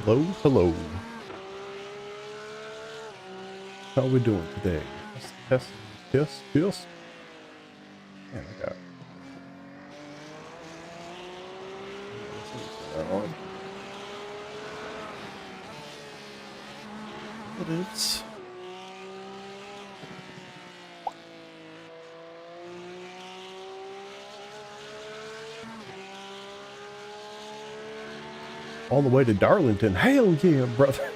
Hello, hello. How are we doing today? Test. Man, I got. What is? All the way to Darlington. Hell yeah, brother.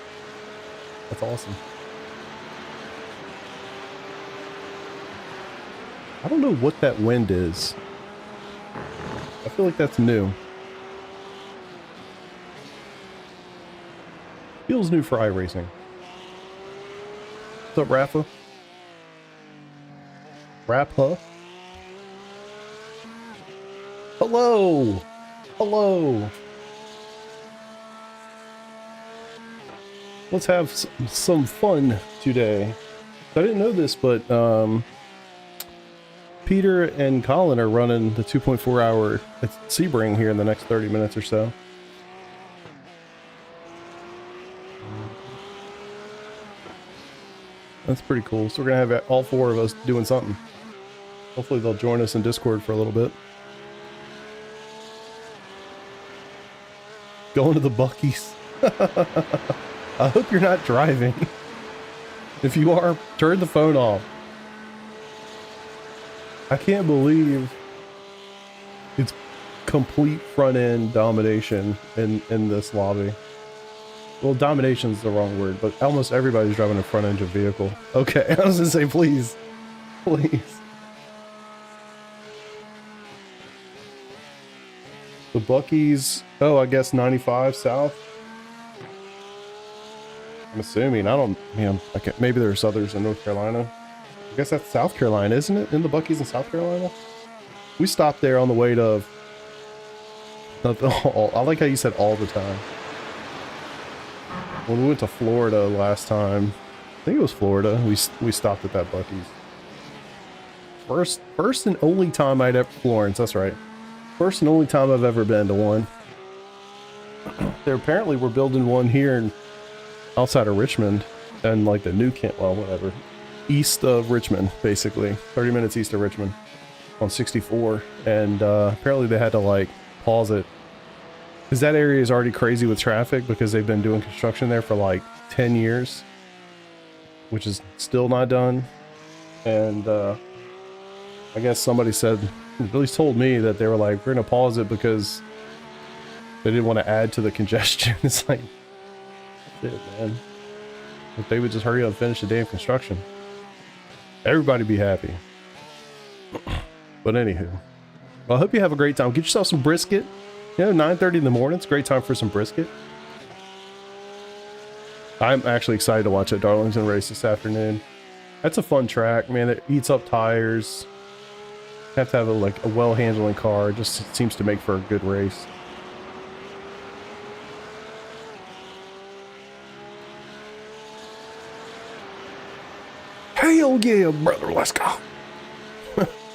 That's awesome. I don't know what that wind is. I feel like that's new. Feels new for iRacing. What's up, Rafa? Rappa? Hello! Hello! Let's have some fun today. I didn't know this, but Peter and Colin are running the 2.4 hour at Sebring here in the next 30 minutes or so. That's pretty cool. So we're gonna have all four of us doing something. Hopefully they'll join us in Discord for a little bit. Going to the Buc-ee's. I hope you're not driving. If you are, turn the phone off. I can't believe it's complete front end domination in this lobby. Well, domination is the wrong word, but almost everybody's driving a front engine vehicle. Okay, I was gonna say, please. Please. The Buc-ee's, oh, I guess 95 south. I'm assuming, I don't, man, I can't, maybe there's others in North Carolina. I guess that's South Carolina, isn't it? In the Buc-ee's in South Carolina? We stopped there on the way to, I like how you said all the time. When we went to Florida last time, I think it was Florida, we stopped at that Buc-ee's. First and only time I'd ever, Florence, that's right. First and only time I've ever been to one. There apparently we're building one here in outside of Richmond, and like the new Kent, well, whatever, east of Richmond, basically 30 minutes east of Richmond on 64, and apparently they had to like pause it because that area is already crazy with traffic because they've been doing construction there for like 10 years, which is still not done. And I guess somebody said, at least told me, that they were like, we're gonna pause it because they didn't want to add to the congestion. It's like, shit, man. If they would just hurry up and finish the damn construction, everybody be happy. But anywho, well, I hope you have a great time. Get yourself some brisket. You know, 9:30 in the morning. It's a great time for some brisket. I'm actually excited to watch that Darlington race this afternoon. That's a fun track, man. It eats up tires. You have to have a well-handling car. It just seems to make for a good race. Hell yeah, brother, let's go.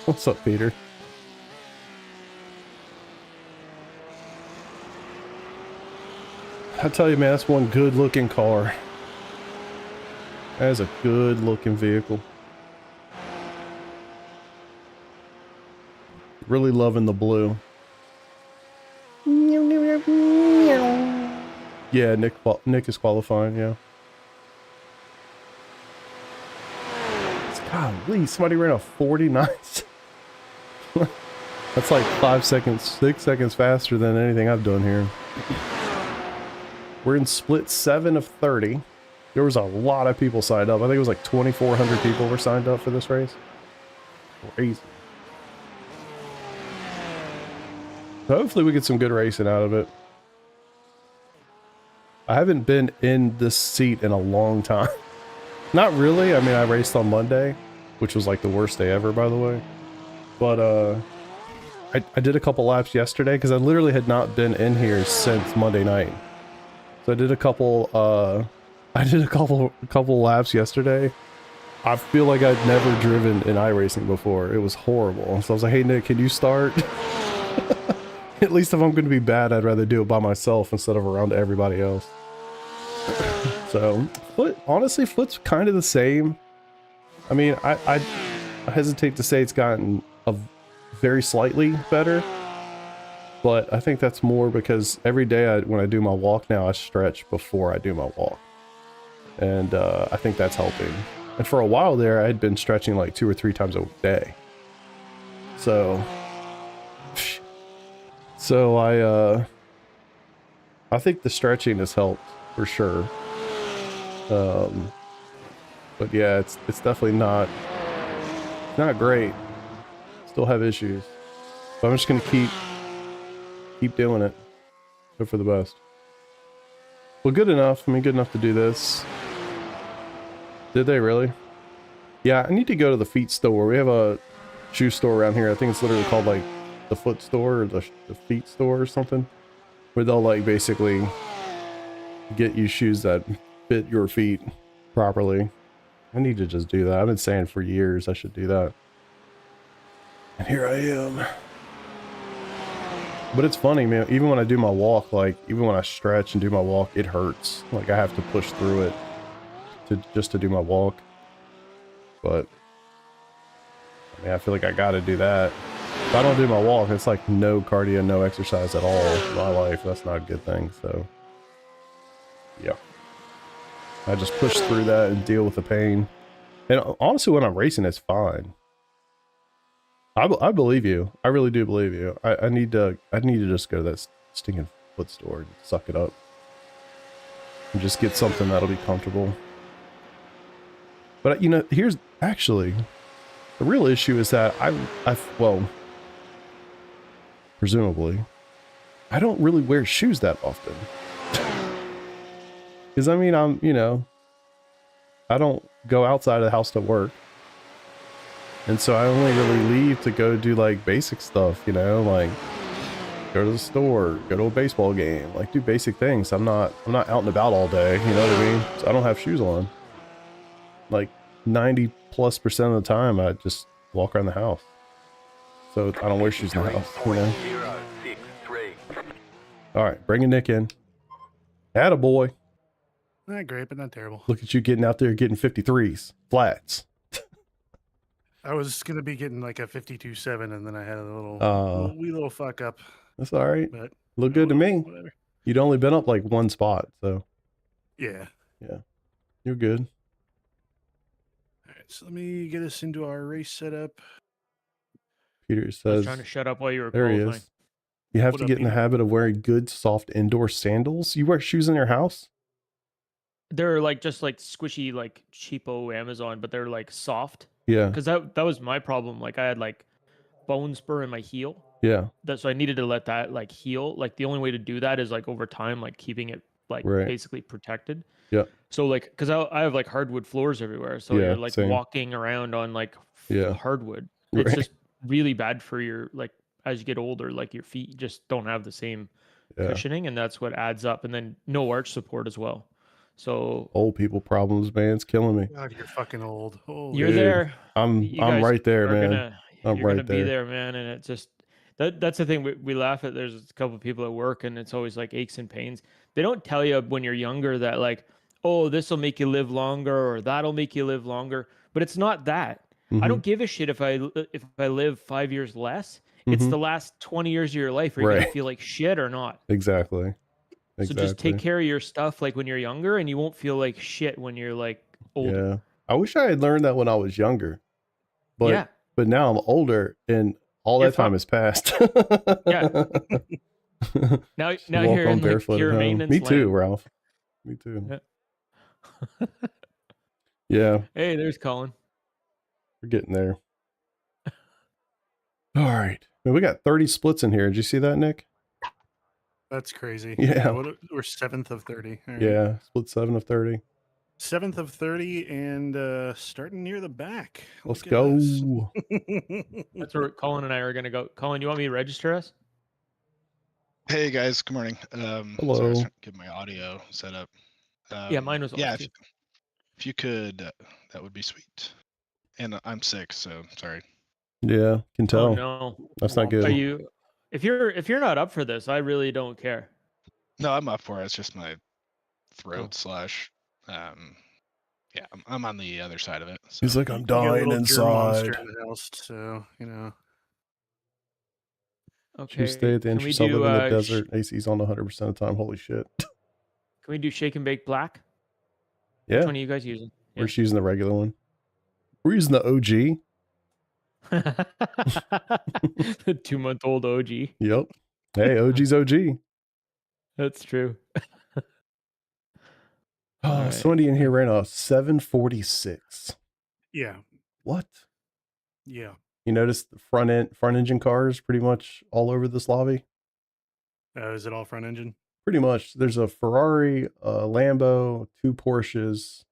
What's up, Peter? I tell you, man, that's one good looking car. That is a good looking vehicle. Really loving the blue. Yeah, Nick is qualifying, yeah. Golly, somebody ran a 49. That's like 5 seconds, 6 seconds faster than anything I've done here. We're in split 7 of 30. There was a lot of people signed up. I think it was like 2,400 people were signed up for this race. Crazy. So hopefully we get some good racing out of it. I haven't been in this seat in a long time. Not really. I mean, I raced on Monday, which was like the worst day ever, by the way. But I did a couple laps yesterday because I literally had not been in here since Monday night. So I did a couple laps yesterday. I feel like I'd never driven in iRacing before. It was horrible. So I was like, hey Nick, can you start? At least if I'm going to be bad, I'd rather do it by myself instead of around everybody else. So honestly, foot's kind of the same. I mean, I hesitate to say it's gotten very slightly better, but I think that's more because every day when I do my walk now, I stretch before I do my walk. And I think that's helping. And for a while there, I had been stretching like 2 or 3 times a day. So I think the stretching has helped for sure. But yeah, it's definitely not great. Still have issues. But I'm just gonna keep doing it. Hope for the best. Well, good enough. I mean, good enough to do this. Did they really? Yeah, I need to go to the feet store. We have a shoe store around here. I think it's literally called like the foot store or the feet store or something, where they'll like basically get you shoes that fit your feet properly. I need to just do that. I've been saying for years I should do that. And here I am. But it's funny, man. Even when I do my walk, like even when I stretch and do my walk, it hurts. Like I have to push through it just to do my walk. But I mean, I feel like I gotta do that. If I don't do my walk, it's like no cardio, no exercise at all in my life. That's not a good thing. So yeah, I just push through that and deal with the pain. And honestly, when I'm racing, it's fine. I believe you. I really do believe you. I need to just go to that stinking foot store and suck it up and just get something that'll be comfortable. But you know, here's actually the real issue is that well, presumably, I don't really wear shoes that often. Because I mean, I don't go outside of the house to work. And so I only really leave to go do like basic stuff, you know, like go to the store, go to a baseball game, like do basic things. I'm not out and about all day, you know what I mean? So I don't have shoes on. Like 90+% of the time I just walk around the house. So I don't wear shoes in the house, you know? All right, bringing Nick in. Attaboy. Not great, but not terrible. Look at you getting out there getting 53s, flats. I was going to be getting like a 52.7 and then I had a wee little fuck up. That's all right. But look good to me. Whatever. You'd only been up like 1 spot, so. Yeah. Yeah. You're good. All right, so let me get us into our race setup. Peter says. I was trying to shut up while you were there qualifying. He is. You have to get in the habit of wearing good, soft indoor sandals. You wear shoes in your house? They're like just like squishy, like cheapo Amazon, but they're like soft. Yeah. Because that was my problem. Like I had like bone spur in my heel. Yeah. So I needed to let that like heal. Like the only way to do that is like over time, like keeping it like basically protected. Yeah. So like, because I have like hardwood floors everywhere. So you're like walking around on like hardwood. It's just really bad for your, like, as you get older, like your feet just don't have the same cushioning, and that's what adds up. And then no arch support as well. So old people problems, man. It's killing me. God, you're fucking old. Holy you're there. I'm right there, man. You're gonna be there, man. And it just that's the thing we laugh at. There's a couple of people at work, and it's always like aches and pains. They don't tell you when you're younger that like, oh, this will make you live longer or that'll make you live longer. But it's not that. I don't give a shit if I live 5 years less. It's the last 20 years of your life where you're gonna feel like shit or not. Exactly. So just take care of your stuff like when you're younger, and you won't feel like shit when you're like older. Yeah. I wish I had learned that when I was younger. But now I'm older and all that time has passed. Yeah. now you're in like pure maintenance. Me too, Ralph. Me too. Yeah. Hey, there's Colin. We're getting there. All right. Man, we got 30 splits in here. Did you see that, Nick? That's crazy. Yeah. We're 7th of 30. Right. Yeah. Split 7 of 30. 7th of 30 and starting near the back. Let's go. That's where Colin and I are going to go. Colin, you want me to register us? Hey guys, good morning. Hello. Sorry, I was trying to get my audio set up. Yeah, mine was off. Yeah, if you could, that would be sweet. And I'm sick, so sorry. Yeah, can tell. Oh, no. That's not good. Are you? If you're not up for this, I really don't care. No, I'm up for it. It's just my throat slash Yeah, I'm on the other side of it. So. He's like, I'm You got a dying little germ monster inside. in the house, so you know. Should we Okay. stay at the Can we Intra do live in the desert? AC's on 100% of the time. Holy shit. can we do shake and bake black? Yeah. Which one are you guys using? We're just using the regular one. We're using the OG. The 2-month-old OG. Yep. Hey, OG's OG. That's true. Oh, somebody in here ran a 746. Yeah. What? Yeah. You notice the front engine cars pretty much all over this lobby? Is it all front engine? Pretty much. There's a Ferrari, a Lambo, 2 Porsches.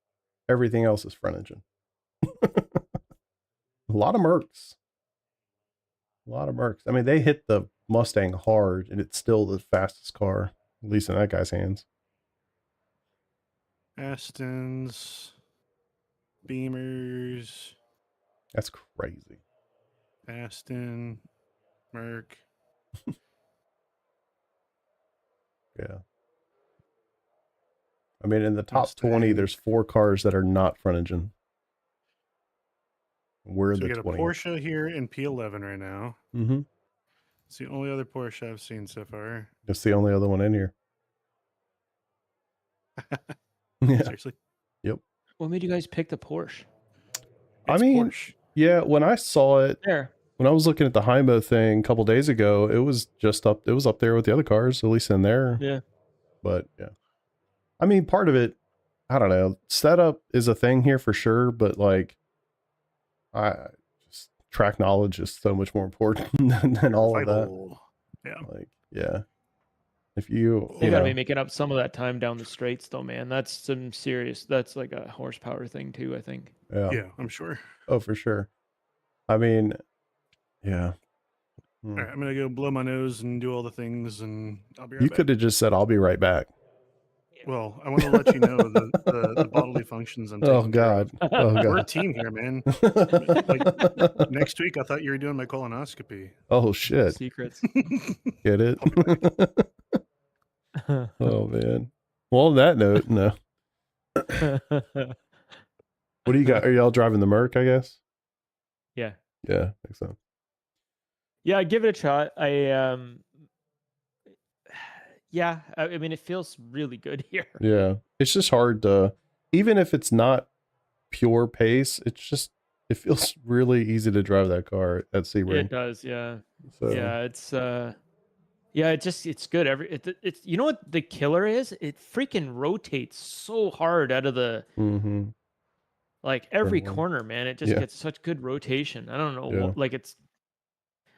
Everything else is front engine. A lot of Mercs. A lot of Mercs. I mean, they hit the Mustang hard, and it's still the fastest car, at least in that guy's hands. Astons, Beamers, That's crazy. Aston, Merc. Yeah. I mean, in the top 20, Mustang. there's 4 cars that are not front engine. We're So the we got a 20. Porsche here in P11 right now. Mm-hmm. It's the only other Porsche I've seen so far. That's the only other one in here. Yeah. Seriously? Yep. What made you guys pick the Porsche? I mean, Porsche. yeah, when I saw it, There. when I was looking at the Hymo thing a couple days ago, it was up there with the other cars, at least in there. Yeah. But yeah. I mean, part of it, I don't know, setup is a thing here for sure, but like, just track knowledge is so much more important than all of that. Yeah. Like, yeah. If you gotta be making up some of that time down the straights though, man. That's that's like a horsepower thing too, I think. Yeah, I'm sure. Oh, for sure. I mean, yeah. All right, I'm gonna go blow my nose and do all the things, and I'll be right You back. could have just said, I'll be right back. Well, I want to let you know the bodily functions I'm taking care of. Oh, God. We're a team here, man. Next week, I thought you were doing my colonoscopy. Oh, shit. Secrets. Get it? Oh, man. Well, on that note, no. What do you got? Are y'all driving the Merc, I guess? Yeah. Yeah, I think so. Yeah, give it a shot. Yeah, I mean, it feels really good here. Yeah. It's just hard to, even if it's not pure pace, it feels really easy to drive that car at Sebring. It does, yeah. So. Yeah, it's good. It's you know what the killer is? It freaking rotates so hard out of the like every corner, man. It just gets such good rotation. I don't know,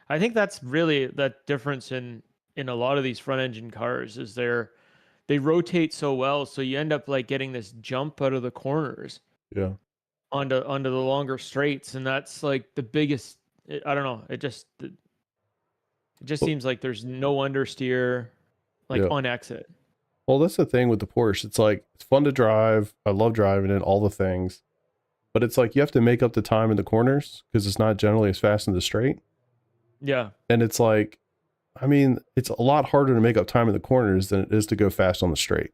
I think that's really that difference in a lot of these front engine cars is they rotate so well, so you end up like getting this jump out of the corners. Yeah. Onto the longer straights, and that's like the biggest. I don't know. It just seems like there's no understeer, like on exit. Well, that's the thing with the Porsche. It's like it's fun to drive. I love driving it, all the things, but it's like you have to make up the time in the corners because it's not generally as fast in the straight. Yeah, and it's like, I mean, it's a lot harder to make up time in the corners than it is to go fast on the straight.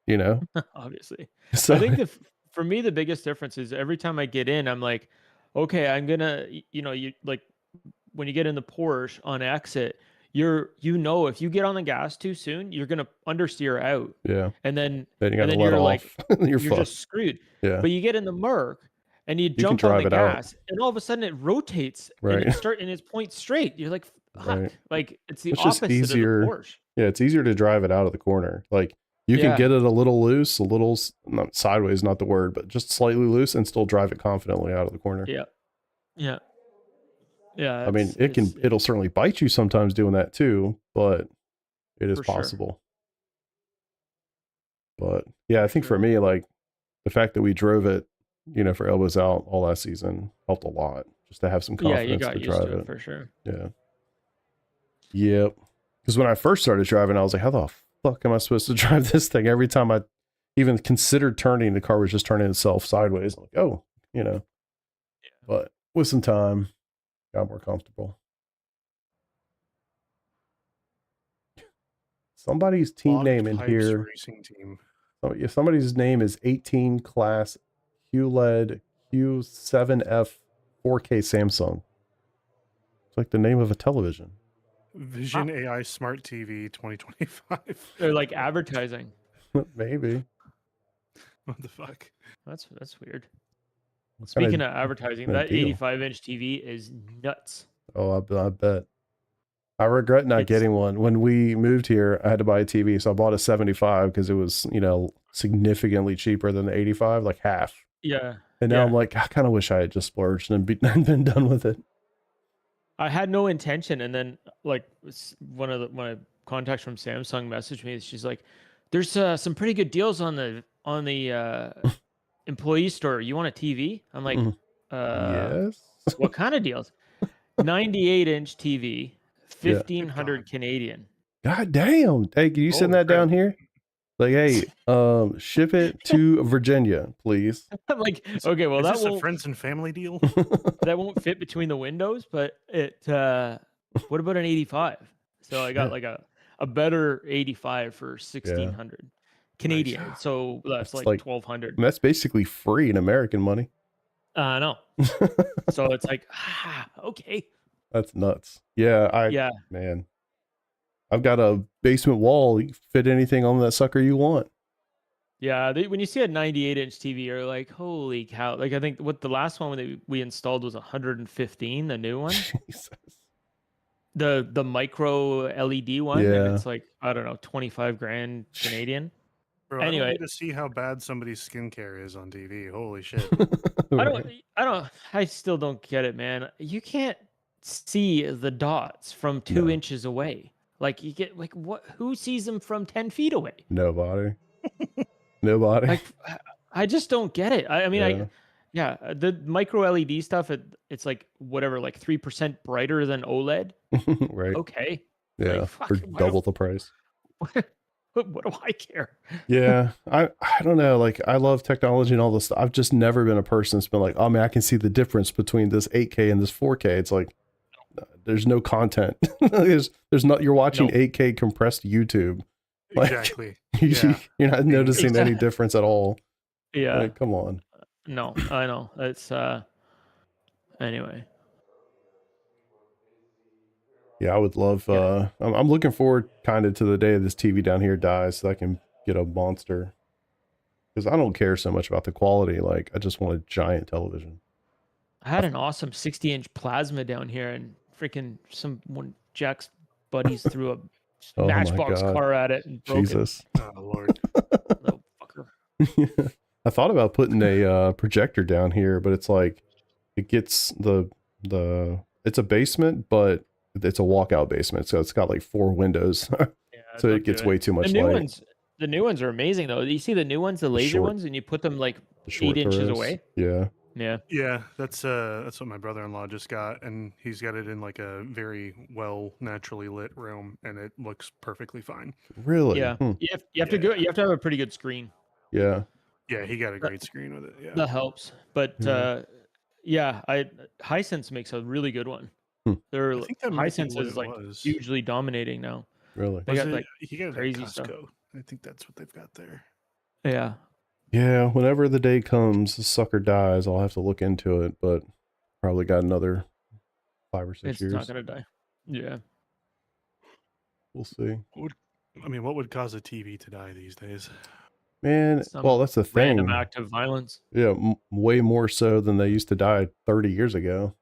You know, obviously. So I think for me the biggest difference is every time I get in, I'm like, okay, I'm gonna, you like when you get in the Porsche on exit, if you get on the gas too soon, you're gonna understeer out. Yeah. And then you gotta let off. like you're just screwed. Yeah. But you get in the Merc and you jump on the gas, and all of a sudden it rotates and it's point straight. You're like, fuck. Right. Like it's the opposite of the Porsche. Yeah, it's easier to drive it out of the corner. Like you can get it a little loose, not sideways, not the word, but just slightly loose, and still drive it confidently out of the corner. Yeah. Yeah. Yeah. I mean, it'll certainly bite you sometimes doing that too, but it is possible. But yeah, I think for me, like the fact that we drove it, for elbows out all last season helped a lot, just to have some confidence to drive it for sure. Yeah. Yep. Because when I first started driving, I was like, how the fuck am I supposed to drive this thing? Every time I even considered turning, the car was just turning itself sideways. I'm like, oh, But with some time, got more comfortable. Somebody's team name in here. Racing team. So if somebody's name is 18 class QLED Q7F 4K Samsung. It's like the name of a television. Vision AI Smart TV 2025. They're like advertising. Maybe. What the fuck? That's weird. What Speaking kind of advertising, kinda that deal? 85-inch TV is nuts. Oh, I bet. I regret not It's- getting one. When we moved here, I had to buy a TV, so I bought a 75 because it was, significantly cheaper than the 85, like half. Yeah. And now yeah. I'm like, I kind of wish I had just splurged and been done with it. I had no intention, and then like one of my contacts from Samsung messaged me. She's like, "There's some pretty good deals on the employee store. You want a TV?" I'm like, Mhm. Yes. what kind of deals? 98-inch TV, Yeah. 1,500 Canadian. God damn. Hey, can you send Holy that down crap. here? Like, hey, ship it to Virginia, please. I'm like, okay, well Is that this a won't friends and family deal? fit between the windows, but it. What about an 85? So I got Shit. like a better 85 for 1,600 Canadian. Nice. So that's That's like like- 1,200. That's basically free in American money. I know. So it's like, okay. That's nuts. Yeah, Yeah. man. I've got a basement wall. You can fit anything on that sucker you want. Yeah, when you see a 98-inch TV, you're like, holy cow. Like, I think what the last one that we installed was 115, the new one. Jesus. The micro LED one. Yeah. And it's like, I don't know, 25 grand Canadian. Bro, I Anyway. don't need to see how bad somebody's skincare is on TV. Holy shit. I still don't get it, man. You can't see the dots from 2 No. inches away. Like, you get, like, what? Who sees them from 10 feet away? Nobody. Nobody. Like, I just don't get it. I mean, Yeah. the micro LED stuff, it's like whatever, like 3% brighter than OLED. Right. Okay. Yeah. Like, For fuck, why double the price. what do I care? Yeah. I don't know. Like, I love technology and all this stuff. I've just never been a person that's been like, oh man, I can see the difference between this 8K and this 4K. It's like, there's no content. there's not, you're watching No. 8K compressed YouTube. Like, Exactly. You're not noticing any Exactly. difference at all. Yeah. Like, come on. No, I know. It's anyway. Yeah, I would love, Yeah. I'm looking forward kind of to the day this TV down here dies so I can get a monster. Because I don't care so much about the quality. Like, I just want a giant television. I had an awesome 60-inch plasma down here, and freaking one Jack's buddies threw a Oh my Matchbox God. car at it and broke Jesus. Oh, Lord. it. Little fucker. I thought about putting a projector down here, but it's like, it gets it's a basement, but it's a walkout basement. So it's got like 4 windows. Yeah, So don't it gets do way too much The new light. ones, the new ones are amazing though. You see the new ones, the laser short- ones, and you put them like The short 8 inches throws. away. Yeah. Yeah. Yeah, that's what my brother-in-law just got, and he's got it in like a very well naturally lit room, and it looks perfectly fine. Really? Yeah. Hmm. You have to go. You have to have a pretty good screen. Yeah. Yeah, he got a great screen with it. Yeah. That helps. But Yeah. Hisense makes a really good one. Hmm. I think that might be Hisense what is it like was. hugely dominating now. Really? They Was got it- like he got it crazy at stuff. Costco. I think that's what they've got there. yeah. Yeah. Whenever the day comes, the sucker dies, I'll have to look into it, but probably got another 5 or 6 It's years. not gonna die. Yeah. We'll see. I mean, what would cause a TV to die these days? Man, Some well, that's the thing. Random act of violence. Yeah, way more so than they used to die 30 years ago.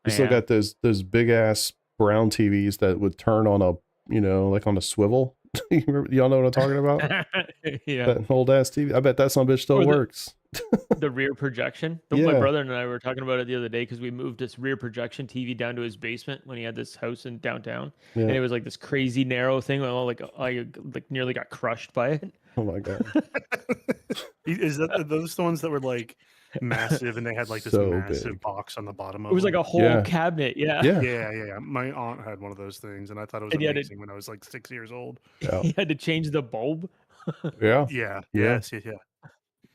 You still Yeah. got those big ass brown TVs that would turn on a, like on a swivel. Y'all know what I'm talking about? Yeah. That old ass TV. I bet that son of a bitch still Or the- works. The rear projection. My Yeah. brother and I were talking about it the other day because we moved this rear projection TV down to his basement when he had this house in downtown, and it Yeah. was like this crazy narrow thing. I nearly got crushed by it. Oh my God. Are those the ones that were like massive, and they had like this So massive big. box on the bottom of It was like them? a whole Yeah. cabinet. Yeah. Yeah. Yeah. My aunt had one of those things, and I thought it was And you had to- amazing when I was like 6 years old. Yeah. He had to change the bulb. Yeah. Yeah. Yeah. Yeah.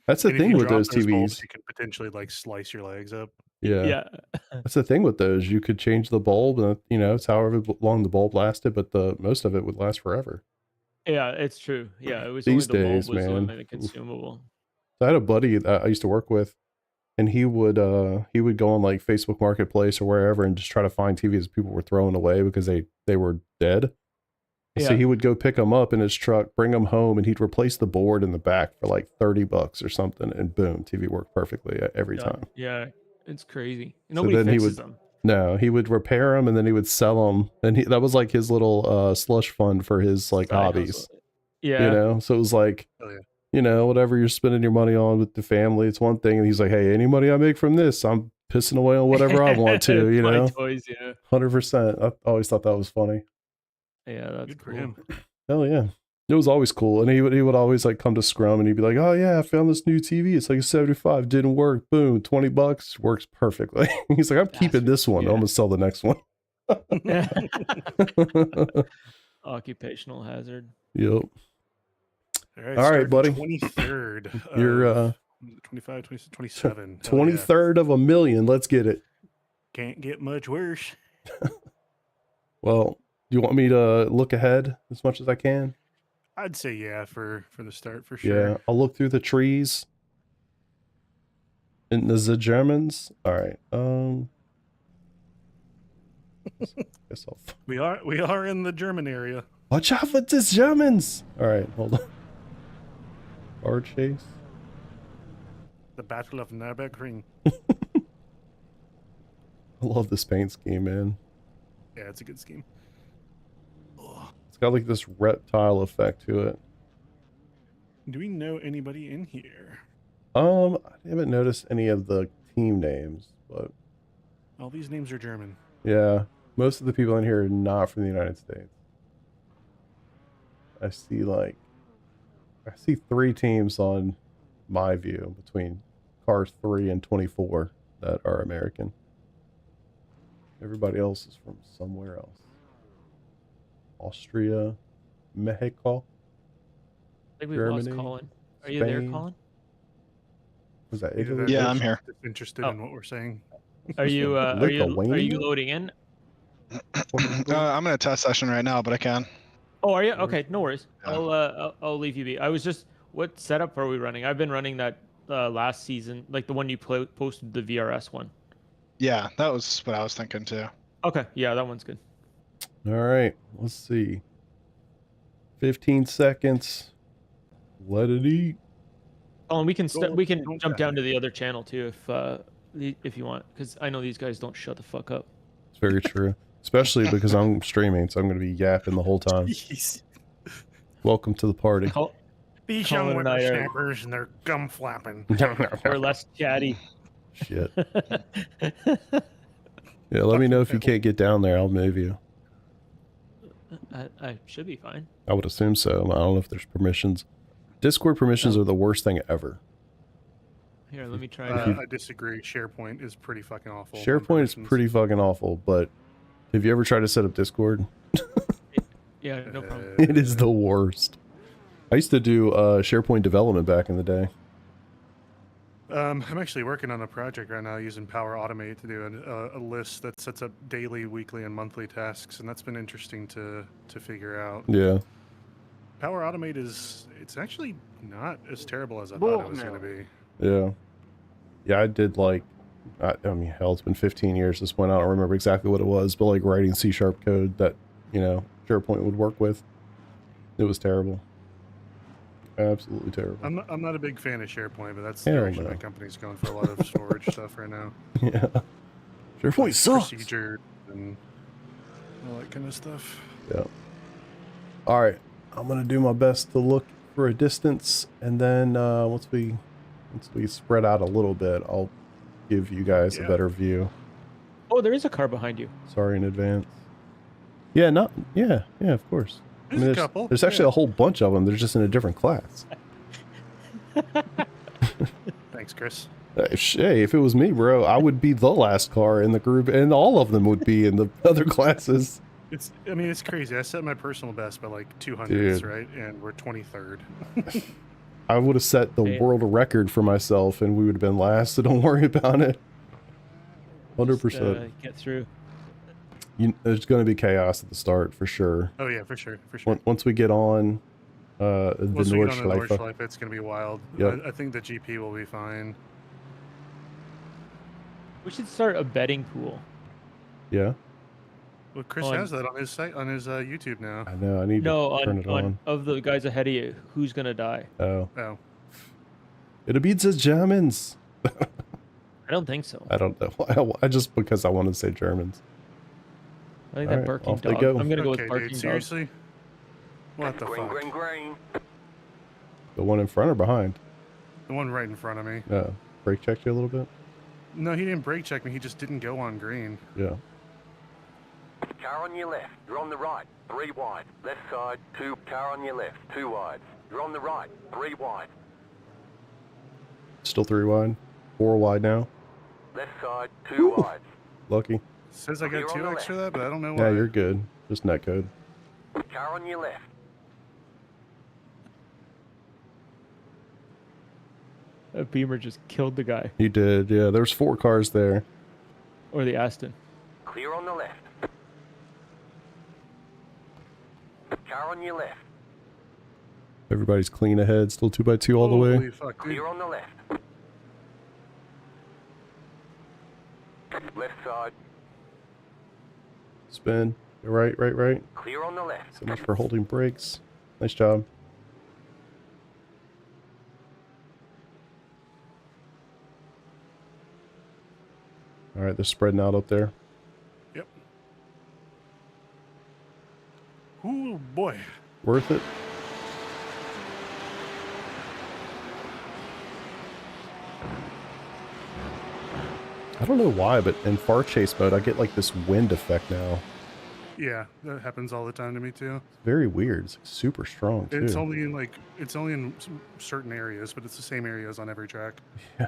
That's the And if thing you with drop those TVs. bulbs, you could potentially like slice your legs up. Yeah. Yeah. That's the thing with those. You could change the bulb and, it's however long the bulb lasted, but most of it would last forever. Yeah, it's true. Yeah, it was These only the days, bulb was the man. only consumable. I had a buddy that I used to work with, and he would go on like Facebook Marketplace or wherever and just try to find TVs people were throwing away because they were dead. So Yeah. he would go pick them up in his truck, bring them home, and he'd replace the board in the back for like $30 or something, and boom, TV worked perfectly every time. Yeah, it's crazy. So Nobody then he fixes would them. no, he would repair them and then he would sell them, and that was like his little slush fund for his like Side hobbies. hustle. Yeah. You know, so it was like, Oh, yeah. you know, whatever you're spending your money on with the family, it's one thing. And he's like, hey, any money I make from this, I'm pissing away on whatever I want to, you My know, toys, yeah. 100%. I always thought that was funny. Yeah, that's Good for cool. him. Hell yeah. It was always cool. And he would always like come to Scrum and he'd be like, oh yeah, I found this new TV. It's like a 75, didn't work. Boom, $20, works perfectly. He's like, I'm keeping this one. yeah. I'm gonna sell the next one. Occupational hazard. Yep. All right, buddy. 23rd. You're 25, 26, 27. 23rd of a million. Let's get it. Can't get much worse. Well, do you want me to look ahead as much as I can? I'd say yeah for the start for sure. Yeah, I'll look through the trees. In the Germans. All right. Guess I'll We are in the German area. watch out for the Germans. All right, hold on. Car chase. The Battle of Nurburgring. I love this paint scheme, man. Yeah, it's a good scheme. Oh, It's got like this reptile effect to it. do we know anybody in here? I haven't noticed any of the team names, but All these names are German. yeah, most of the people in here are not from the United States. I see 3 teams on my view between cars 3 and 24 that are American. Everybody else is from somewhere else. Austria, Mexico. I think we lost Germany, Colin. Are you there, Spain. Colin? Was that Either Italy? they're Yeah, I'm here. Interested Oh. in what we're saying. Are you are you Lithuania? loading in? I'm in a test session right now, but I can. Oh, are you? Okay, no worries. Yeah. I'll leave you be. I was just, what setup are we running? I've been running that last season, like the one you posted, the VRS one. Yeah, that was what I was thinking too. Okay, yeah, that one's good. All right, let's see. 15 seconds. Let it eat. Oh, and we can we can don't jump down die. to the other channel too if you want, because I know these guys don't shut the fuck up. It's very true. Especially because I'm streaming, so I'm going to be yapping the whole time. Jeez. Welcome to the party. These Colin young and I are- whippersnappers and they're gum flapping. Or less chatty. Shit. Yeah, let me know if you can't get down there. I'll move you. I should be fine. I would assume so. I don't know if there's permissions. Discord permissions are the worst thing ever. Here, let me try. I disagree. SharePoint is pretty fucking awful. on SharePoint is permissions. pretty fucking awful, but have you ever tried to set up Discord? Yeah, no problem. It is the worst. I used to do SharePoint development back in the day. I'm actually working on a project right now using Power Automate to do a list that sets up daily, weekly, and monthly tasks, and that's been interesting to figure out. Yeah. Power Automate it's actually not as terrible as I thought it was going to be. Yeah. Yeah, I did like, I mean, hell, it's been 15 years at this point. I don't remember exactly what it was, but like writing C# code that, you know, SharePoint would work with. It was terrible. Absolutely terrible. I'm not a big fan of SharePoint, but that's the Hell direction no. my company's going for a lot of storage stuff right now. Yeah. SharePoint sucks. Procedure and all that kind of stuff. Yeah. All right. I'm going to do my best to look for a distance. And then once we spread out a little bit, I'll give you guys a Yeah. better view. Oh, there is a car behind you. Sorry in advance. Yeah, yeah, of course. There's a couple. There's actually a whole bunch of them. They're just in a different class. Thanks, Chris. Hey, if it was me, bro, I would be the last car in the group, and all of them would be in the other classes. I mean, it's crazy. I set my personal best by like 200s, Dude. right? And we're 23rd. I would have set the Hey. world record for myself, and we would have been last, so don't worry about it. 100%. Get through. There's going to be chaos at the start, for sure. Oh yeah, for sure, for sure. Once we get on, The Once we get on the Nordschleife. Nordschleife, it's going to be wild. Yep. I think the GP will be fine. We should start a betting pool. Yeah, Well, Chris On- has that on his site, on his YouTube now. I know. I need No, to turn it on. of the guys ahead of you, who's gonna die? Oh, Oh, it'll be the Germans. I don't think so. I don't know. I just because I wanted to say Germans. I think All that right, barking off they dog. go. I'm gonna go okay, with barking dude. dog. Seriously? What the fuck? Green. The one in front or behind? The one right in front of me. Brake checked you a little bit. No, he didn't brake check me. He just didn't go on green. Yeah. Car on your left. You're on the right. 3 wide. Left side. 2. Car on your left. 2 wide. You're on the right. 3 wide. Still 3 wide. 4 wide now. Left side. 2 wide. Lucky. Says I got Clear on 2 the extra left. that, but I don't know why. Yeah, you're good. Just net code. Car on your left. That Beamer just killed the guy, You did. Yeah, there's 4 cars there. or the Aston. Clear on the left. Car on your left. Everybody's clean ahead. Still 2x2 all the way. Holy fuck, dude. Clear on the left. Left side. Spin. Right, right, right. Clear on the left. So much for holding brakes. Nice job. All right, they're spreading out up there. Yep. Ooh, boy. Worth it. I don't know why, but in far chase mode, I get like this wind effect now. Yeah, that happens all the time to me too. Very weird. It's like super strong too. It's only in certain areas, but it's the same areas on every track. Yeah.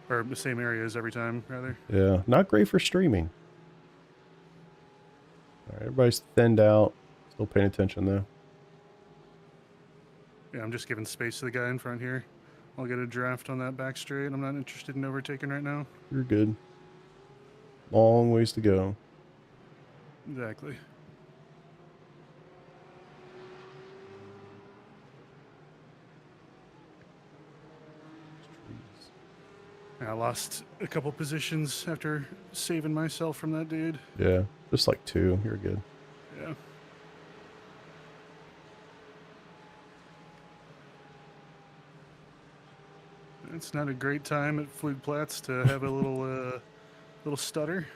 Or the same areas every time, rather. Yeah, not great for streaming. All right, everybody's thinned out. Still paying attention though. Yeah, I'm just giving space to the guy in front here. I'll get a draft on that back straight. I'm not interested in overtaking right now. You're good. Long ways to go. Exactly. I lost a couple positions after saving myself from that dude. Yeah, just like 2. You're good. Yeah. It's not a great time at Flugplatz to have a little stutter.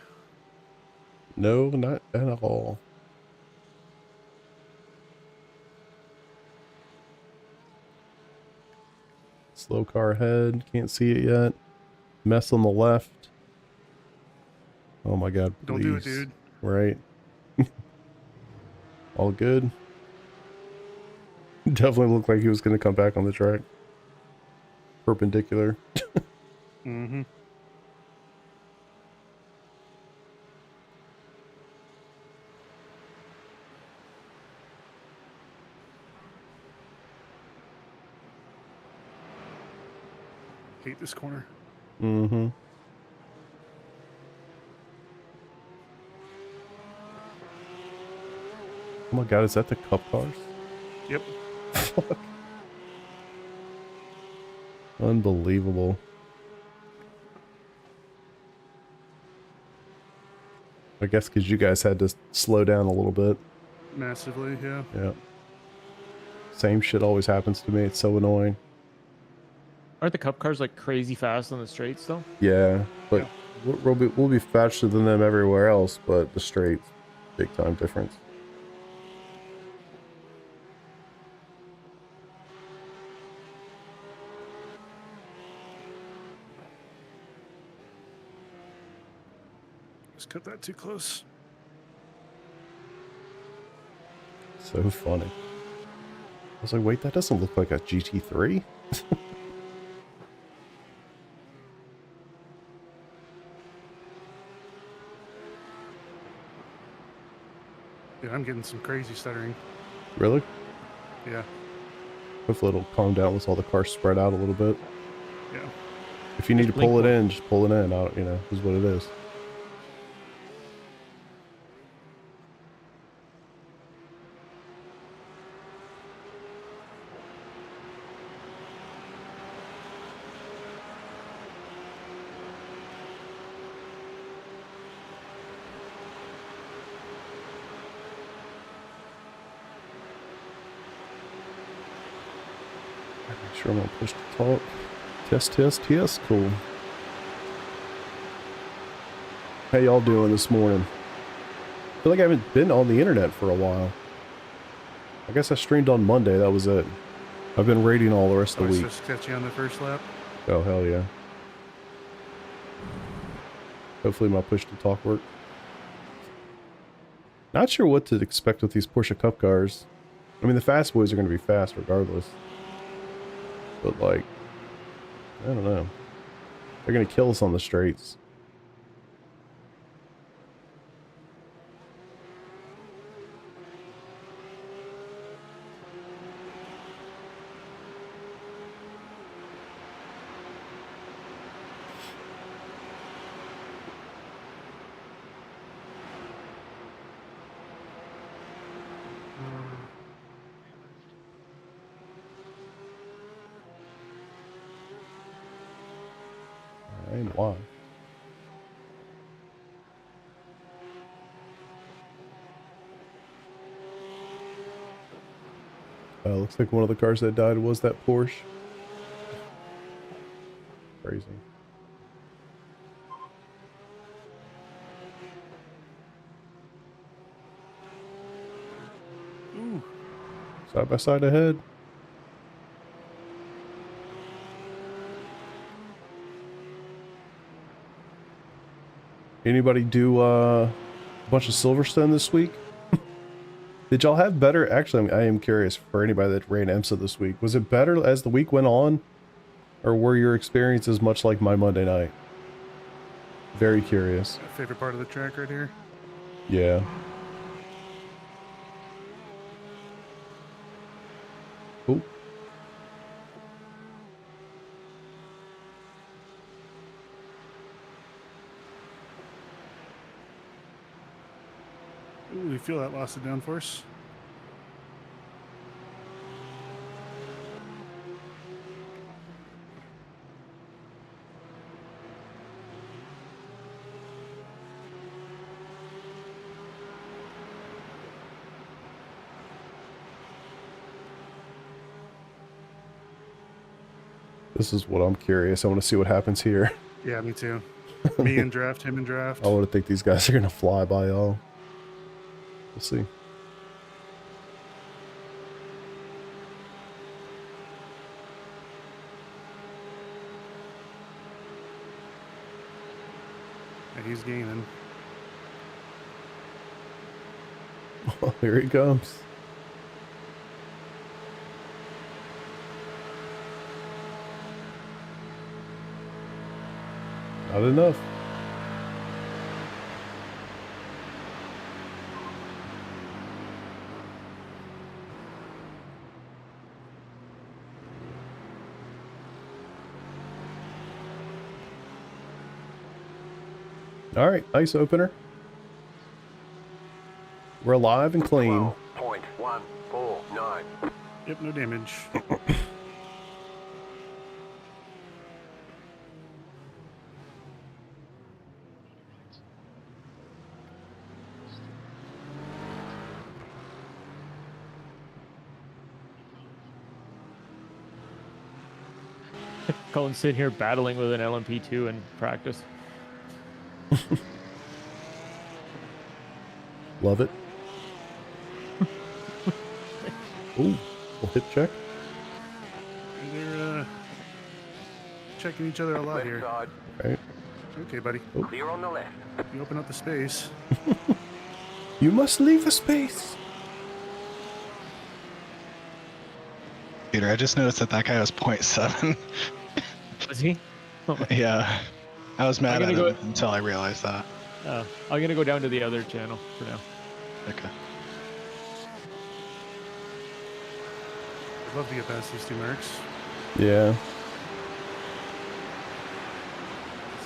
No, not at all. Slow car ahead. Can't see it yet. Mess on the left. Oh my god, please. Don't do it, dude. Right. All good. Definitely looked like he was going to come back on the track. Perpendicular. Mm-hmm. Hate this corner. Mm-hmm. Oh my god, is that the cup cars? Yep. Unbelievable. I guess because you guys had to slow down a little bit. Massively, yeah. Yeah. Same shit always happens to me. It's so annoying. Aren't the cup cars like crazy fast on the straights though? Yeah, but Yeah. we'll be faster than them everywhere else, but the straights, big time difference. Just cut that too close. So funny. I was like, wait, that doesn't look like a GT3. Yeah, I'm getting some crazy stuttering. Really? Yeah. Hopefully it'll calm down once all the cars spread out a little bit. Yeah. If you need to blink pull it more. in, just pull it in. I don't, you know, is what it is. Sure, I'm gonna push to talk. Test. Cool. How y'all doing this morning? I feel like I haven't been on the internet for a while. I guess I streamed on Monday. That was it. I've been raiding all the rest of the It's week. so sketchy on the first lap. Oh, hell yeah. Hopefully my push to talk worked. Not sure what to expect with these Porsche Cup cars. I mean, the fast boys are going to be fast regardless. But, like, I don't know. They're going to kill us on the straights. I ain't why. Looks like one of the cars that died was that Porsche. Crazy. Ooh. Side by side ahead. Anybody do a bunch of Silverstone this week? Did y'all have better? Actually, I am curious for anybody that ran IMSA this week. Was it better as the week went on? Or were your experiences much like my Monday night? Very curious. Favorite part of the track right here. Yeah. Ooh. Ooh, you feel that loss of downforce? This is what I'm curious. I want to see what happens here. Yeah, me too. Me in draft, him in draft. I want to think these guys are going to fly by y'all. We'll see. Yeah, he's gaining. Here he comes. Not enough. All right, ice opener. We're alive and clean. 12.149. Yep, no damage. Colin's sitting here battling with an LMP2 in practice. Love it. Ooh, we'll hit check. They're checking each other a lot Left here. side, Right. Okay, buddy. clear on the left. You open up the space. You must leave the space. Peter, I just noticed that that guy was 0.7. Was he? Oh, Yeah. I was mad I'm at gonna him until I realized that. I'm gonna go down to the other channel for now. Okay. I'd love to get past these two marks. Yeah.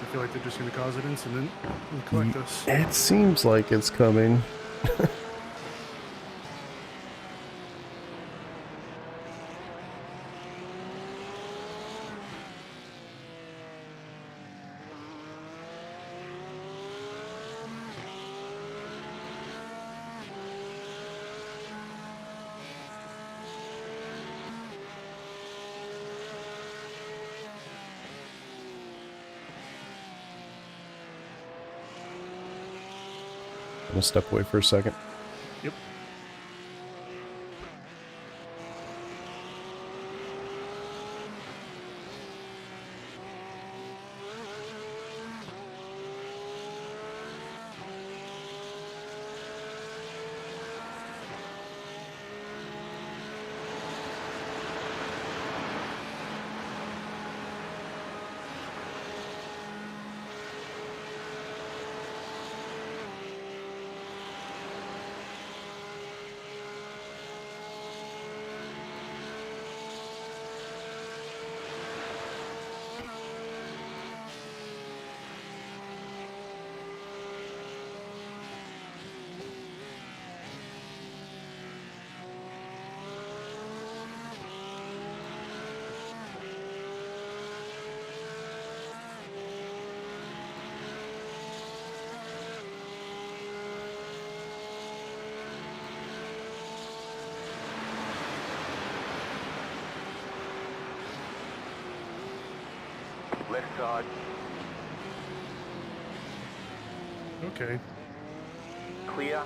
I feel like they're just going to cause an incident and collect us. It seems like it's coming. gonna step away for a second. Yep. Left side. Okay. Clear.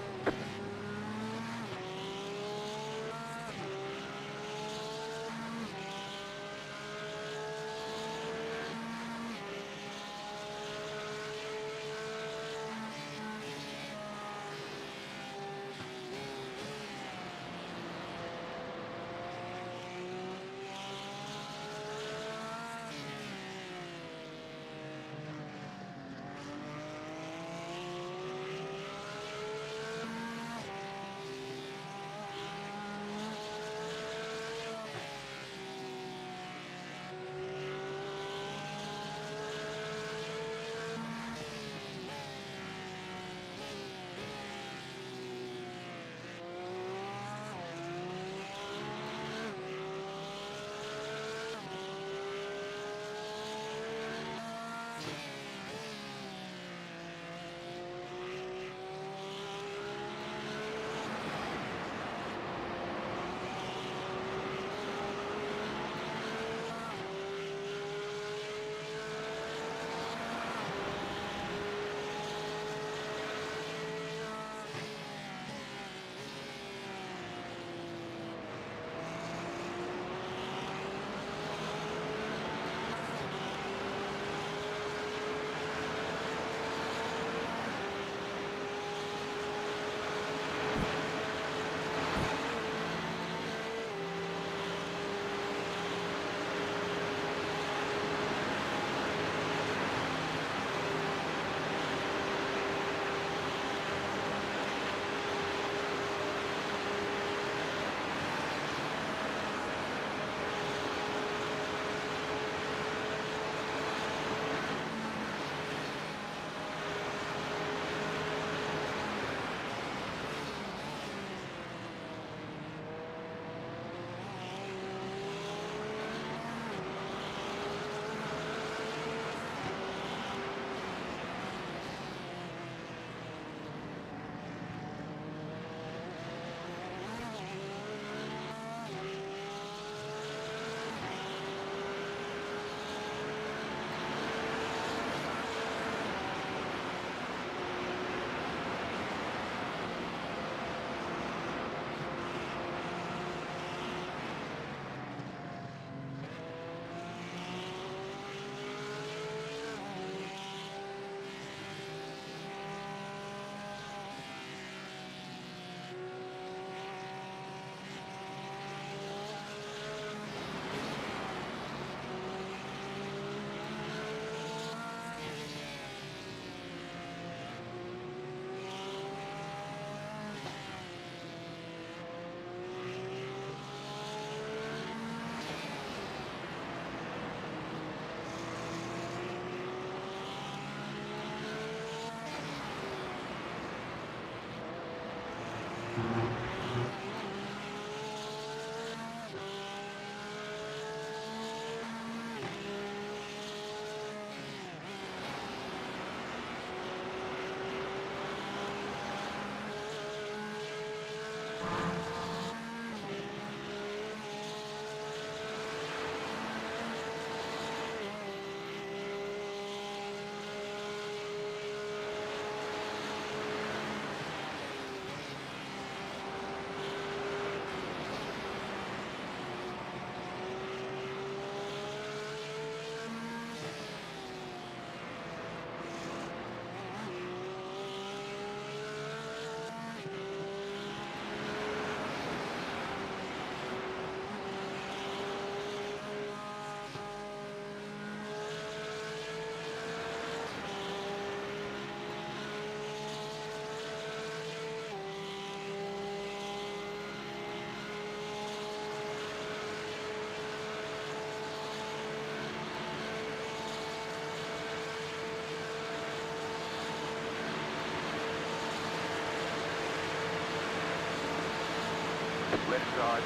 Left side.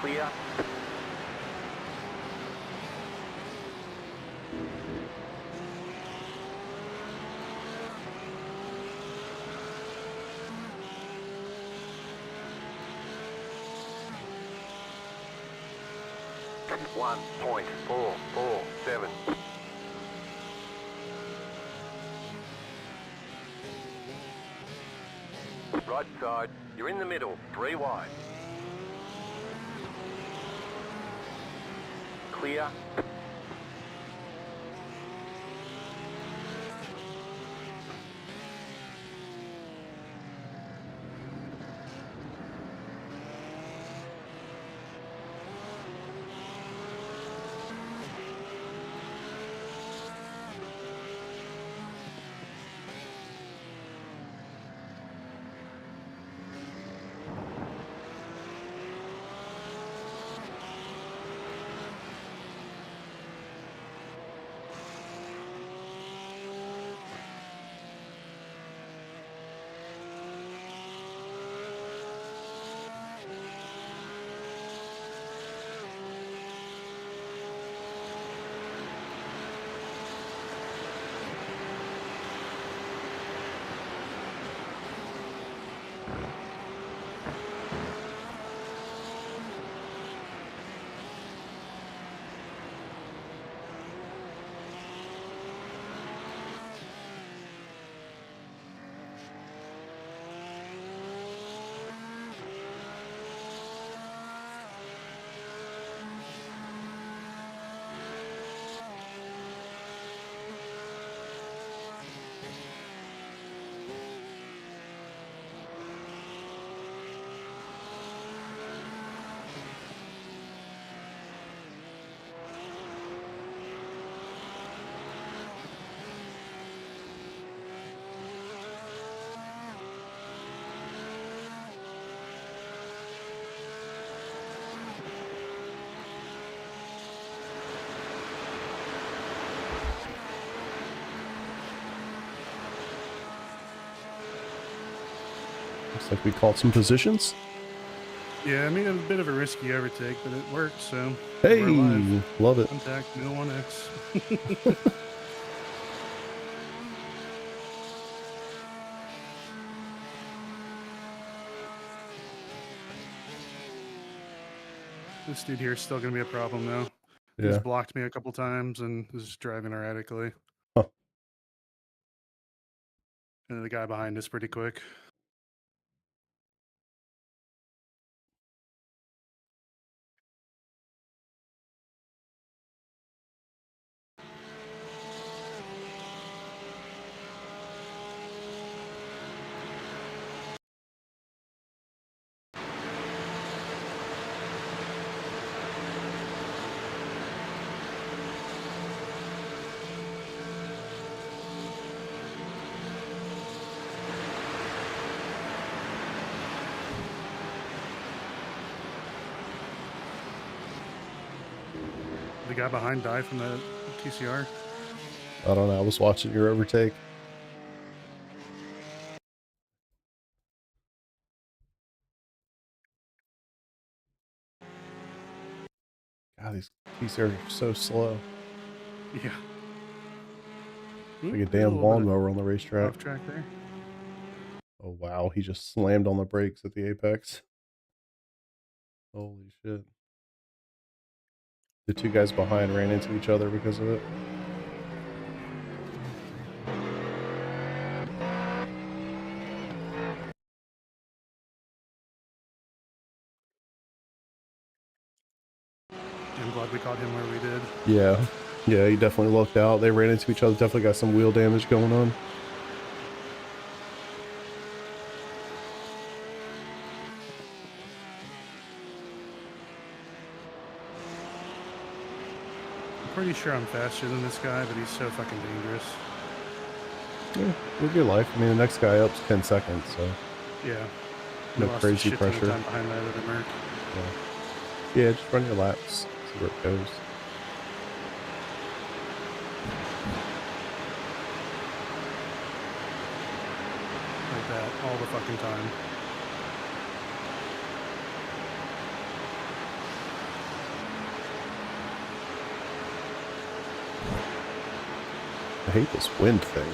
Clear. One point 447. Right side, you're in the middle, 3 wide. Clear. Looks like we called some positions. Yeah, I mean, a bit of a risky overtake, but it worked, so Hey, we're alive. love it. Contact no 1X. This dude here is still going to be a problem, though. Yeah. He's blocked me a couple times and is driving erratically. Huh. And the guy behind is pretty quick. The guy behind died from the TCR. I don't know. I was watching your overtake. God, these TCRs are so slow. Yeah. Like a damn lawnmower on the racetrack. Off track there. Oh, wow. He just slammed on the brakes at the apex. Holy shit. The two guys behind ran into each other because of it. I'm glad we caught him where we did. Yeah. Yeah, he definitely looked out. They ran into each other. Definitely got some wheel damage going on. I'm pretty sure I'm faster than this guy, but he's so fucking dangerous. Yeah, live your life. I mean, the next guy up's 10 seconds, so Yeah. no Lost a crazy shit ton of pressure. time behind that other Merc. yeah. Yeah, just run your laps. See where it goes. Like that all the fucking time. I hate this wind thing.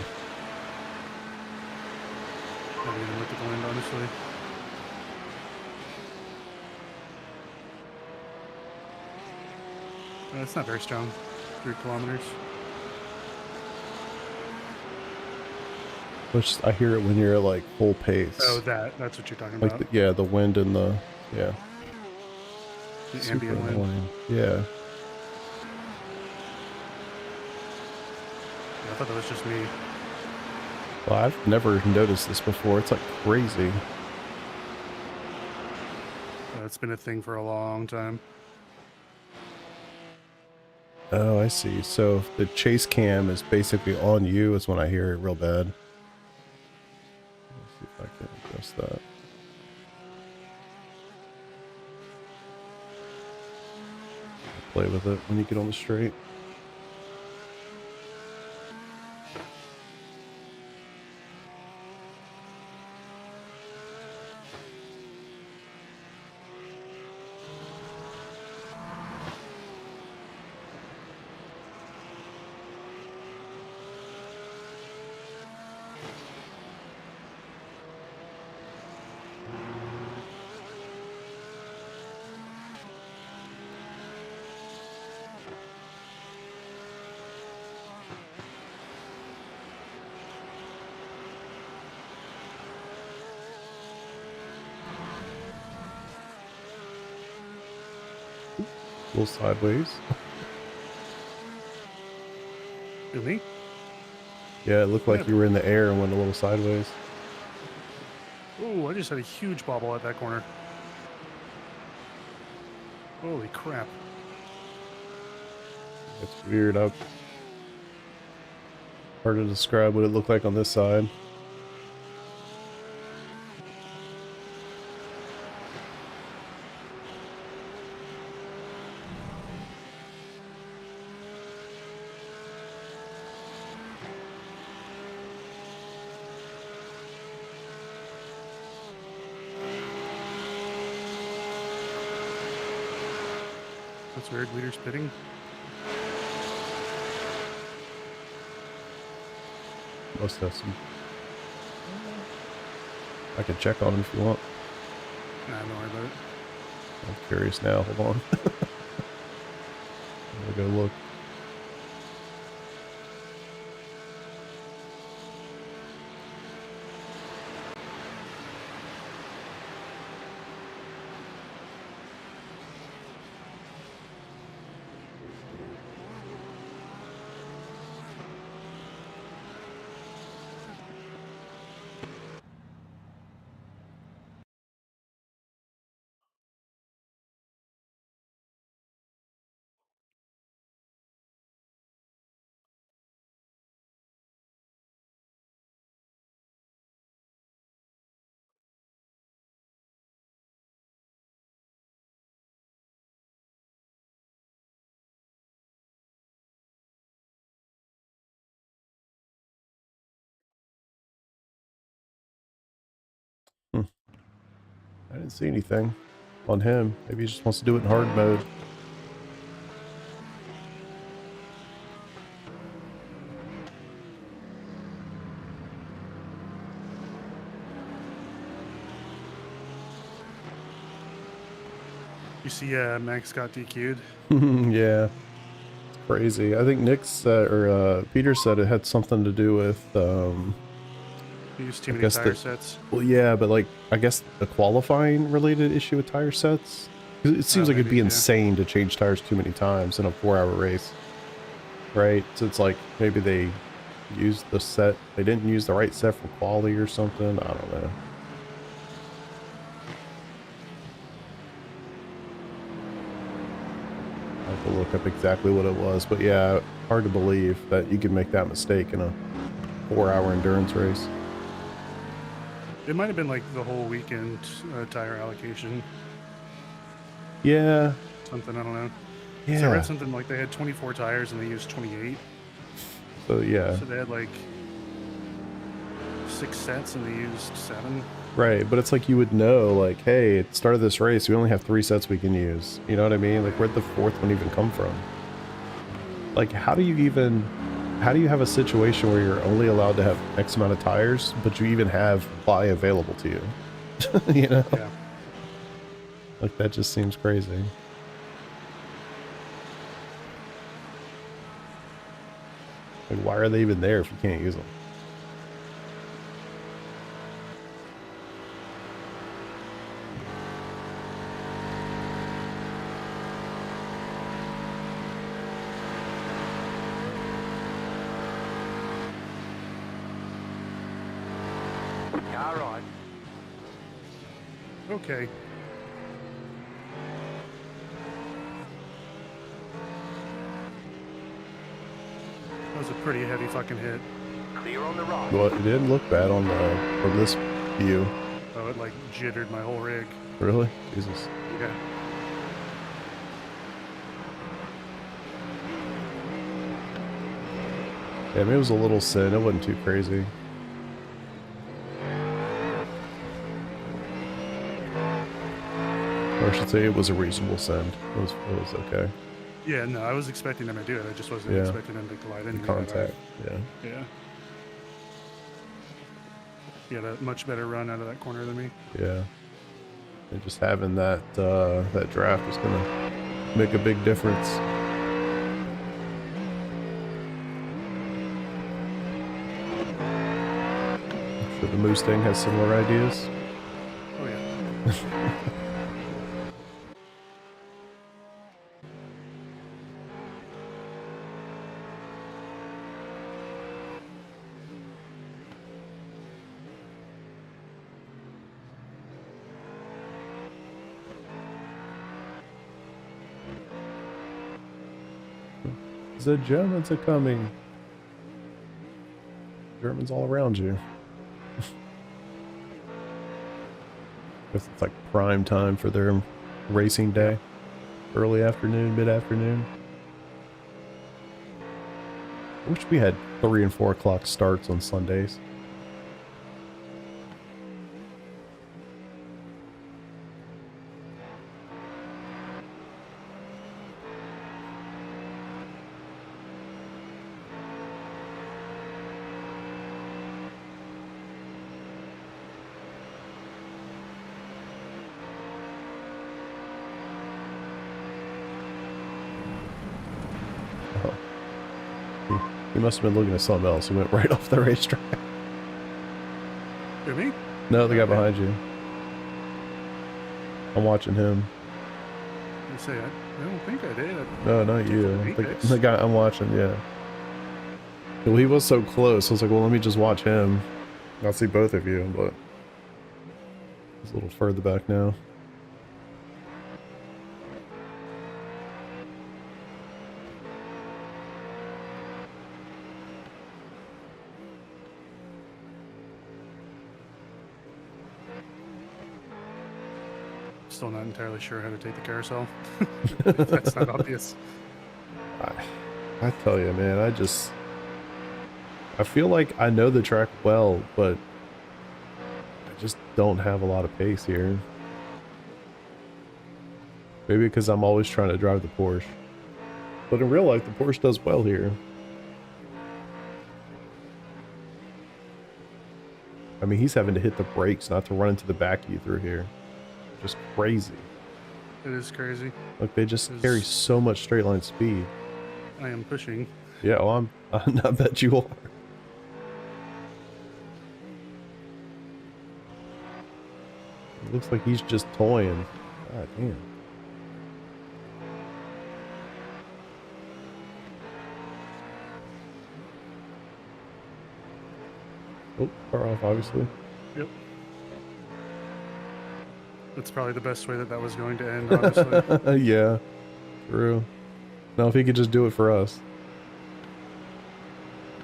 I haven't even looked at the wind, honestly. It's not very strong. 3 kilometers. Which I hear it when you're at like full pace. Oh, that's what you're talking Like about. the wind and the The super ambient wind. annoying. Yeah. I thought that was just me. Well, I've never noticed this before. It's like crazy. It's been a thing for a long time. Oh, I see. So if the chase cam is basically on you, is when I hear it real bad. Let's see if I can adjust that. Play with it when you get on the straight. A little sideways. Who, me? Yeah, it looked like you were in the air and went a little sideways. Ooh, I just had a huge bobble at that corner. Holy crap. It's weird. Hard to describe what it looked like on this side. That's weird. Leader spitting. Must have some. I can check on him if you want. Nah, don't worry about it. I'm curious now. Hold on. I'm gonna go look. I didn't see anything on him. Maybe he just wants to do it in hard mode. You see, Max got DQ'd. Yeah, it's crazy. I think Nick said, or Peter said it had something to do with, He used too I many guess tire the- sets. well, yeah, but like, I guess a qualifying related issue with tire sets. 'Cause it seems like it'd maybe, be yeah. insane to change tires too many times in a 4-hour race. Right? So it's like, maybe they used the set, they didn't use the right set for quality or something. I don't know. I have to look up exactly what it was, but yeah, hard to believe that you could make that mistake in a 4-hour endurance race. It might have been like the whole weekend tire allocation. Yeah, something. I don't know. Yeah. So I read something like they had 24 tires and they used 28. So yeah. So they had like 6 sets and they used 7. Right, but it's like you would know, like, hey, at the start of this race, we only have 3 sets we can use. You know what I mean? Like, where'd the 4th one even come from? Like, how do you have a situation where you're only allowed to have X amount of tires, but you even have supply available to you? You know? Yeah. Like, that just seems crazy. Like, why are they even there if you can't use them? Car right. Okay. That was a pretty heavy fucking hit. Clear on the right. Well, it didn't look bad on from this view. Oh, it like jittered my whole rig. Really? Jesus. Yeah. Yeah, maybe it was a little sin. It wasn't too crazy. Or I should say it was a reasonable send. It was okay. Yeah, no, I was expecting them to do it. I just wasn't Yeah. expecting them to glide into me that Contact. Yeah. hard. Yeah. He had a much better run out of that corner than me. Yeah. And just having that that draft is gonna make a big difference. I'm sure the Mustang has similar ideas. Oh yeah. The Germans are coming. Germans all around you. Guess it's like prime time for their racing day. Early afternoon, mid-afternoon. I wish we had 3 and 4 o'clock starts on Sundays. He must have been looking at something else. He went right off the racetrack. Who, me? No, the guy behind you. I'm watching him. I say, I don't think I did. No, not you. Apex. The guy I'm watching, yeah. Well, he was so close. I was like, well, let me just watch him. I'll see both of you, but he's a little further back now. Still not entirely sure how to take the carousel. That's not obvious. I tell you, man, I feel like I know the track well, but I just don't have a lot of pace here. Maybe because I'm always trying to drive the Porsche. But in real life, the Porsche does well here. I mean, he's having to hit the brakes not to run into the back of you through here. Just crazy. It is crazy. Like, they just carry so much straight line speed. I am pushing. Yeah, well, I bet you are. It looks like he's just toying. God damn. Oh, car off, obviously. Yep. That's probably the best way that was going to end, honestly. Yeah, true. Now, if he could just do it for us.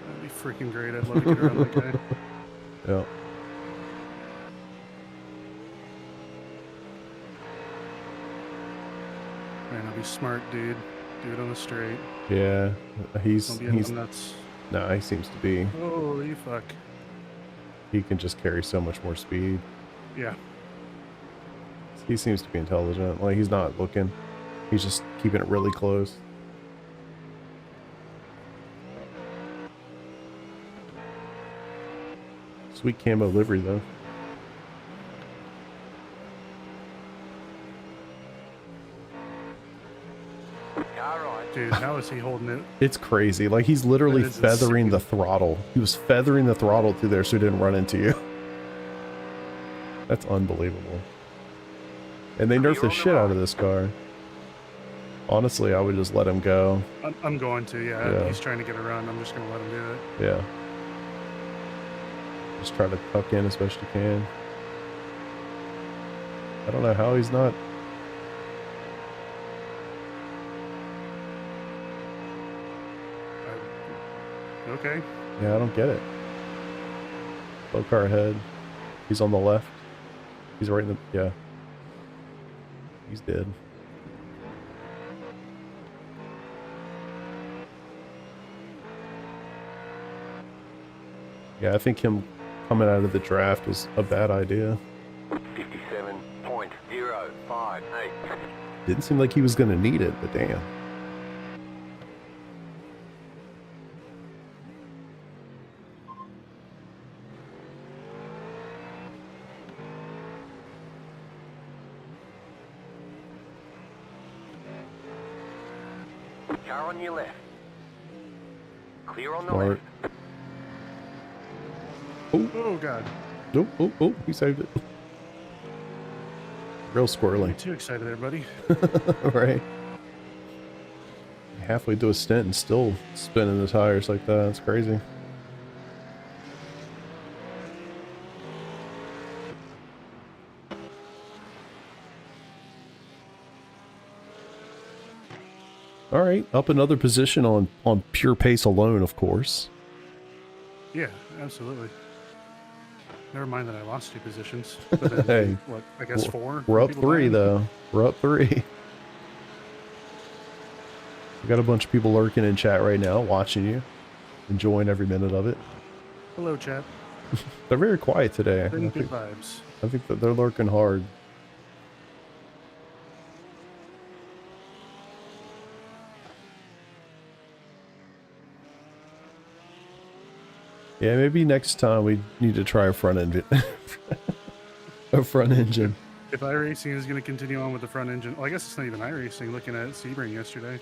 That'd be freaking great. I'd love to get around that guy. Yeah. Man, I'll be smart, dude. Do it on the straight. Yeah, he's Don't be nuts. no, he seems to be. Holy fuck. He can just carry so much more speed. Yeah. He seems to be intelligent. Like, he's not looking. He's just keeping it really close. Sweet camo livery, though. Car right. Dude, how is he holding it? It's crazy. Like, he's literally That is feathering the insane. throttle. He was feathering the throttle through there so he didn't run into you. That's unbelievable. And they nerfed the shit out of this car. Honestly, I would just let him go. I'm going to, yeah. Yeah. He's trying to get around. I'm just going to let him do it. Yeah. Just try to tuck in as best you can. I don't know how he's not. Okay. Yeah, I don't get it. Slow car ahead. He's on the left. He's right in the. Yeah. He's dead. Yeah, I think him coming out of the draft was a bad idea. 57.058. Didn't seem like he was going to need it, but damn. Car on your left. Clear on the Smart. left. Oh, God. Oh, he saved it. Real squirrely. Too excited there, buddy. Right. Halfway through a stint and still spinning the tires like that. That's crazy. All right, up another position on pure pace alone, of course. Yeah, absolutely. Never mind that I lost 2 positions. But then, Hey, what, I guess 4? We're up People 3 dying? though. We're up 3. We got a bunch of people lurking in chat right now, watching you, enjoying every minute of it. Hello, chat. They're very quiet today. I Been think, good vibes. I think that they're lurking hard. Yeah, maybe next time we need to try a front engine. A front engine. If iRacing is going to continue on with the front engine, well, I guess it's not even iRacing. Looking at Sebring yesterday.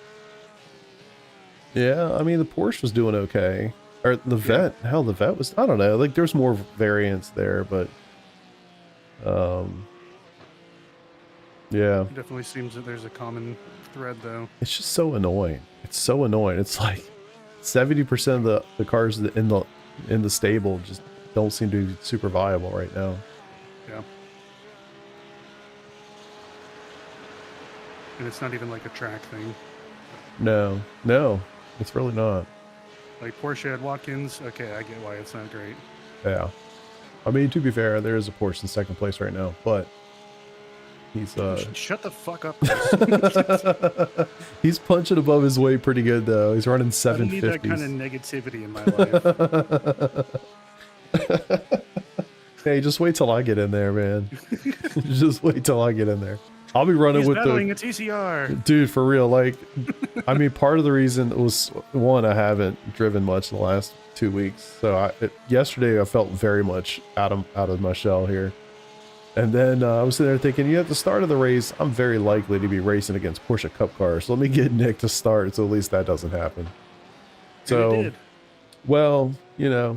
Yeah, I mean, the Porsche was doing okay. Or the Vet, hell, the Vet was, I don't know, like there's more variance there, but yeah. It definitely seems that there's a common thread, though. It's just so annoying. It's so annoying. It's like 70% of the cars in the stable just don't seem to be super viable right now. Yeah. And it's not even like a track thing. No, it's really not. Like Porsche had Watkins. Okay, I get why it's not great. Yeah. I mean, to be fair, there is a Porsche in second place right now, but he's Shut the fuck up. he's punching above his weight pretty good though. He's running I don't need 750s. that kind of negativity in my life. Hey, just wait till I get in there, man. Just wait till I get in there. I'll be running He's with battling the a TCR. dude for real. Like, I mean, part of the reason was one, I haven't driven much in the last 2 weeks. So yesterday I felt very much out of my shell here. And then I was sitting there thinking, at the start of the race, I'm very likely to be racing against Porsche Cup cars. So let me get Nick to start, so at least that doesn't happen. So, And it did. well,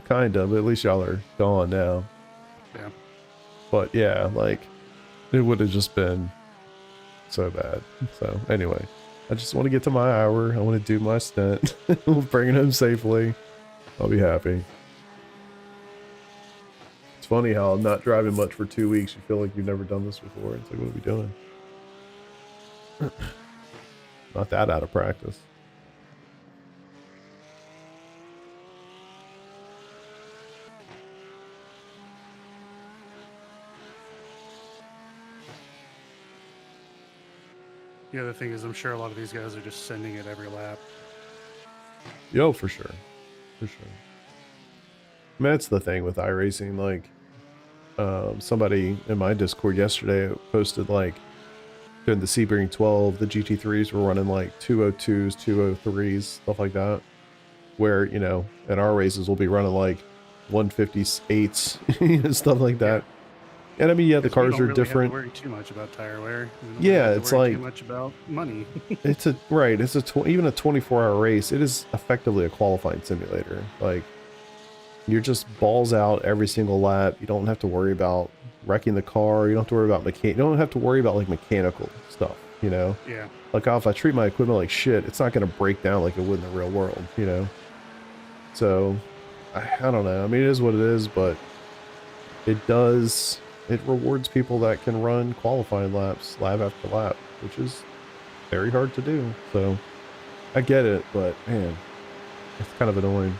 kind of. But at least y'all are gone now. Yeah. But yeah, like, it would have just been so bad. So anyway, I just want to get to my hour. I want to do my stint. We'll bring it home safely. I'll be happy. It's funny how I'm not driving much for 2 weeks. You feel like you've never done this before. It's like, what are we doing? Not that out of practice. The other thing is, I'm sure a lot of these guys are just sending it every lap. Yo, for sure. For sure. I mean, that's the thing with iRacing. Like, somebody in my Discord yesterday posted, like, during the Sebring 12, the GT3s were running, like, 202s, 203s, stuff like that. Where, you know, in our races, we'll be running, like, 158s, stuff like that. And I mean, yeah, the cars we don't are really different. Have to worry too much about tire wear. We don't Yeah, have to it's worry like too much about money. it's even a 24-hour race. It is effectively a qualifying simulator. Like, you're just balls out every single lap. You don't have to worry about wrecking the car. You don't have to worry about you don't have to worry about like mechanical stuff. You know. Yeah. Like, if I treat my equipment like shit, it's not going to break down like it would in the real world. You know. So, I don't know. I mean, it is what it is, but it rewards people that can run qualifying laps, lap after lap, which is very hard to do. So, I get it, but man, it's kind of annoying.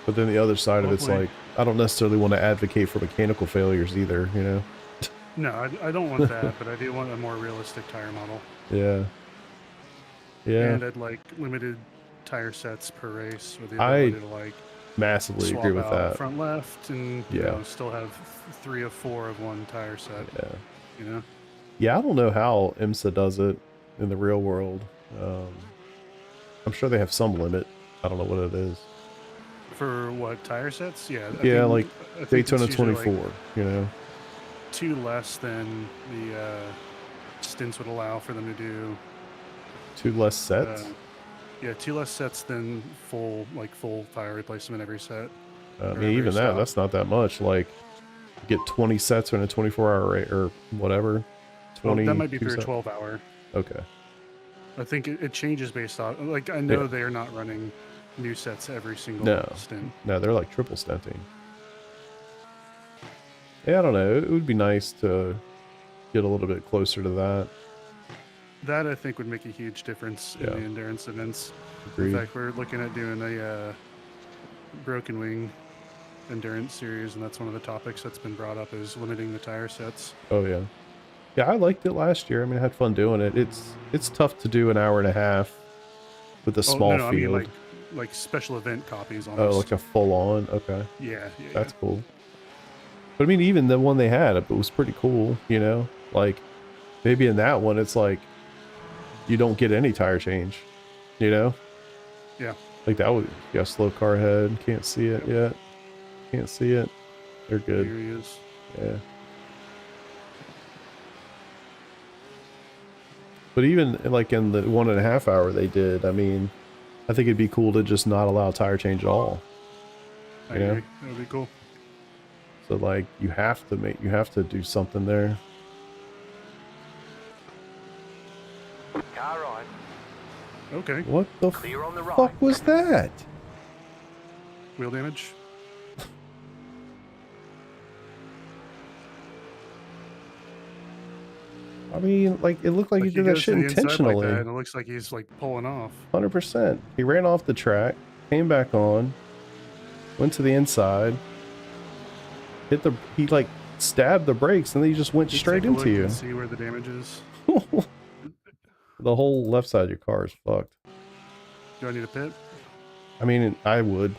But then the other side of it's like, I don't necessarily want to advocate for mechanical failures either, you know? No, I don't want that, but I do want a more realistic tire model. Yeah. Yeah. And I'd like limited tire sets per race with the ability to like massively swap agree with out that. front left and Yeah. you know, still have 3 of 4 of one tire set. Yeah. You know? Yeah, I don't know how IMSA does it in the real world. I'm sure they have some limit. I don't know what it is. For what, tire sets? Yeah. Yeah, like I think Daytona it's usually, 24, like, you know? 2 less than the stints would allow for them to do. 2 less sets? Yeah, 2 less sets than full tire replacement every set. I mean, even that's not that much. Like, you get 20 sets in a 24-hour rate or whatever. 20. That might be for a 12-hour. Okay. I think it changes based on, like, I know they're not running new sets every single stint. No, they're like triple stinting. Yeah, I don't know. It would be nice to get a little bit closer to that. That, I think, would make a huge difference in the endurance events. Agreed. In fact, we're looking at doing a Broken Wing endurance series, and that's one of the topics that's been brought up, is limiting the tire sets. Oh, yeah. Yeah, I liked it last year. I mean, I had fun doing it. It's tough to do an hour and a half with a small field. I mean, like special event copies almost. Oh, like a full-on? Okay. Yeah. That's cool. But I mean, even the one they had, it was pretty cool, you know? Like, maybe in that one, it's like, you don't get any tire change, you know? Yeah. Like, that would, you got a slow car ahead, can't see it yet. Can't see it. They're good. Here he is. Yeah. But even, like, in the 1.5 hour they did, I mean, I think it'd be cool to just not allow tire change at all. I agree. That would be cool. So, like, you have to do something there. Car on. Okay. What the Clear on the right. fuck was that? Wheel damage. I mean, like, it looked like he did that goes shit to the inside intentionally. Like that, and it looks like he's like pulling off. 100%. He ran off the track, came back on, went to the inside, he like stabbed the brakes, and then he just went straight Take a into look you. and see where the damage is. The whole left side of your car is fucked. Do I need a pit? I mean, I would.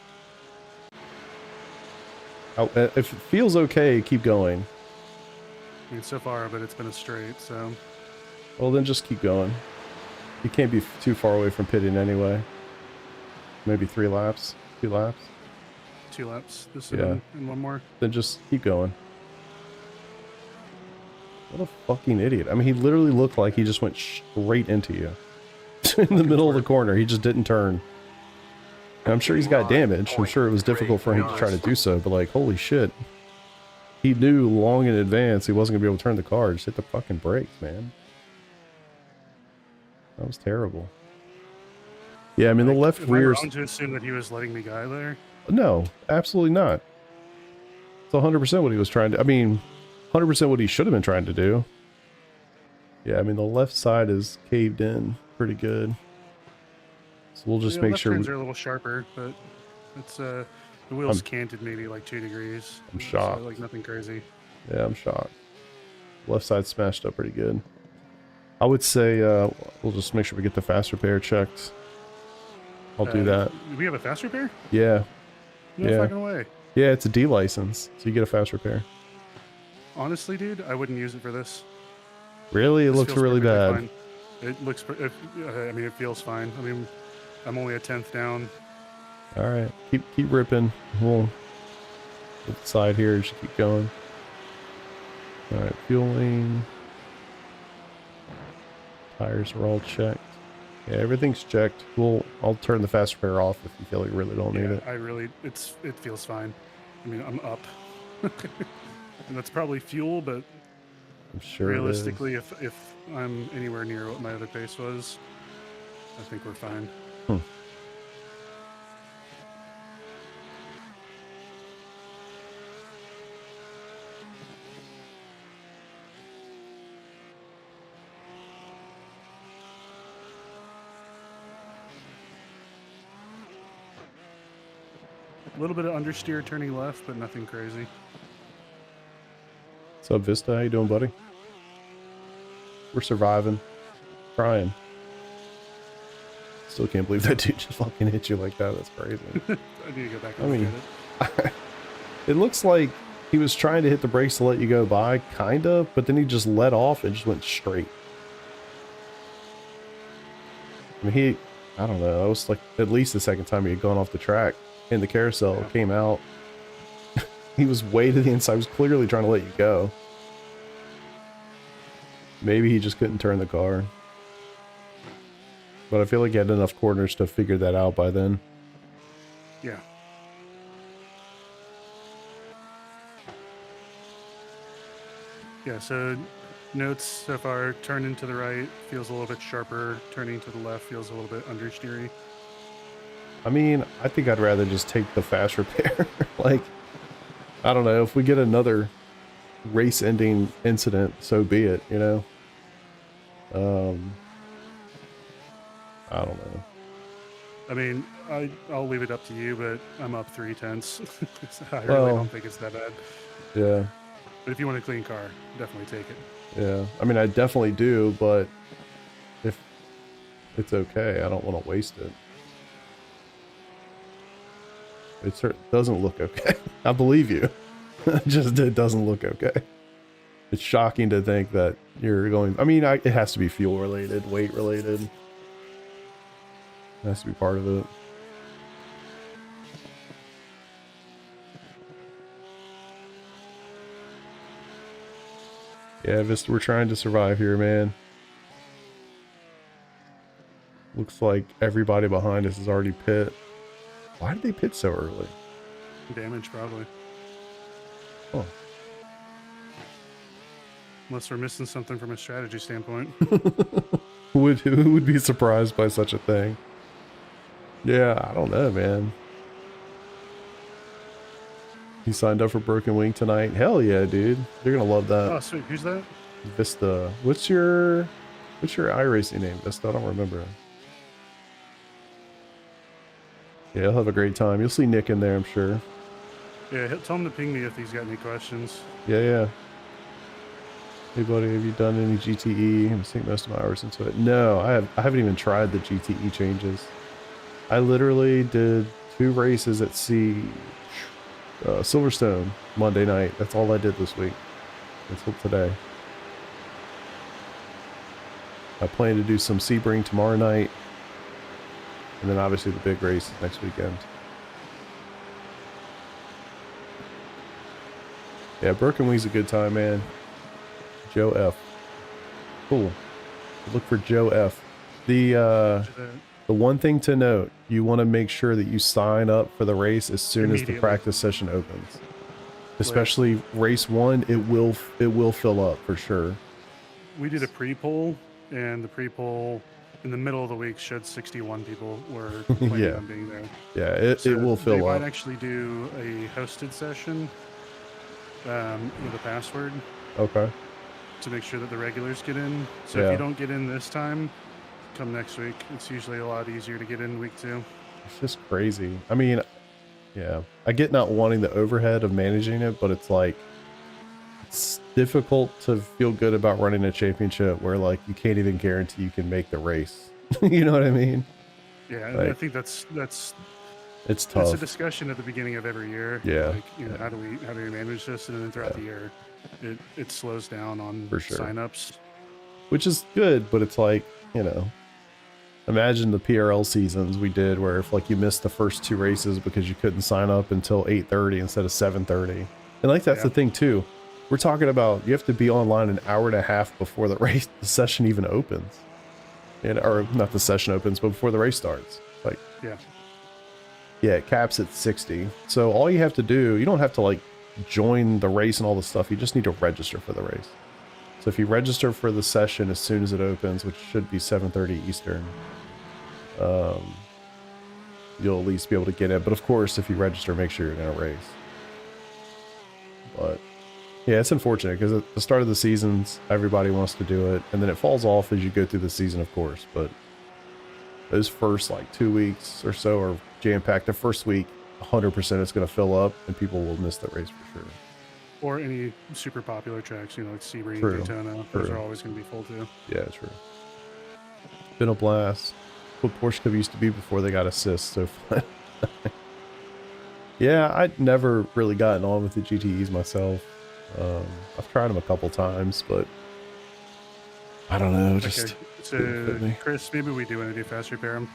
If it feels okay, keep going. I mean, so far, but it's been a straight, so. Well, then just keep going. You can't be too far away from pitting anyway. Maybe 3 laps, 2 laps. 2 laps. This Yeah. and one more. Then just keep going. What a fucking idiot. I mean, he literally looked like he just went straight into you. In the middle of the corner. He just didn't turn. And I'm sure he's got damage. I'm sure it was difficult for him to try to do so, but like, holy shit. He knew long in advance he wasn't going to be able to turn the car. Just hit the fucking brakes, man. That was terrible. Yeah, I mean, the left rear... Am I wrong to assume that he was letting me go there? No, absolutely not. It's 100% what he was trying to... I mean, 100% what he should have been trying to do. Yeah, I mean, the left side is caved in pretty good. So we'll just make left sure... turns are a little sharper, but it's The wheels canted maybe like 2 degrees. I'm shocked. So, like nothing crazy. Yeah, I'm shocked. Left side smashed up pretty good. I would say we'll just make sure we get the fast repair checked. I'll do that. Do we have a fast repair? Yeah. No Yeah. fucking way. Yeah, it's a D license, so you get a fast repair. Honestly, dude, I wouldn't use it for this. Really? It This looks feels really perfectly bad. fine. It looks. I mean, it feels fine. I mean, I'm only a 10th down. All right, keep ripping. We'll decide here. Just keep going. All right, fueling. Tires are all checked. Yeah, everything's checked. I'll turn the fast repair off if you feel you really don't need it. It feels fine. I mean, I'm up. And that's probably fuel, but I'm sure realistically, if I'm anywhere near what my other pace was, I think we're fine. A little bit of understeer turning left, but nothing crazy. What's up, Vista? How you doing, buddy? We're surviving. Trying. Still can't believe that dude just fucking hit you like that. That's crazy. I need to go back and look at it. It looks like he was trying to hit the brakes to let you go by, kind of, but then he just let off and just went straight. I mean, I don't know, that was like at least the second time he had gone off the track in the carousel, came out. He was way to the inside, he was clearly trying to let you go. Maybe he just couldn't turn the car. But I feel like he had enough corners to figure that out by then. Yeah. Yeah, so notes so far, turning to the right feels a little bit sharper, turning to the left feels a little bit understeery. I mean, I think I'd rather just take the fast repair. Like, I don't know, if we get another race-ending incident, so be it, you know? I don't know. I mean, I'll leave it up to you, but I'm up 3/10. I really Well, don't think it's that bad. Yeah, But if you want a clean car, definitely take it. yeah. I mean, I definitely do, but if it's okay, I don't want to waste it. It doesn't look okay. I believe you. It doesn't look okay. It's shocking to think that you're going... I mean, it has to be fuel related, weight related. It has to be part of it. Yeah, Vista, we're trying to survive here, man. Looks like everybody behind us is already pit. Why did they pit so early? Damage, probably. Oh. Unless we're missing something from a strategy standpoint. Who would be surprised by such a thing? Yeah, I don't know, man. You signed up for Broken Wing tonight? Hell yeah, dude. You're gonna love that. Oh, sweet. Who's that? Vista. What's your iRacing name, Vista? I don't remember. Yeah, he'll have a great time. You'll see Nick in there, I'm sure. Yeah, tell him to ping me if he's got any questions. Yeah, yeah. Hey buddy, have you done any GTE? I'm seeing most of my hours into it. No, I haven't even tried the GTE changes. I literally did 2 races at Silverstone Monday night. That's all I did this week until today. I plan to do some Sebring tomorrow night, and then obviously the big race next weekend. Yeah, Broken Wing's a good time, man. Joe F. Cool. Look for Joe F. The one thing to note, you want to make sure that you sign up for the race as soon as the practice session opens. Especially race 1, it will fill up for sure. We did a pre-poll, and the pre-poll in the middle of the week showed 61 people were planning on being there. Yeah, it will fill they up. might actually do a hosted session with a password. Okay. To make sure that the regulars get in. So Yeah. if you don't get in this time, come next week. It's usually a lot easier to get in week 2. It's just crazy. I mean, Yeah, I get not wanting the overhead of managing it, but it's like it's difficult to feel good about running a championship where like you can't even guarantee you can make the race. You know what I mean? Yeah, Like, I think that's it's it's a tough. discussion at the beginning of every year. Yeah, Like, you know, how do we manage this, and then throughout the year, it slows down on For sure. signups. Which is good, but it's like, you know, imagine the PRL seasons we did where if like you missed the first 2 races because you couldn't sign up until 8:30 instead of 7:30. And like that's the thing too. We're talking about you have to be online an hour and a half before the race, the session even opens. And or not the session opens, but before the race starts. Like yeah, it caps at 60. So all you have to do, you don't have to like join the race and all the stuff. You just need to register for the race. So if you register for the session as soon as it opens, which should be 7:30 Eastern, you'll at least be able to get in. But of course, if you register, make sure you're in a race. But yeah, it's unfortunate because at the start of the seasons, everybody wants to do it, and then it falls off as you go through the season, of course. But those first like 2 weeks or so are jam-packed. The first week, 100% it's going to fill up, and people will miss the race for sure. Or any super popular tracks, you know, like Sebring, True. Daytona. Those are always going to be full too. Yeah, true. Been a blast. What Porsche Cup used to be before they got assists, so fun. Yeah, I'd never really gotten on with the GTEs myself. I've tried them a couple times, but I don't know. Just didn't fit So, me. Chris, maybe we do want to do fast repair them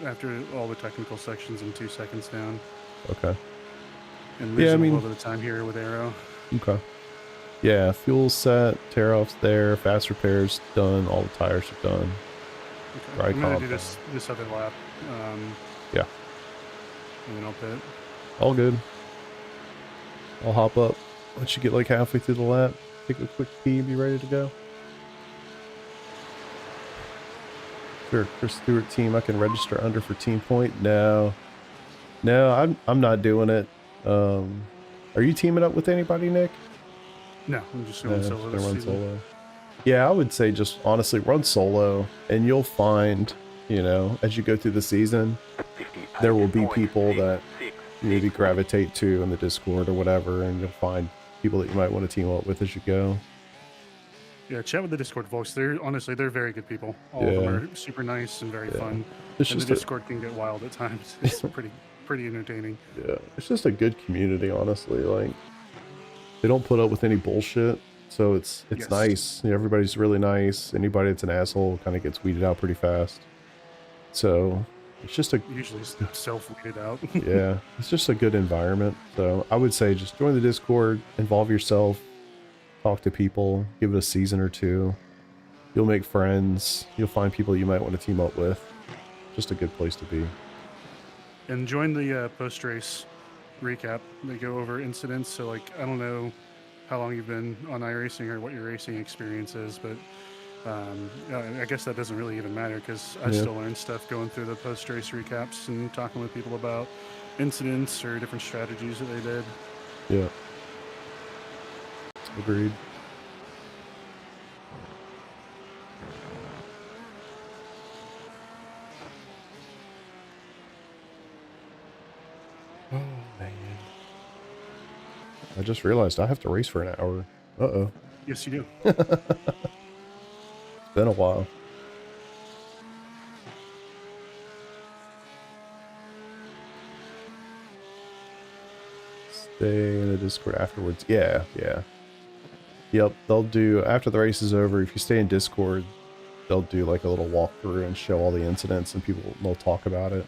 after all the technical sections in 2 seconds down. Okay. And Yeah, lose I mean- a little bit of time here with Aero. Okay. Yeah, fuel set, tear offs there, fast repairs done, all the tires are done. Okay. Dry I'm going to comp. do this other lap. Yeah. And then I'll pit. All good. I'll hop up. Let you get like halfway through the lap, take a quick pee, and be ready to go. Sure, Chris Stewart team, I can register under for team point. No, I'm not doing it. Are you teaming up with anybody, Nick? No, I'm just No, going just solo gonna this run season. solo. Yeah, I would say just honestly run solo, and you'll find, you know, as you go through the season, there will be people that you maybe gravitate to in the Discord or whatever, and you'll find people that you might want to team up with as you go. Yeah, chat with the Discord folks. They're very good people. All of them are super nice and very fun. It's And the just a, Discord can get wild at times. It's pretty entertaining. yeah, it's just a good community, honestly. Like they don't put up with any bullshit, so it's Yes. nice. You know, everybody's really nice. Anybody that's an asshole kind of gets weeded out pretty fast. So it's just a Usually self-weeded out. yeah, it's just a good environment. So I would say just join the Discord, involve yourself, talk to people, give it a season or 2. You'll make friends. You'll find people you might want to team up with. Just a good place to be. And join the post-race recap. They go over incidents. So, like, I don't know how long you've been on iRacing or what your racing experience is, but I guess that doesn't really even matter because I still learn stuff going through the post-race recaps and talking with people about incidents or different strategies that they did. Yeah. Agreed. Oh, man. I just realized I have to race for an hour. Uh-oh. Yes, you do. It's been a while. Stay in the Discord afterwards. Yeah. Yep, they'll do, after the race is over, if you stay in Discord, they'll do like a little walkthrough and show all the incidents and they'll talk about it.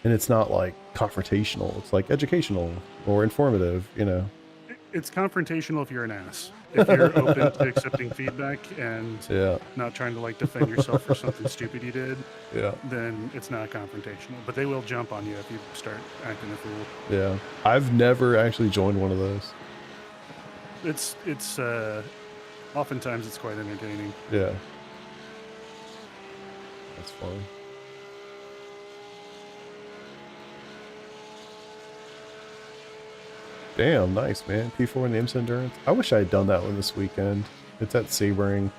And it's not like confrontational, it's like educational or informative, you know. It's confrontational if you're an ass. If you're open to accepting feedback and not trying to like defend yourself for something stupid you did, then it's not confrontational. But they will jump on you if you start acting a fool. Yeah. I've never actually joined one of those. It's oftentimes it's quite entertaining. Yeah. That's fun. Damn, nice, man. P4 in the IMSA Endurance. I wish I had done that one this weekend. It's at Sebring.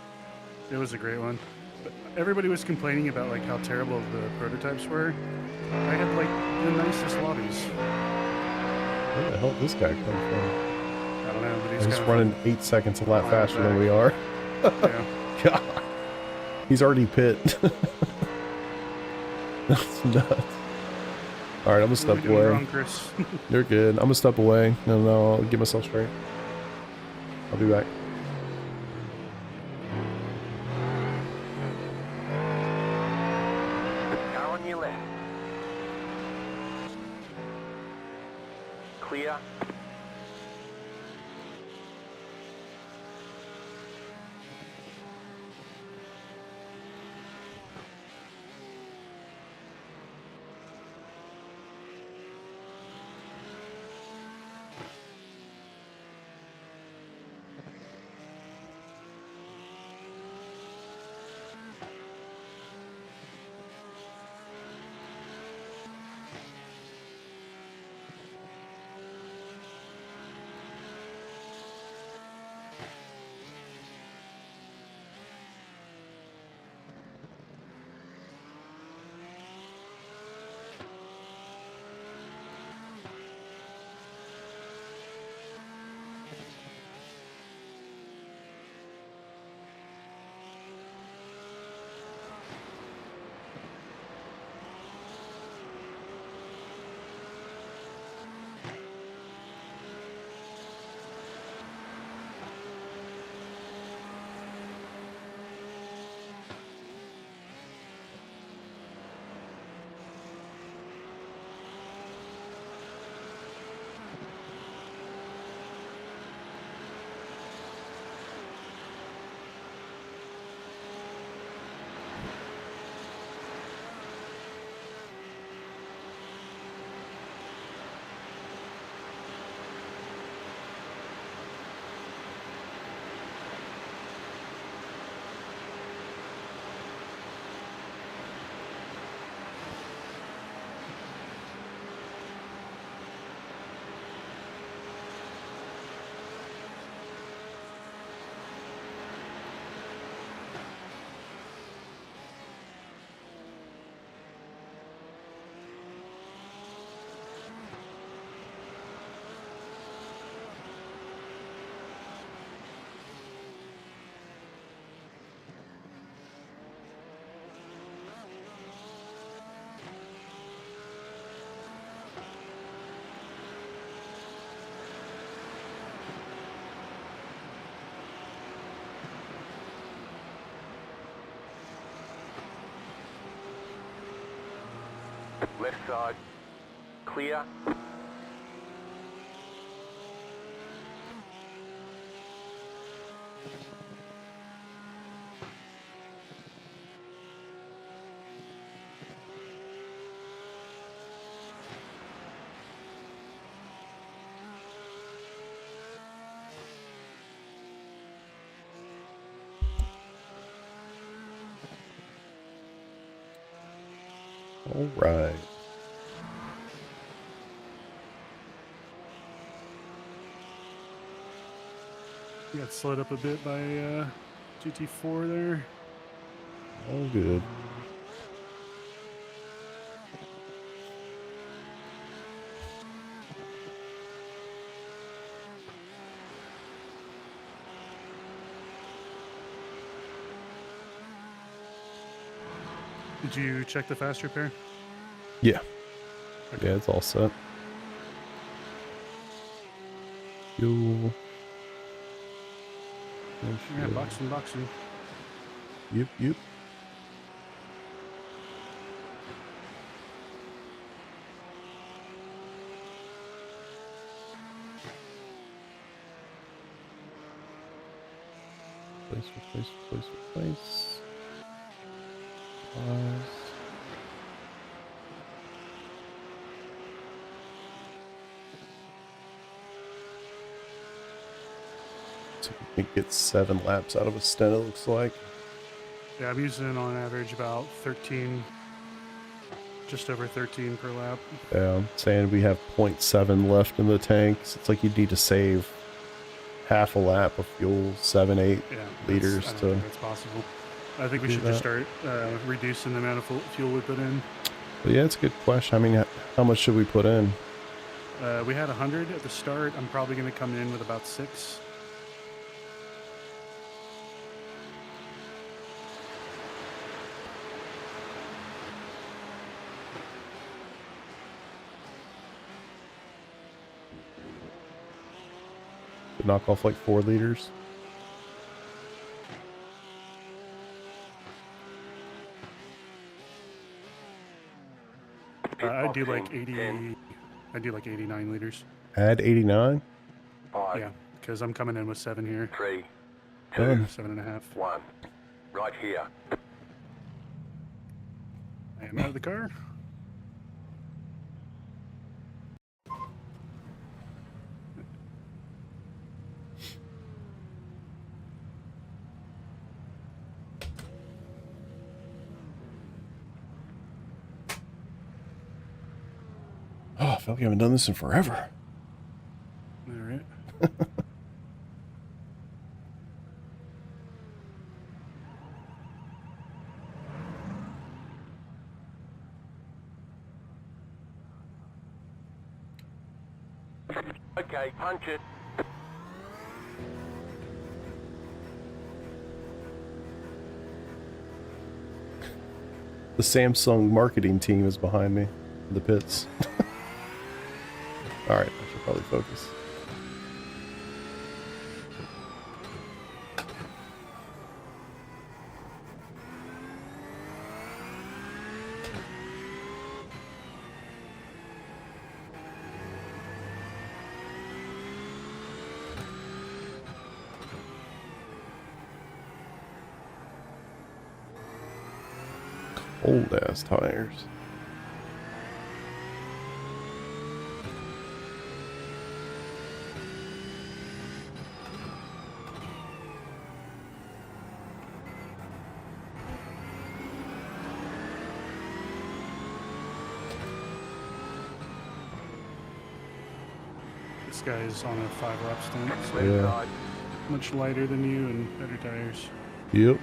It was a great one. But everybody was complaining about like how terrible the prototypes were, I had like the nicest lobbies. Where the hell did this guy come from? I don't know, but he's He's kind running 8 seconds a lap Flying faster than back. we are. yeah. God. He's already pit. That's nuts. All right, I'm gonna What are we step doing away. wrong, Chris? You're good. I'm gonna step away. No, I'll get myself straight. I'll be back. Car on your left. Clear. Left side. Clear. All right. You got slowed up a bit by GT4 there. All good. Did you check the fast repair? Yeah. Okay. Yeah, it's all set. Fuel. Yeah, boxing. Yep. Replace. Pause. So we can get 7 laps out of a stint, it looks like. Yeah, I'm using on average about 13, just over 13 per lap. Yeah, I'm saying we have 0.7 left in the tanks. It's like you need to save half a lap of fuel, 7-8 Yeah, liters I don't to think that's possible. I think we do should just start reducing the amount of fuel we put in. But yeah, it's a good question. I mean, how much should we put in? We had 100 at the start. I'm probably going to come in with about 6. Knock off like 4 liters. I do like Pitboxing, 80. 10, I do like 89 liters. Add 89. 5, Yeah, because I'm coming in with 7 here. 3, 2, Done. 7.5. 1. Right here. I am out of the car. Oh, I feel like I haven't done this in forever. All right. Okay, punch it. The Samsung marketing team is behind me in the pits. All right, I should probably focus. Old ass tires. This guy's on a 5-lap stint, so Left Yeah. side. much lighter than you and better tires. Yep.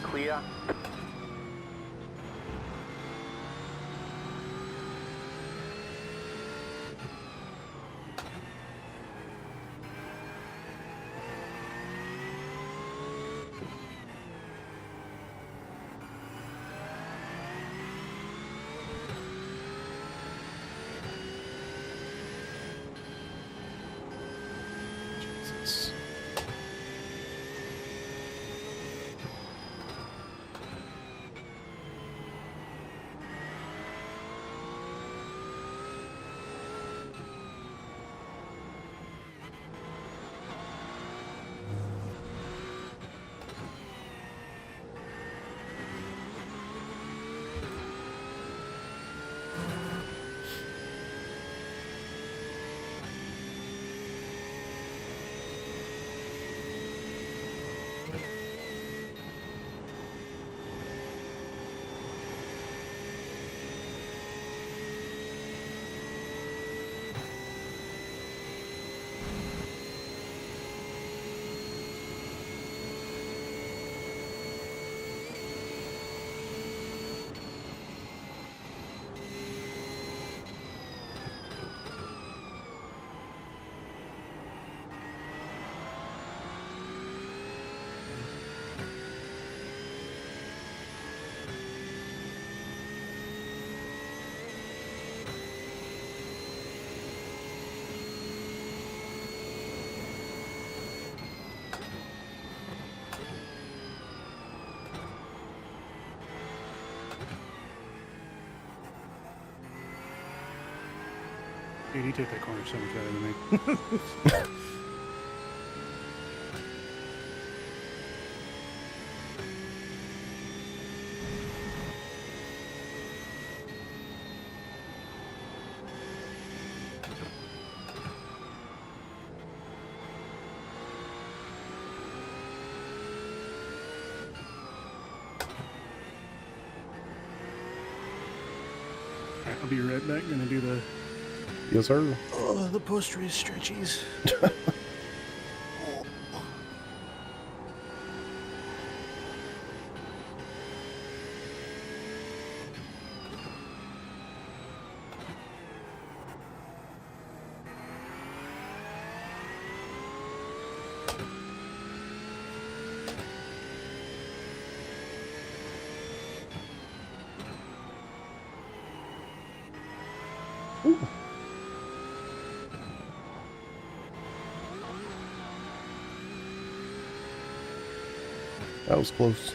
Clear. Jesus. Dude, you take that corner so much better than me. I'll be right back. Gonna do the Yes, sir. the post race stretchies. Ooh. That was close.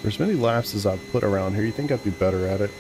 For as many laps as I've put around here, you think I'd be better at it?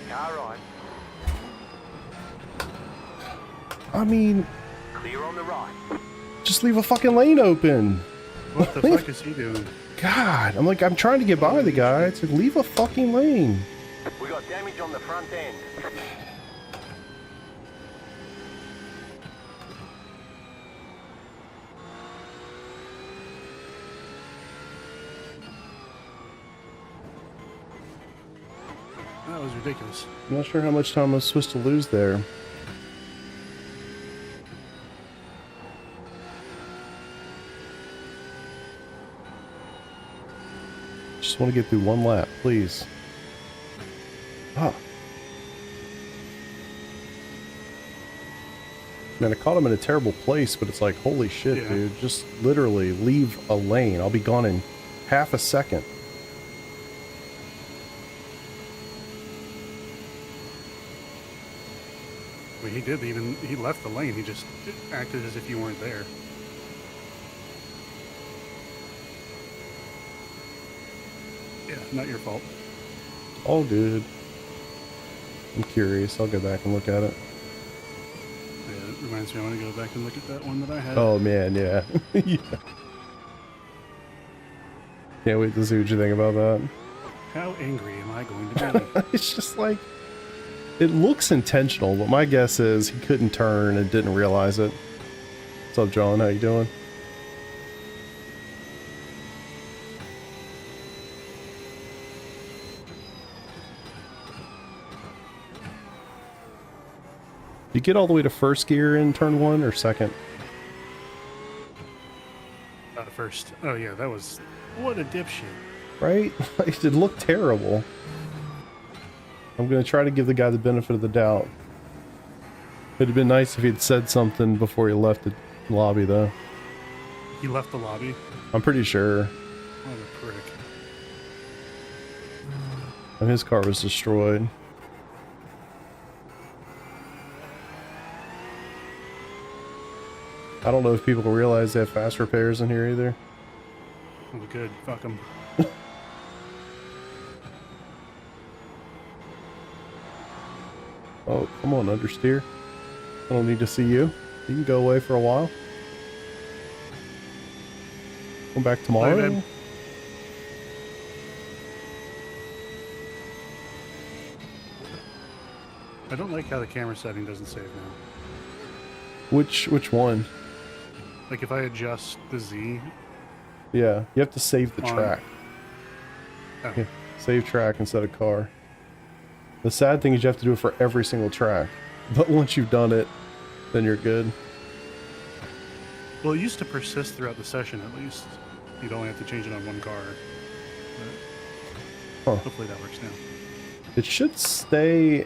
Car right. I mean, Clear on the right. just leave a fucking lane open. What the fuck is he doing? God, I'm trying to get by the guy. It's like, leave a fucking lane. We got damage on the front end. That was ridiculous. I'm not sure how much time I was supposed to lose there. Just want to get through one lap, please. Ah. Man, I caught him in a terrible place, but it's like, holy shit, Yeah. dude. Just literally leave a lane. I'll be gone in half a second. I mean, he left the lane. He just acted as if you weren't there. Yeah, not your fault. All good. I'm curious. I'll go back and look at it. Yeah, it reminds me, I want to go back and look at that one that I had. Oh, man, yeah. Yeah. Can't wait to see what you think about that. How angry am I going to be? It's just like, it looks intentional, but my guess is he couldn't turn and didn't realize it. What's up, John? How you doing? You get all the way to first gear in turn one or second? first. Oh yeah, that was what a dipshit. Right? It looked terrible. I'm gonna try to give the guy the benefit of the doubt. It'd have been nice if he'd said something before he left the lobby, though. He left the lobby. I'm pretty sure. What a prick. And his car was destroyed. I don't know if people realize they have fast repairs in here either. Oh, good. Fuck him. Oh, come on, understeer. I don't need to see you. You can go away for a while. Come back tomorrow. Bye, babe. I don't like how the camera setting doesn't save now. Which one? Like if I adjust the Z. Yeah, you have to save the On- track. Oh, Yeah, save track instead of car. The sad thing is you have to do it for every single track. But once you've done it, then you're good. well, it used to persist throughout the session at least. You'd only have to change it on one car. But Huh. hopefully that works now. It should stay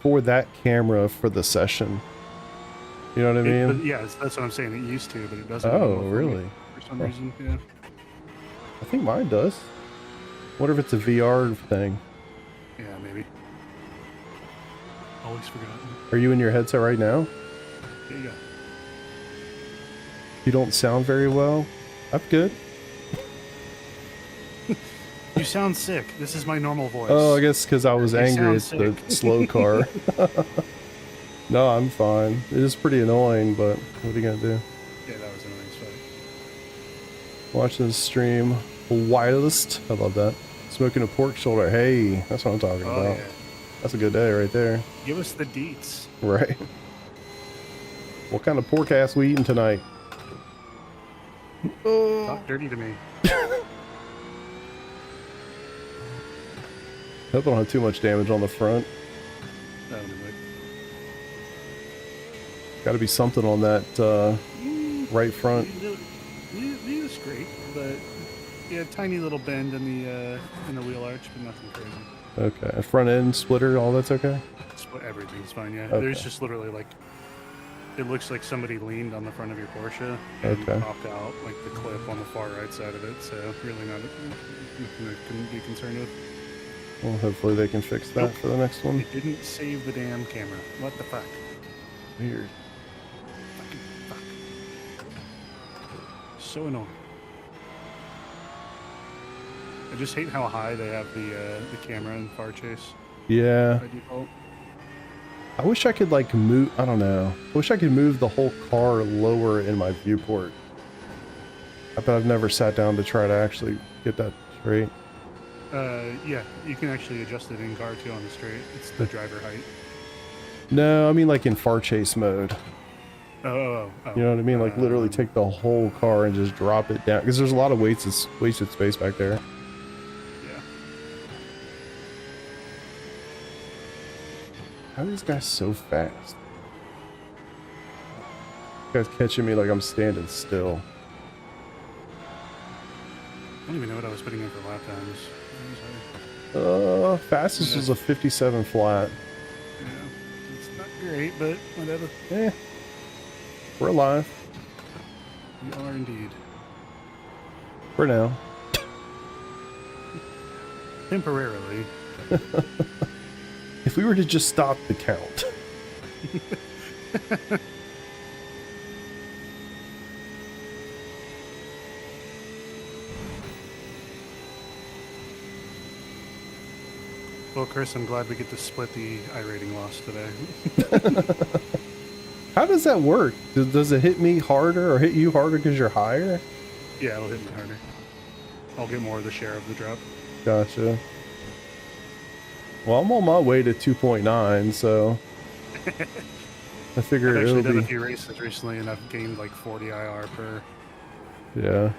for that camera for the session. You know what I mean? But yeah, that's what I'm saying. It used to, but it doesn't. Oh, anymore for me really? For some Huh. reason, yeah. I think mine does. What if it's a VR thing? Yeah, maybe. Always forgotten. Are you in your headset right now? There you go. You don't sound very well. I'm good. You sound sick. This is my normal voice. Oh, I guess because I was You angry sound at the sick. slow car. No, I'm fine. It is pretty annoying, but what are you gonna do? Yeah, that was annoying as fuck. Watching the stream. Wildest. I love that. Smoking a pork shoulder. Hey, that's what I'm talking Oh, about. yeah. That's a good day right there. Give us the deets. Right. What kind of pork ass we eating tonight? Talk dirty to me. Hope I don't have too much damage on the front. That would be good. Got to be something on that right front. It's great, but yeah, tiny little bend in the wheel arch, but nothing crazy. Okay. A front end splitter, all that's okay? Everything's fine. Yeah, Okay. there's just literally like it looks like somebody leaned on the front of your Porsche and Okay. popped out like the clip on the far right side of it. So really nothing I couldn't be concerned with. Well, hopefully they can fix that Nope. for the next one. It didn't save the damn camera. What the fuck? Weird. Fucking fuck. So annoying. I just hate how high they have the camera in Far Chase Yeah. by default. I wish I could like move, I don't know. I wish I could move the whole car lower in my viewport. But I've never sat down to try to actually get that straight. Yeah, you can actually adjust it in car too on the straight. It's the driver height. No, I mean like in far chase mode. Oh. You know what I mean? Like literally take the whole car and just drop it down. Because there's a lot of wasted space back there. Yeah. How are these guys so fast? This guy's catching me like I'm standing still. I don't even know what I was putting in for lap times. Fastest Yeah. was a 57 flat. Yeah, it's not great, but whatever. Eh. We're alive. We are indeed. For now. Temporarily. If we were to just stop the count. Well, Chris, I'm glad we get to split the iRating loss today. How does that work? Does it hit me harder or hit you harder because you're higher? Yeah, it'll hit me harder. I'll get more of the share of the drop. Gotcha. Well, I'm on my way to 2.9, so I figure I've actually it'll done a be. few races recently, and I've gained like 40 IR per. Yeah.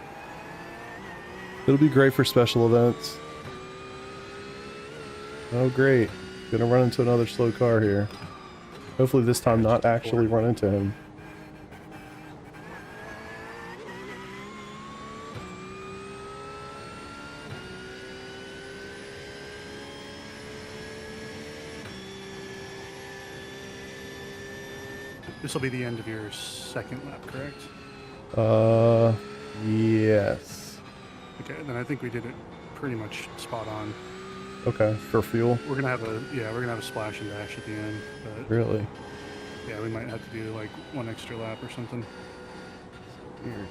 It'll be great for special events. Oh, great. Gonna run into another slow car here. Hopefully this time not actually run into him. This will be the end of your second lap, correct? Yes. Okay, then I think we did it pretty much spot on. Okay, for fuel. We're gonna have a splash and dash at the end, but Really? yeah, we might have to do like one extra lap or something. Weird.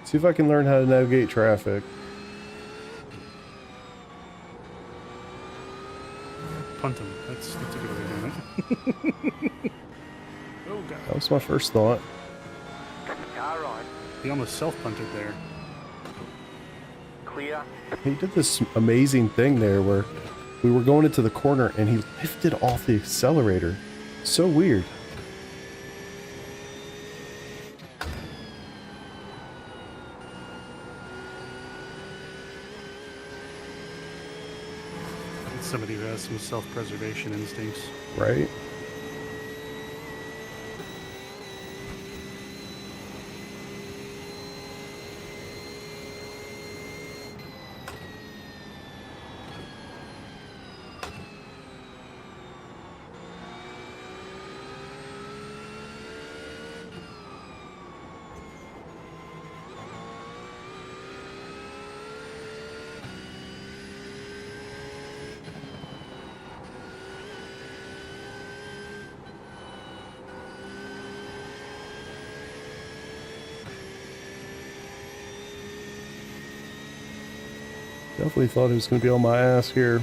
See if I can learn how to navigate traffic. Punt him. That's a good way of doing it. Oh god. That was my first thought. Car on. He almost self-punted there. Clear. He did this amazing thing there where we were going into the corner and he lifted off the accelerator. So weird. It's somebody who has some self-preservation instincts. Right? Definitely thought he was going to be on my ass here.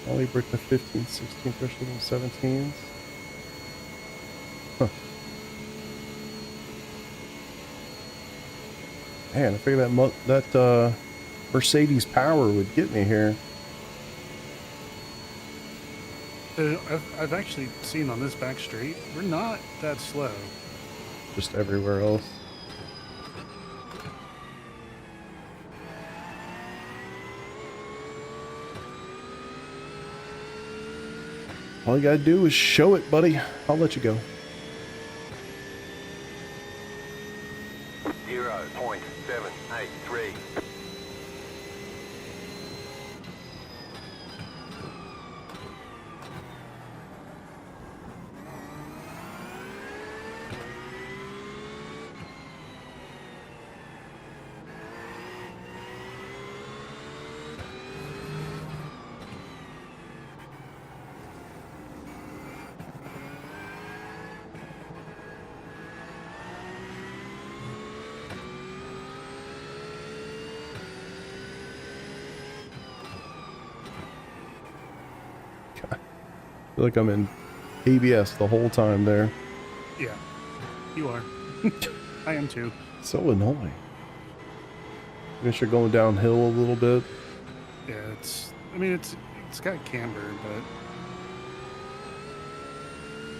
Only break the 15, 16 threshold and 17s. Huh. Man, I figured that Mercedes power would get me here. I've actually seen on this back straight, we're not that slow. Just everywhere else. All you gotta do is show it, buddy. I'll let you go. 0.783. I feel like I'm in ABS the whole time there. Yeah, you are. I am too. So annoying. I guess you're going downhill a little bit. Yeah, it's got camber,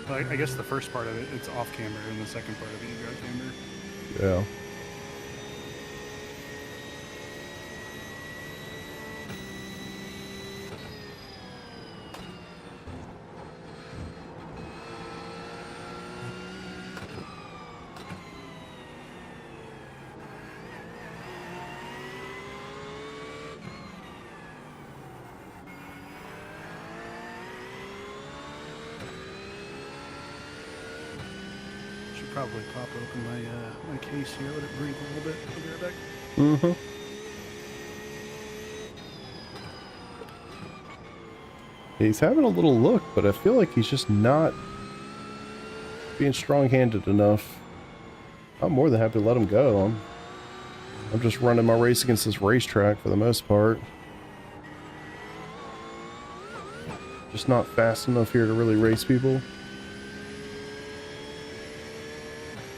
but I guess the first part of it, it's off camber, and the second part of it, you got camber. Yeah. Probably pop open my case here, let it breathe a little bit. I'll be right back. Mm-hmm. He's having a little look, but I feel like he's just not being strong-handed enough. I'm more than happy to let him go. I'm just running my race against this racetrack for the most part. Just not fast enough here to really race people.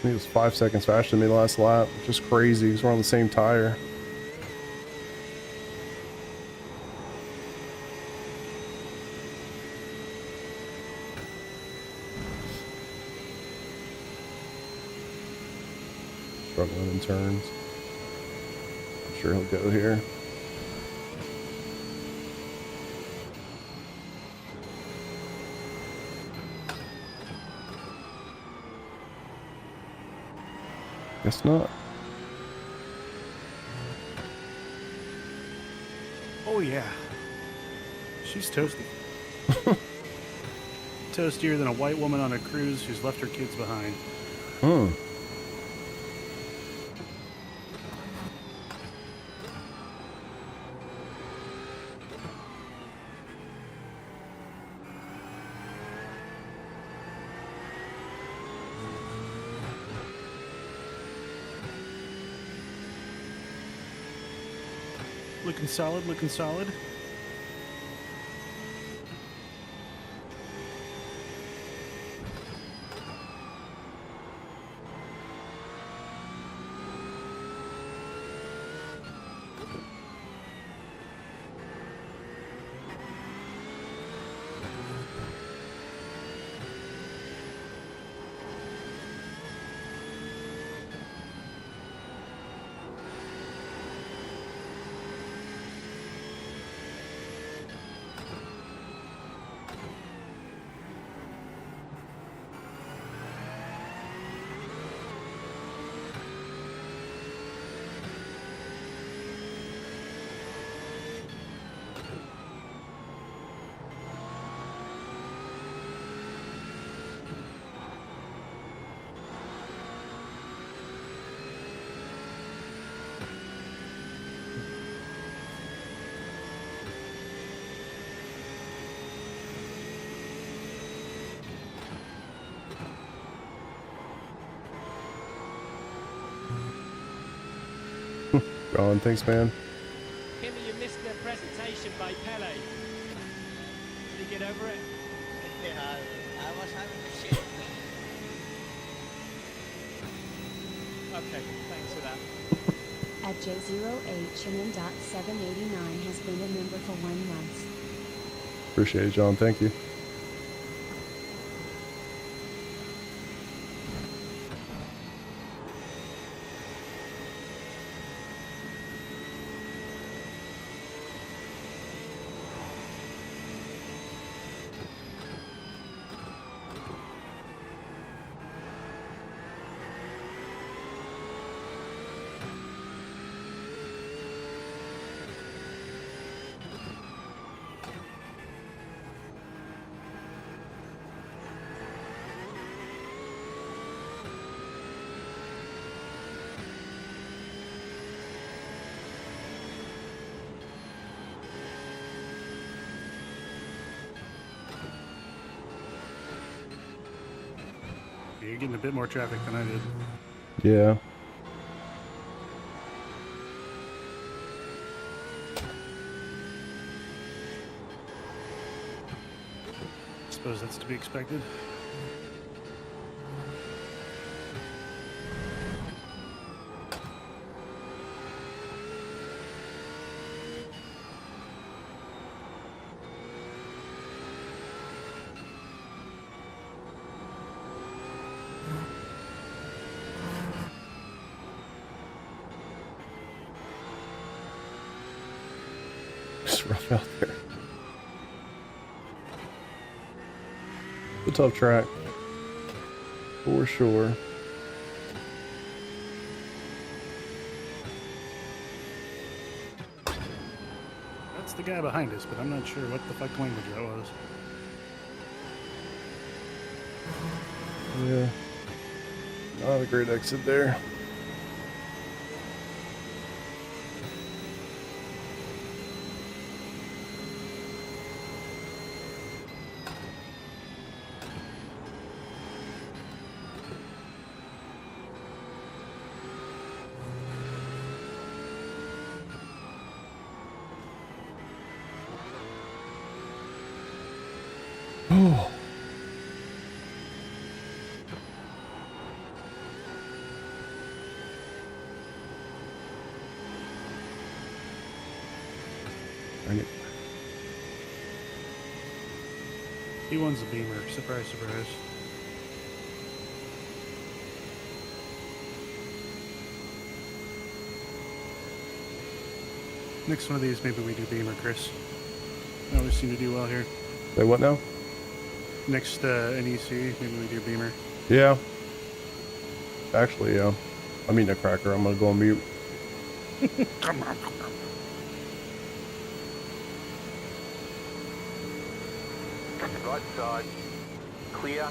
He was 5 seconds faster than me last lap, which is crazy because we're on the same tire. Struggling in turns. I'm sure he'll go here. Guess not. Oh yeah. She's toasty. Toastier than a white woman on a cruise who's left her kids behind. Hmm. Looking solid, looking solid. Ron, thanks, man. Kimmy, you missed the presentation by Pele. Did you get over it? Yeah, I was having a shit. Okay, thanks for that. At J0HMN.789 has been a member for 1 month. Appreciate it, John. Thank you. Yeah, you're getting a bit more traffic than I did. Yeah. Suppose that's to be expected. It's rough out there. It's a tough track. For sure. That's the guy behind us, but I'm not sure what the fuck language that was. Yeah. Not a great exit there. Oh. He wants a Beamer. Surprise, surprise. Next one of these, maybe we do Beamer, Chris. I always seem to do well here. Say what now? Next NEC, maybe we do Beamer. Yeah. Actually, yeah. I mean a cracker. I'm gonna go on mute. Come on. Right side. Clear.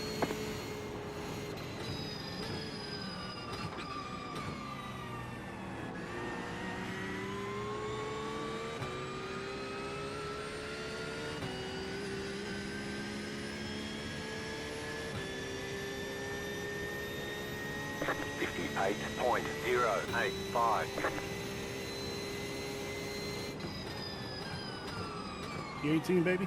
.085. E18, baby.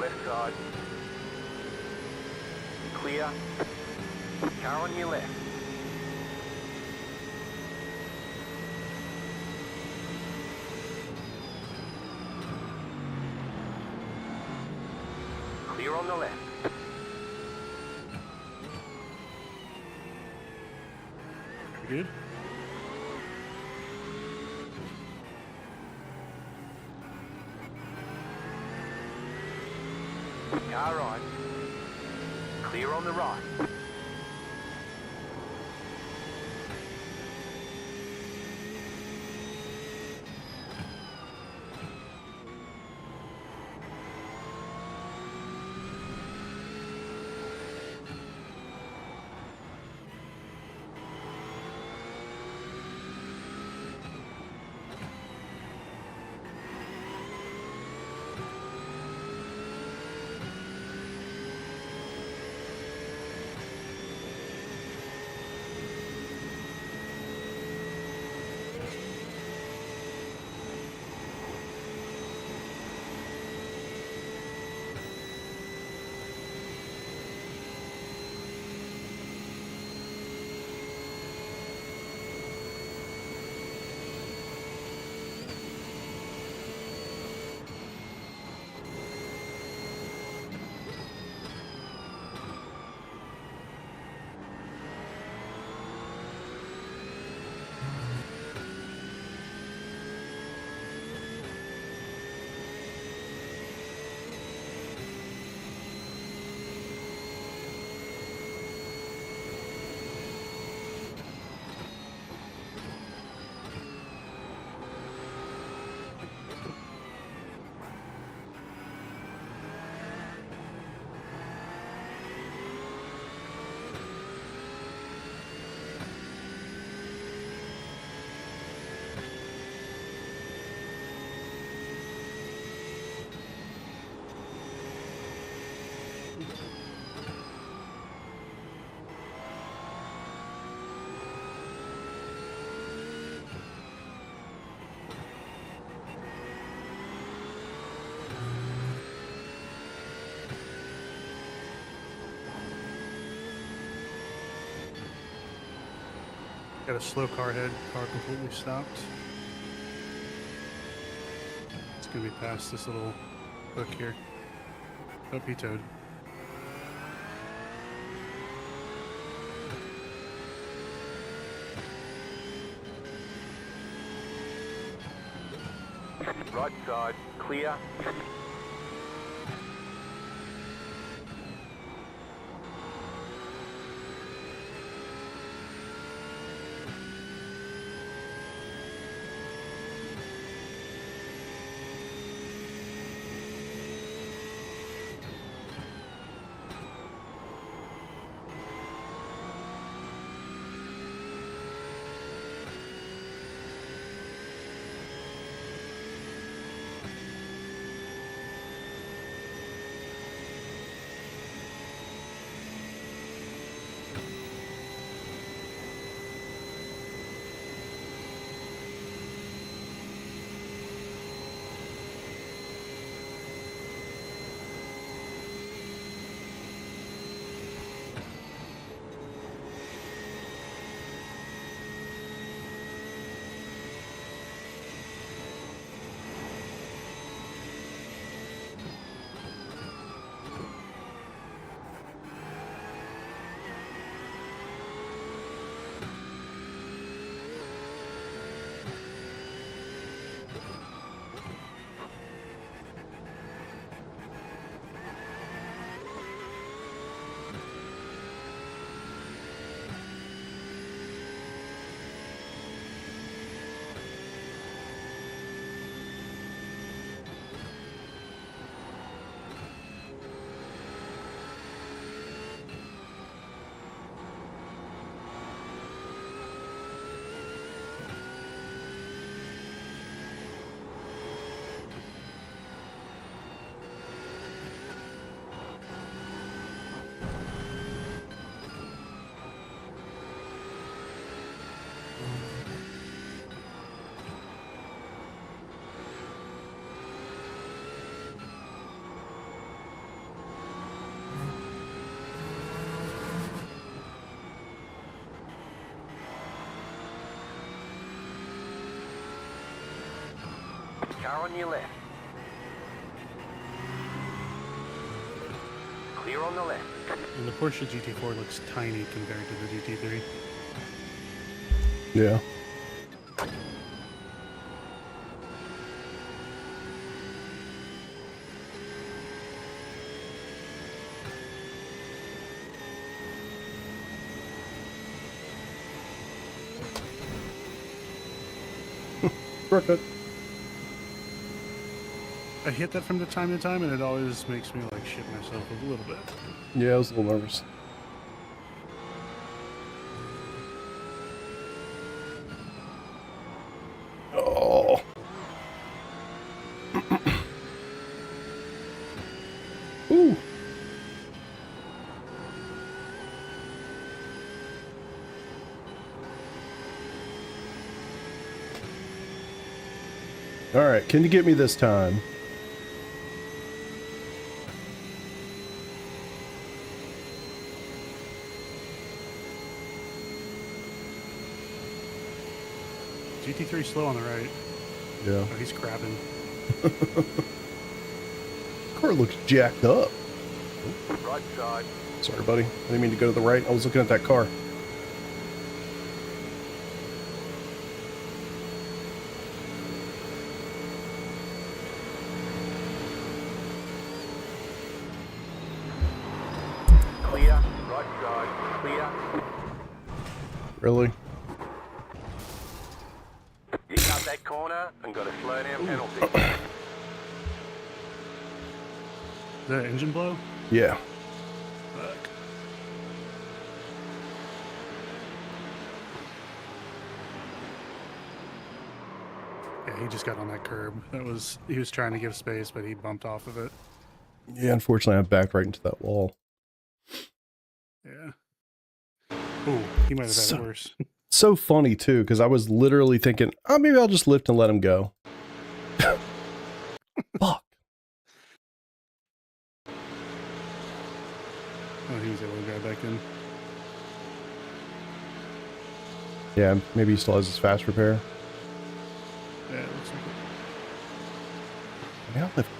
Left side. Clear. Car on your left. Clear on the left. Good. Car right. Clear on the right. Got a slow car ahead. Car completely stopped. It's gonna be past this little hook here. Oh, he towed. Right side. Clear. Car on your left. Clear on the left. And the Porsche GT4 looks tiny compared to the GT3. Yeah. Shortcut. I hit that from time to time, and it always makes me like shit myself a little bit. Yeah, I was a little nervous. Oh. Ooh. All right, can you get me this time? GT3 slow on the right. Yeah. Oh, he's crabbing. Car looks jacked up. Right side. Sorry, buddy. I didn't mean to go to the right. I was looking at that car. Clear. Right side. Clear. Really? You cut that corner and got a slow down penalty. Is that an engine blow? Yeah. Fuck. Yeah, he just got on that curb. He was trying to give space, but he bumped off of it. Yeah, unfortunately, I backed right into that wall. Yeah. Ooh, he might have had it worse. So funny, too, because I was literally thinking, oh, maybe I'll just lift and let him go. Fuck. Oh, he was able to drive back in. Yeah, maybe he still has his fast repair. Yeah, it looks like it. I mean, I left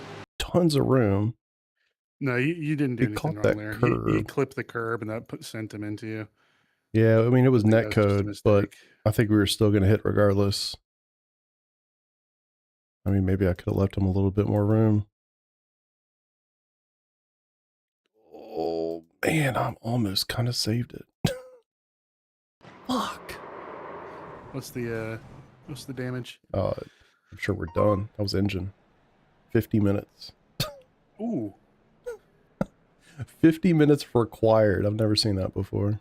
tons of room. No, you didn't do He anything caught wrong that there. He curb. clipped the curb, and that sent him into you. Yeah, I mean, it was I think net that was just a code, but mistake. I think we were still going to hit regardless. I mean, maybe I could have left him a little bit more room. Oh, man, I'm almost kind of saved it. Fuck. What's the damage? I'm sure we're done. That was engine. 50 minutes. Ooh. 50 minutes required. I've never seen that before.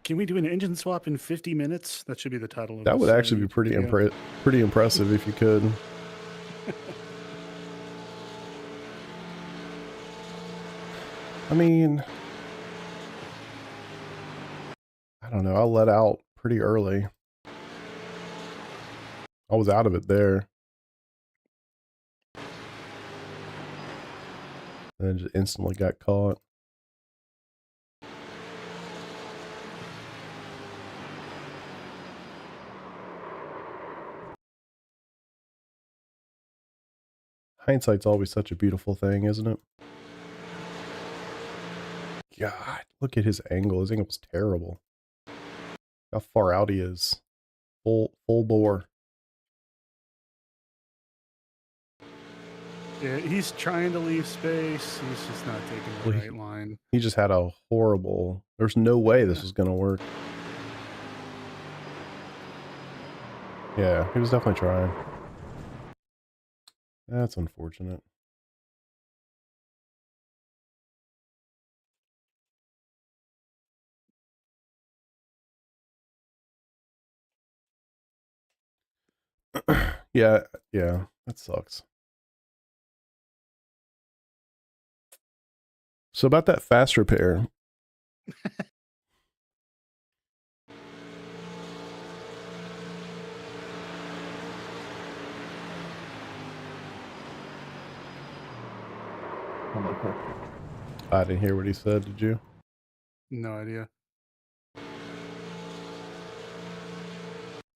Can we do an engine swap in 50 minutes? That should be the title of That would this, actually be pretty video. pretty impressive if you could. I mean, I don't know. I let out pretty early. I was out of it there. And then just instantly got caught. Hindsight's always such a beautiful thing, isn't it? God, look at his angle. His angle's terrible. How far out he is. Full bore. Yeah, he's trying to leave space. He's just not taking the Well, right line. He just had a horrible... There's no way this was going to work. Yeah, he was definitely trying. That's unfortunate. Yeah, that sucks. So about that fast repair. I didn't hear what he said, did you? No idea. Let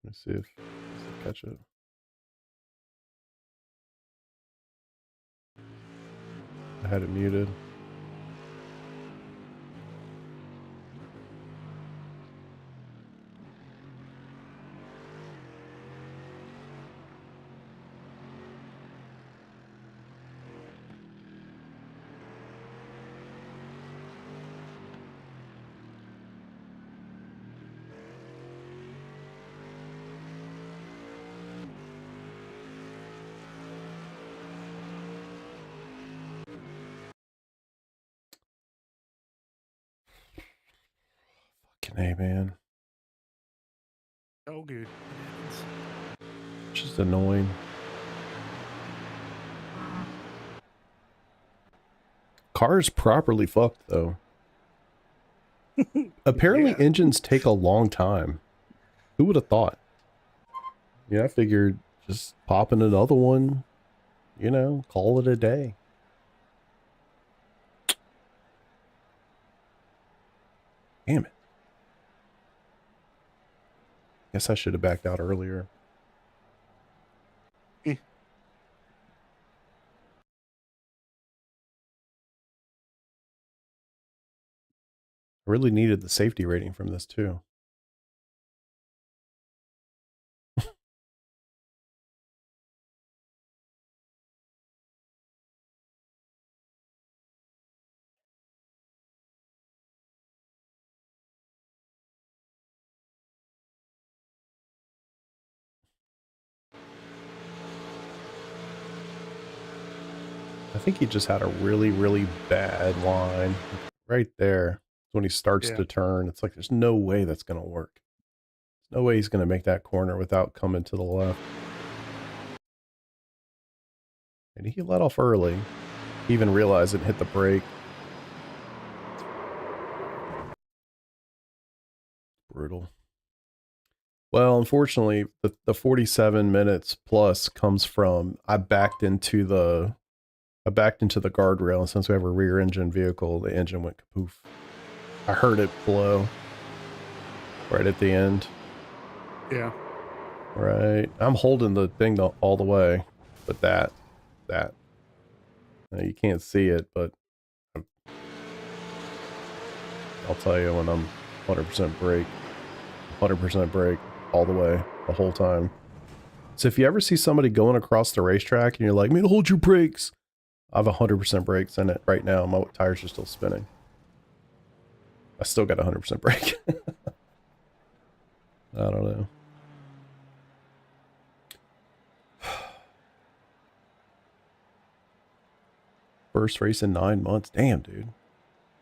me see if I catch it. I had it muted. Fucking A, man. Oh, good. Just annoying. Car's properly fucked, though. Apparently, Yeah. engines take a long time. Who would have thought? Yeah, I figured just popping another one, you know, call it a day. Damn it. Guess I should have backed out earlier. Eh. I really needed the safety rating from this, too. I think he just had a really, really bad line right there. When he starts Yeah. to turn, it's like there's no way that's going to work. There's no way he's going to make that corner without coming to the left. And he let off early. He even realized it and hit the brake. Brutal. Well, unfortunately, the 47 minutes plus comes from I backed into the guardrail, and since we have a rear engine vehicle, the engine went kapoof. I heard it blow right at the end. Yeah. Right. I'm holding the thing all the way, but that. You can't see it, but I'll tell you when I'm 100% brake. 100% brake all the way, the whole time. So if you ever see somebody going across the racetrack and you're like, man, hold your brakes. I have 100% brakes in it right now. My tires are still spinning. I still got 100% brake. I don't know. First race in 9 months. Damn, dude.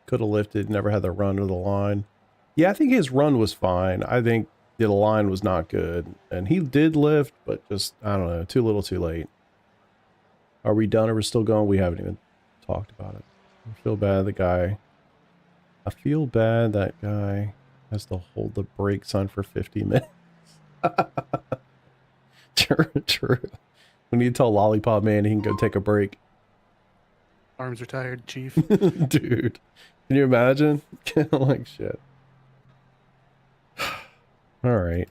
Could have lifted, never had the run to the line. Yeah, I think his run was fine. I think the line was not good. And he did lift, but just, I don't know, too little too late. Are we done or we're still going? We haven't even talked about it. I feel bad I feel bad that guy has to hold the brakes on for 50 minutes. True. We need to tell Lollipop Man he can go take a break. Arms are tired, Chief. Dude, can you imagine? Like shit. All right.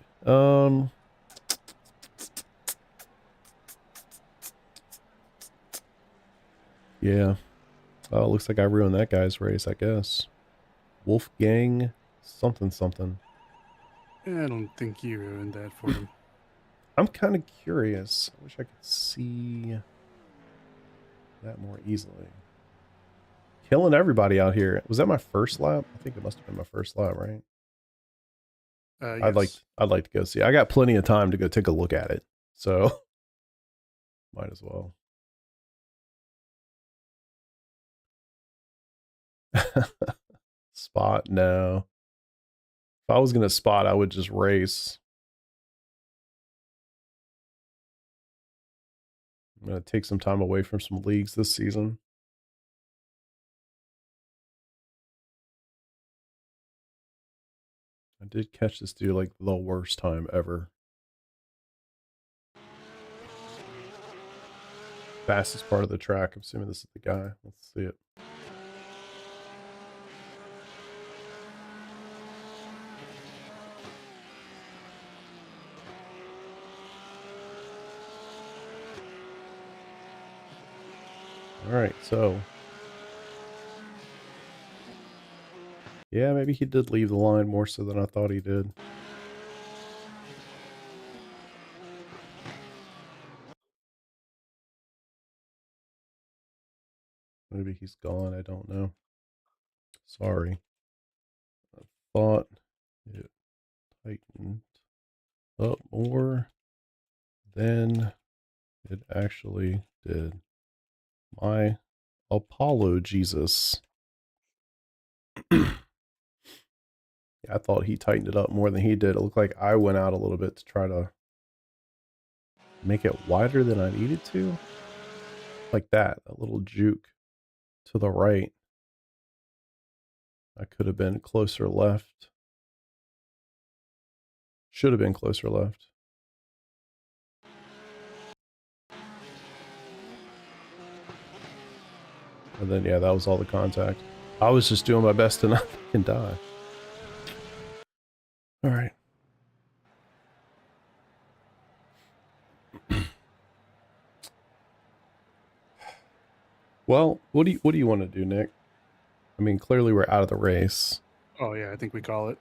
Yeah. Oh, it looks like I ruined that guy's race, I guess. Wolfgang something. I don't think you ruined that for him. I'm kind of curious. I wish I could see that more easily. Killing everybody out here. Was that my first lap? I think it must have been my first lap, right? Yes. I'd like to go see. I got plenty of time to go take a look at it. So might as well. Spot? No. If I was going to spot, I would just race. I'm going to take some time away from some leagues this season. I did catch this dude like the worst time ever. Fastest part of the track. I'm assuming this is the guy. Let's see it. All right, so Yeah, maybe he did leave the line more so than I thought he did. Maybe he's gone, I don't know. Sorry. I thought it tightened up more than it actually did. My Apollo Jesus. I thought he tightened it up more than he did. It looked like I went out a little bit to try to make it wider than I needed to. Like that, a little juke to the right. I could have been closer left. Should have been closer left. And then, yeah, that was all the contact. I was just doing my best to not fucking die. All right. Well, what do you want to do, Nick? I mean, clearly we're out of the race. Oh yeah, I think we call it.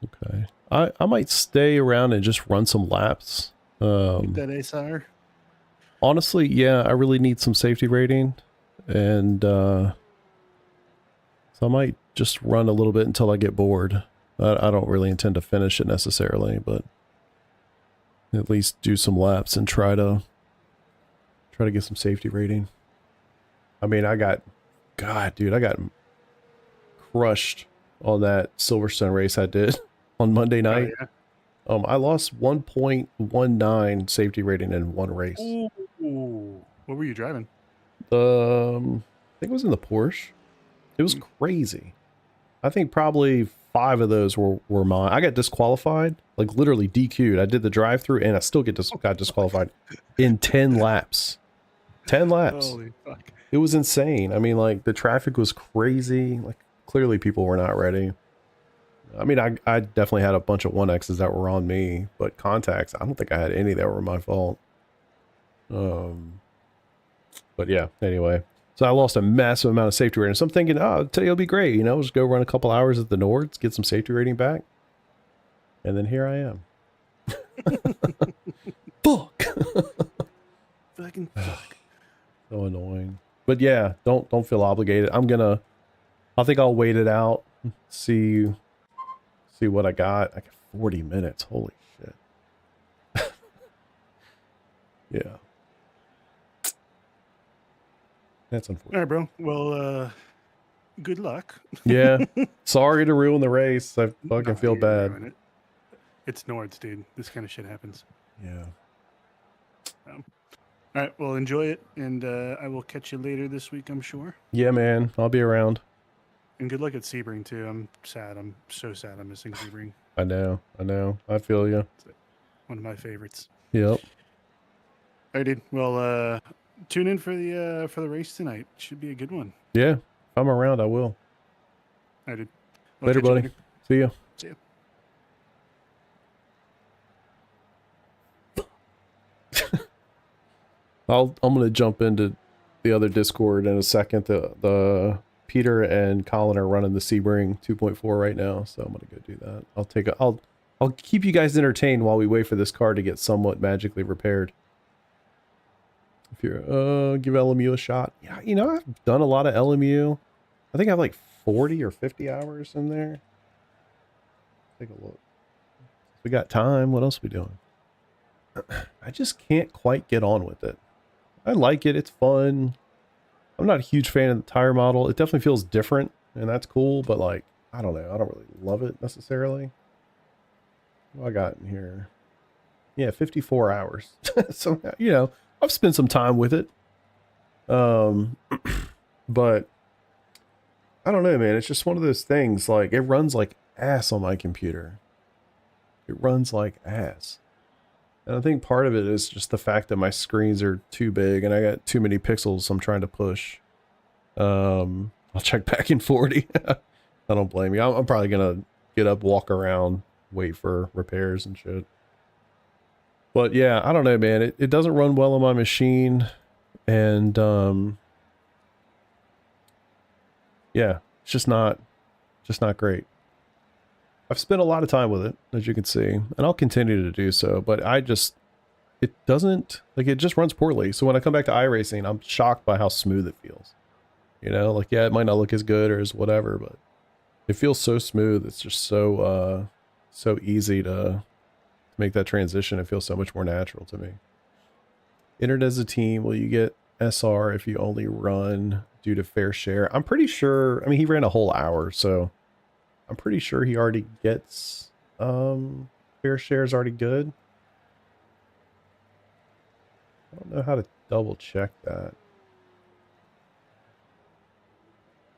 Okay. I might stay around and just run some laps. That ASR. Honestly, yeah, I really need some safety rating. And so I might just run a little bit until I get bored. I don't really intend to finish it necessarily, but at least do some laps and try to get some safety rating. I mean, God, dude, I got crushed on that Silverstone race I did on Monday night. Oh, yeah. I lost 1.19 safety rating in one race. Ooh. What were you driving? I think it was in the Porsche. It was crazy. I think probably 5 of those were mine. I got disqualified, like literally DQ'd. I did the drive-through and I still got disqualified in 10 laps. 10 laps. Holy fuck. It was insane. I mean, like, the traffic was crazy. Like, clearly people were not ready. I mean, I definitely had a bunch of 1Xs that were on me, but contacts, I don't think I had any that were my fault. But yeah, anyway. So I lost a massive amount of safety rating. So I'm thinking, oh, today will be great. You know, just go run a couple hours at the Nords, get some safety rating back. And then here I am. Fuck. Fucking fuck. So annoying. But yeah, don't feel obligated. I think I'll wait it out, see what I got. I got 40 minutes. Holy shit. Yeah. That's unfortunate. All right, bro. Well, good luck. Yeah. Sorry to ruin the race. I fucking No, feel you bad. ruin it. It's Nords, dude. This kind of shit happens. Yeah. All right. Well, enjoy it, and I will catch you later this week, I'm sure. Yeah, man. I'll be around. And good luck at Sebring too. I'm sad. I'm so sad. I'm missing Sebring. I know. I feel you. One of my favorites. Yep. All right, dude. Well, tune in for the race tonight. Should be a good one. Yeah. If I'm around, I will. All right, dude. I'll Later, catch you buddy. See ya. See ya. I'm gonna jump into the other Discord in a second. The Peter and Colin are running the Sebring 2.4 right now, so I'm gonna go do that. I'll keep you guys entertained while we wait for this car to get somewhat magically repaired. If you're give LMU a shot. Yeah, you know, I've done a lot of LMU. I think I have like 40 or 50 hours in there. Take a look. We got time. What else are we doing? I just can't quite get on with it. I like it. It's fun. I'm not a huge fan of the tire model. It definitely feels different, and that's cool, but like, I don't know. I don't really love it necessarily. What do I got in here? Yeah, 54 hours. So, you know, I've spent some time with it. But I don't know, man. It's just one of those things. Like, it runs like ass on my computer. It runs like ass. And I think part of it is just the fact that my screens are too big and I got too many pixels I'm trying to push. I'll check back in 40. I don't blame you. I'm probably going to get up, walk around, wait for repairs and shit. But yeah, I don't know, man. It doesn't run well on my machine. And yeah, it's just not great. I've spent a lot of time with it, as you can see, and I'll continue to do so, but it doesn't, like, it just runs poorly. So when I come back to iRacing, I'm shocked by how smooth it feels. You know, like, yeah, it might not look as good or as whatever, but it feels so smooth. It's just so, so easy to make that transition. It feels so much more natural to me. Entered as a team, will you get SR if you only run due to fair share? I'm pretty sure, I mean, he ran a whole hour, so I'm pretty sure he already gets, fair share is already good. I don't know how to double check that.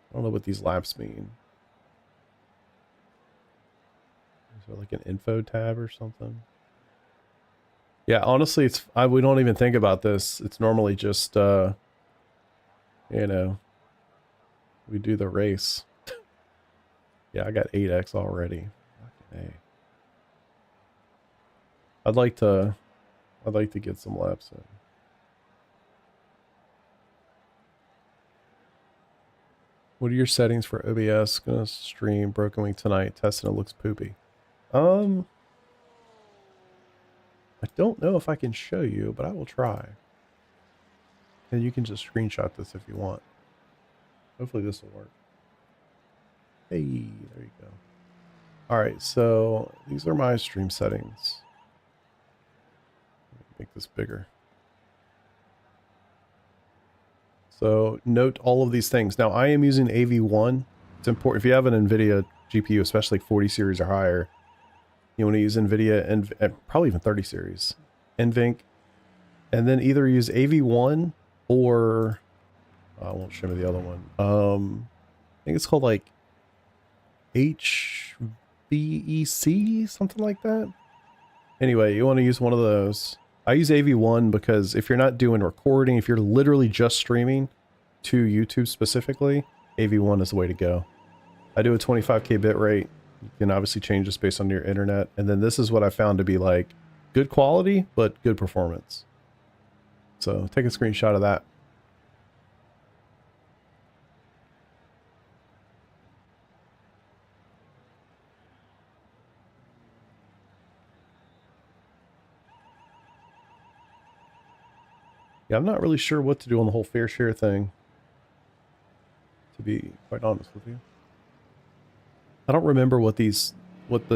I don't know what these laps mean. Is there like an info tab or something? Yeah, honestly, we don't even think about this. It's normally just, you know, we do the race. Yeah, I got 8x already. Okay. I'd like to get some laps in. What are your settings for OBS? Gonna stream Broken Wing tonight. Testing it looks poopy. I don't know if I can show you, but I will try. And you can just screenshot this if you want. Hopefully this will work. Hey, there you go. Alright, so these are my stream settings. Make this bigger. So note all of these things. Now I am using AV1. It's important if you have an NVIDIA GPU, especially 40 series or higher, you want to use NVIDIA and probably even 30 series, NVENC, and then either use AV1 or I won't show you the other one. I think it's called like HVEC, something like that. Anyway, you want to use one of those. I use AV1 because if you're not doing recording, if you're literally just streaming to YouTube specifically, AV1 is the way to go. I do a 25K bit rate. You can obviously change this based on your internet. And then this is what I found to be like good quality, but good performance. So take a screenshot of that. Yeah, I'm not really sure what to do on the whole fair share thing, to be quite honest with you. I don't remember what the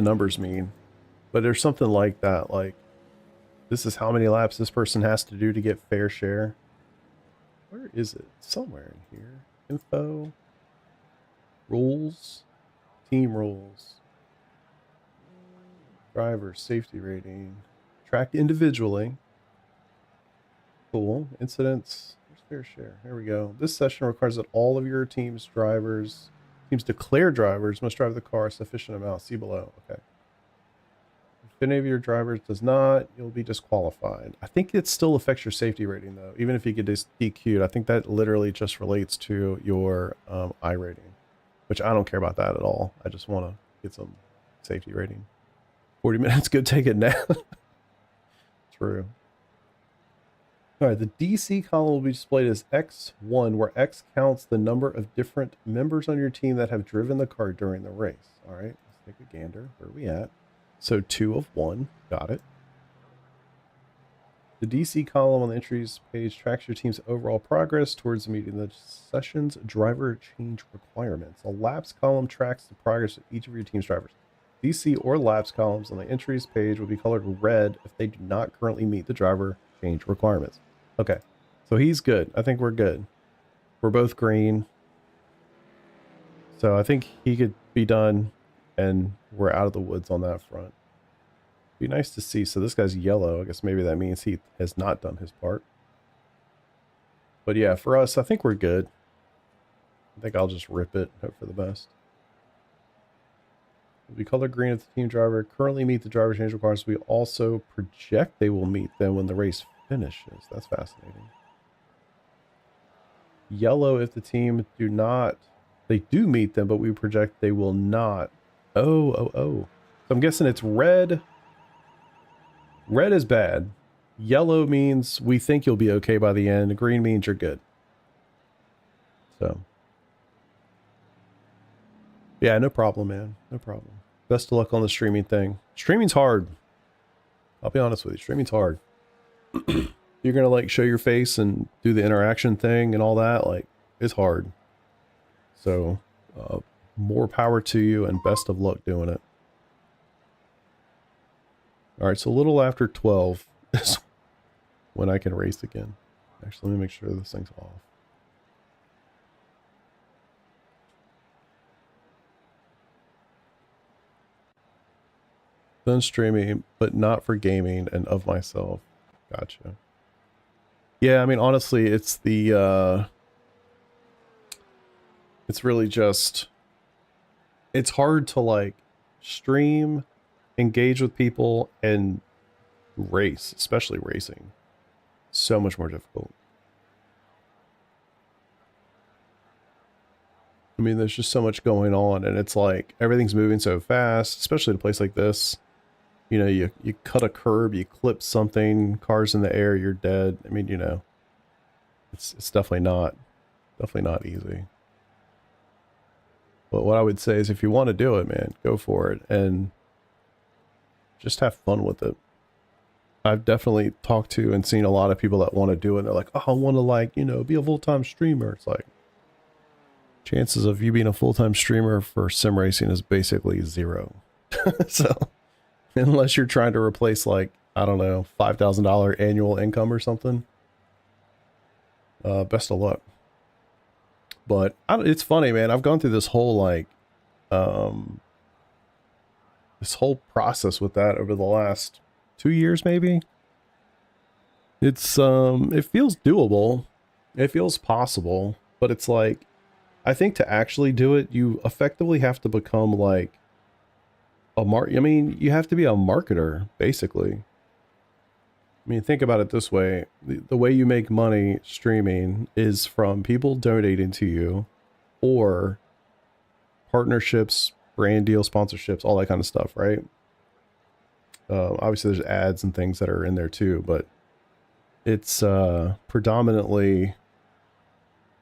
numbers mean, but there's something like that, like this is how many laps this person has to do to get fair share. Where is it? Somewhere in here. Info, rules, team rules, driver safety rating, tracked individually. Cool. Incidents. Where's fair share? Here we go. This session requires that all of your team's declared drivers must drive the car a sufficient amount. See below. Okay. If any of your drivers does not, you'll be disqualified. I think it still affects your safety rating though. Even if you get DQ'd, I think that literally just relates to your I rating, which I don't care about that at all. I just want to get some safety rating. 40 minutes, go take it now. True. All right, the DC column will be displayed as X1, where X counts the number of different members on your team that have driven the car during the race. All right, let's take a gander. Where are we at? So 2 of 1. Got it. The DC column on the entries page tracks your team's overall progress towards meeting the session's driver change requirements. A laps column tracks the progress of each of your team's drivers. DC or laps columns on the entries page will be colored red if they do not currently meet the driver change requirements. Okay, so he's good. I think we're good. We're both green. So I think he could be done and we're out of the woods on that front. Be nice to see. So this guy's yellow. I guess maybe that means he has not done his part. But yeah, for us, I think we're good. I think I'll just rip it, hope for the best. Will be color green if the team driver currently meet the driver change requirements. We also project they will meet them when the race finishes. That's fascinating. Yellow if the team they do meet them, but we project they will not. Oh. So I'm guessing it's red. Red is bad. Yellow means we think you'll be okay by the end. Green means you're good. So. Yeah, no problem, man. No problem. Best of luck on the streaming thing. Streaming's hard. I'll be honest with you. Streaming's hard. You're gonna like show your face and do the interaction thing and all that. Like, it's hard. So, more power to you and best of luck doing it. All right, so a little after 12 is when I can race again. Actually, let me make sure this thing's off. Done streaming, but not for gaming and of myself. Gotcha. Yeah, I mean, honestly, it's the, it's really just, it's hard to like stream, engage with people, and race, especially racing. So much more difficult. I mean, there's just so much going on, and it's like everything's moving so fast, especially at a place like this. You know, you cut a curb, you clip something, cars in the air, you're dead. I mean, you know, it's definitely not easy. But what I would say is if you want to do it, man, go for it and just have fun with it. I've definitely talked to and seen a lot of people that want to do it. They're like, oh, I want to, like, you know, be a full-time streamer. It's like, chances of you being a full-time streamer for sim racing is basically 0. So unless you're trying to replace, like, I don't know, $5,000 annual income or something, best of luck. But it's funny, man. I've gone through this whole, like, this whole process with that over the last 2 years, maybe. It's, it feels doable. It feels possible, but it's like, I think to actually do it, you effectively have to become like I mean, you have to be a marketer, basically. I mean, think about it this way. The way you make money streaming is from people donating to you or partnerships, brand deal, sponsorships, all that kind of stuff, right? Obviously, there's ads and things that are in there too, but it's predominantly,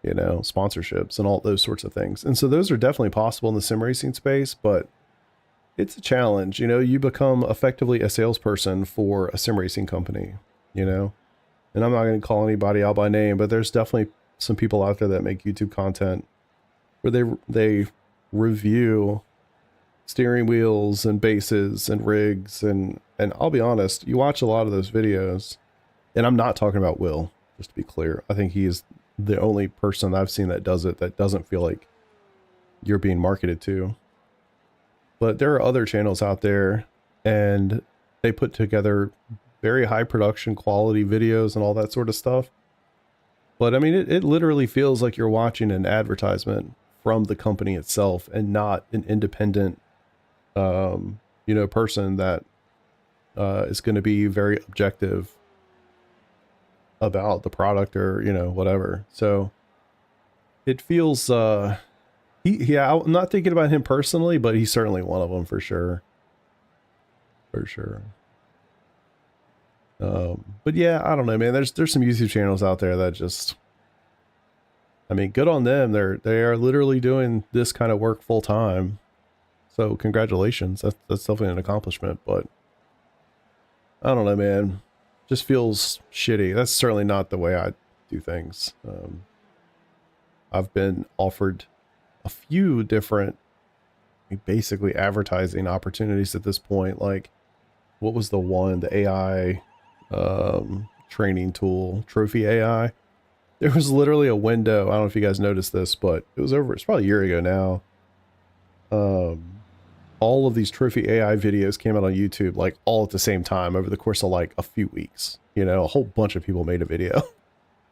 you know, sponsorships and all those sorts of things. And so those are definitely possible in the sim racing space, but it's a challenge. You know, you become effectively a salesperson for a sim racing company, you know, and I'm not going to call anybody out by name, but there's definitely some people out there that make YouTube content where they review steering wheels and bases and rigs. And I'll be honest, you watch a lot of those videos, and I'm not talking about Will, just to be clear. I think he is the only person I've seen that does it that doesn't feel like you're being marketed to. But there are other channels out there, and they put together very high production quality videos and all that sort of stuff. But I mean, it literally feels like you're watching an advertisement from the company itself and not an independent, you know, person that is going to be very objective about the product or, you know, whatever. So it feels, yeah, I'm not thinking about him personally, but he's certainly one of them for sure. For sure. But yeah, I don't know, man. There's some YouTube channels out there that just, I mean, good on them. They are literally doing this kind of work full time. So congratulations. That's definitely an accomplishment, but I don't know, man. Just feels shitty. That's certainly not the way I do things. I've been offered a few different, basically advertising opportunities at this point. Like, what was the one, the AI training tool, Trophy AI? There was literally a window. I don't know if you guys noticed this, but it's probably a year ago now. All of these Trophy AI videos came out on YouTube, like all at the same time over the course of like a few weeks. You know, a whole bunch of people made a video.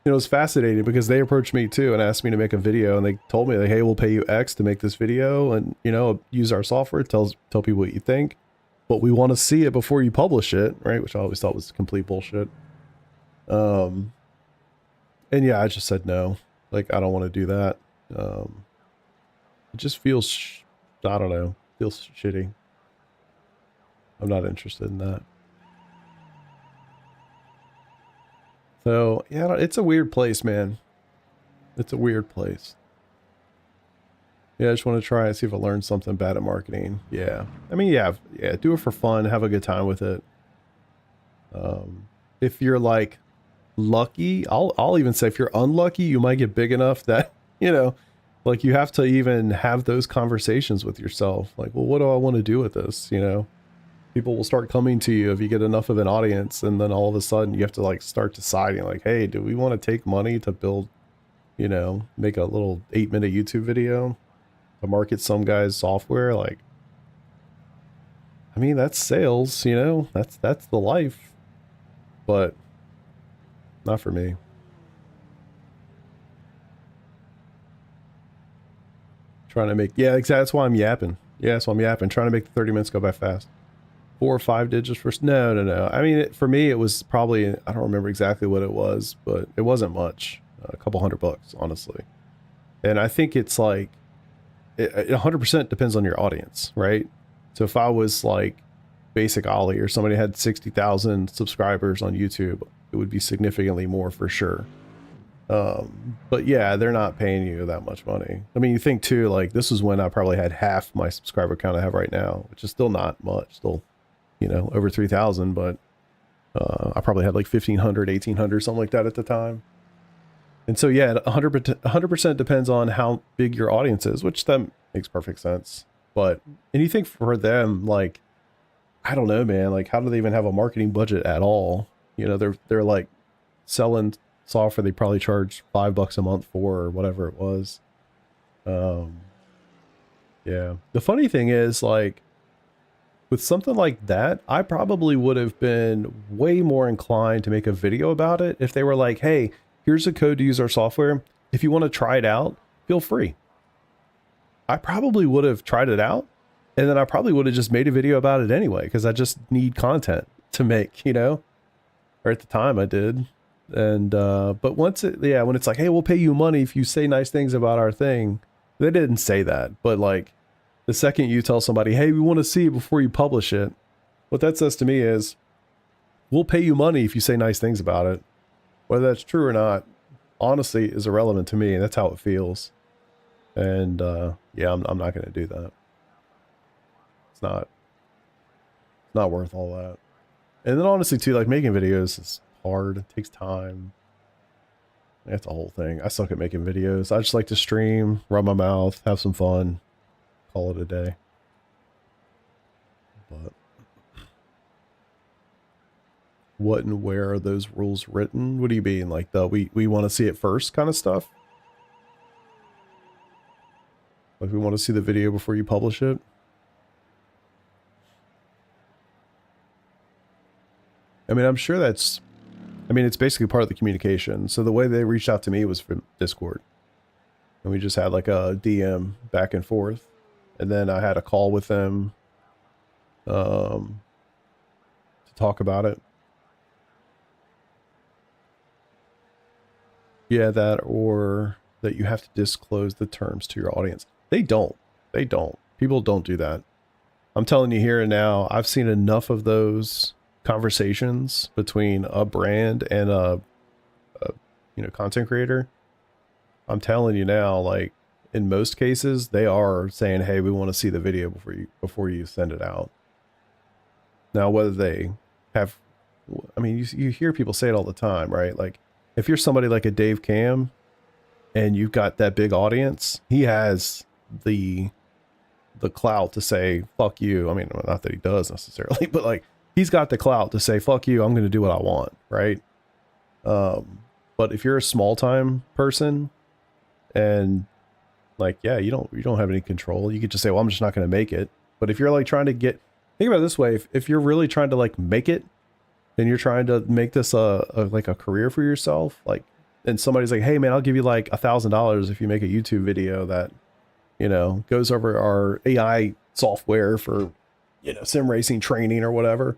It was fascinating because they approached me too and asked me to make a video, and they told me, like, hey, we'll pay you X to make this video and, you know, use our software, tell people what you think, but we want to see it before you publish it, right? Which I always thought was complete bullshit. And yeah, I just said no. Like, I don't want to do that. It just feels, I don't know, feels shitty. I'm not interested in that. So, yeah, it's a weird place, man. It's a weird place. Yeah, I just want to try and see if I learned something bad at marketing. Yeah. I mean, yeah, do it for fun, have a good time with it. If you're like lucky, I'll even say if you're unlucky, you might get big enough that, you know, like you have to even have those conversations with yourself. Like, well, what do I want to do with this? You know, people will start coming to you if you get enough of an audience, and then all of a sudden you have to like start deciding like, hey, do we want to take money to build, you know, make a little 8-minute YouTube video to market some guy's software? Like, I mean, that's sales, you know, that's the life, but not for me. Trying to make, yeah, exactly. That's why I'm yapping. Yeah, that's why I'm yapping. Trying to make the 30 minutes go by fast. 4 or 5 digits for, no. I mean, for me, it was probably, I don't remember exactly what it was, but it wasn't much. A couple $100, honestly. And I think it's like, it 100% depends on your audience, right? So if I was like Basic Ollie or somebody had 60,000 subscribers on YouTube, it would be significantly more for sure. But yeah, they're not paying you that much money. I mean, you think too, like this was when I probably had half my subscriber count I have right now, which is still not much, still, you know, over 3,000, but I probably had like 1,500, 1,800, something like that at the time. And so yeah, 100% depends on how big your audience is, which that makes perfect sense. But, and you think for them, like, I don't know, man, like how do they even have a marketing budget at all? You know, they're like selling software they probably charge $5 a month for, or whatever it was. Yeah. The funny thing is, like, with something like that, I probably would have been way more inclined to make a video about it if they were like, hey, here's a code to use our software. If you want to try it out, feel free. I probably would have tried it out, and then I probably would have just made a video about it anyway, because I just need content to make, you know, or at the time I did. And, but once it, yeah, when it's like, hey, we'll pay you money if you say nice things about our thing, they didn't say that. But like the second you tell somebody, hey, we want to see it before you publish it, what that says to me is, we'll pay you money if you say nice things about it. Whether that's true or not, honestly, is irrelevant to me. That's how it feels. And, yeah, I'm not going to do that. It's not worth all that. And then honestly too, like making videos is hard. It takes time. That's the whole thing. I suck at making videos. I just like to stream, run my mouth, have some fun, call it a day. But what and where are those rules written? What do you mean? Like the we want to see it first kind of stuff? Like we want to see the video before you publish it? I mean, I'm sure that's, I mean, it's basically part of the communication. So the way they reached out to me was from Discord. And we just had like a DM back and forth. And then I had a call with them to talk about it. Yeah, that, or that you have to disclose the terms to your audience. They don't. People don't do that. I'm telling you here and now, I've seen enough of those conversations between a brand and a you know, content creator. I'm telling you now, like in most cases, they are saying, hey, we want to see the video before you send it out. Now, whether they have, I mean, you hear people say it all the time, right? Like if you're somebody like a Dave Cam and you've got that big audience, he has the clout to say, fuck you. I mean, not that he does necessarily, but like he's got the clout to say, fuck you, I'm going to do what I want. Right. But if you're a small time person and like, yeah, you don't have any control. You could just say, well, I'm just not going to make it. But if you're like trying to think about it this way, if you're really trying to like make it, and you're trying to make this like a career for yourself, like, and somebody's like, hey man, I'll give you like $1,000 if you make a YouTube video that, you know, goes over our AI software for, you know, sim racing training or whatever.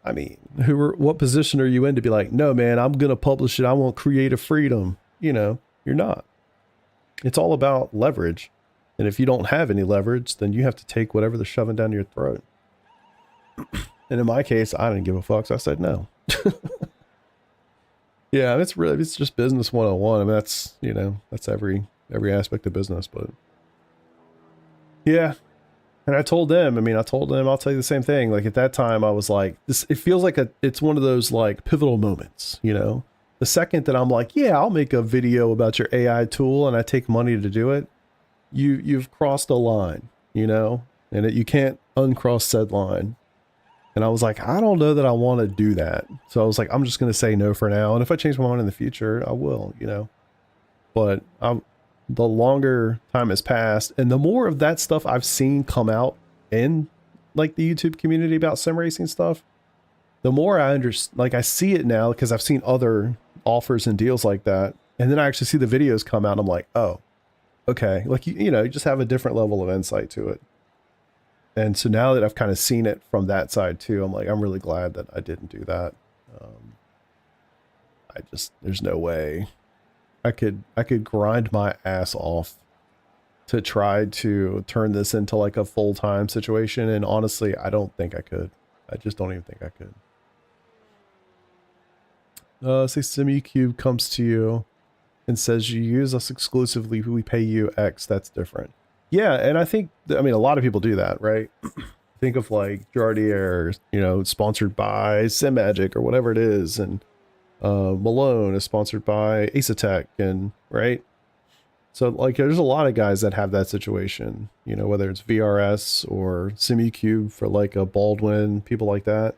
I mean, what position are you in to be like, no man, I'm going to publish it. I want creative freedom. You know, you're not. It's all about leverage. And if you don't have any leverage, then you have to take whatever they're shoving down your throat. And in my case, I didn't give a fuck. So I said no. Yeah, it's just business 101. I mean, that's, you know, that's every aspect of business, but Yeah. And I told them, I'll tell you the same thing. Like at that time I was like, this, it feels like it's one of those like pivotal moments, you know, the second that I'm like, yeah, I'll make a video about your AI tool and I take money to do it. You've crossed a line, you know, and you can't uncross said line. And I was like, I don't know that I want to do that. So I was like, I'm just going to say no for now. And if I change my mind in the future, I will, you know, but the longer time has passed and the more of that stuff I've seen come out in like the YouTube community about sim racing stuff, the more I understand, like I see it now because I've seen other offers and deals like that. And then I actually see the videos come out and I'm like, oh, okay. Like, you know, you just have a different level of insight to it. And so now that I've kind of seen it from that side too, I'm like, I'm really glad that I didn't do that. There's no way I could grind my ass off to try to turn this into like a full-time situation. And honestly, I don't think I could. I just don't even think I could. Say Simucube comes to you and says you use us exclusively, we pay you X, that's different. Yeah, and I think, a lot of people do that, right? Think of like Jardier, you know, sponsored by SimMagic or whatever it is, and Malone is sponsored by Asetek, and right? So like there's a lot of guys that have that situation, you know, whether it's VRS or Simucube for like a Baldwin, people like that.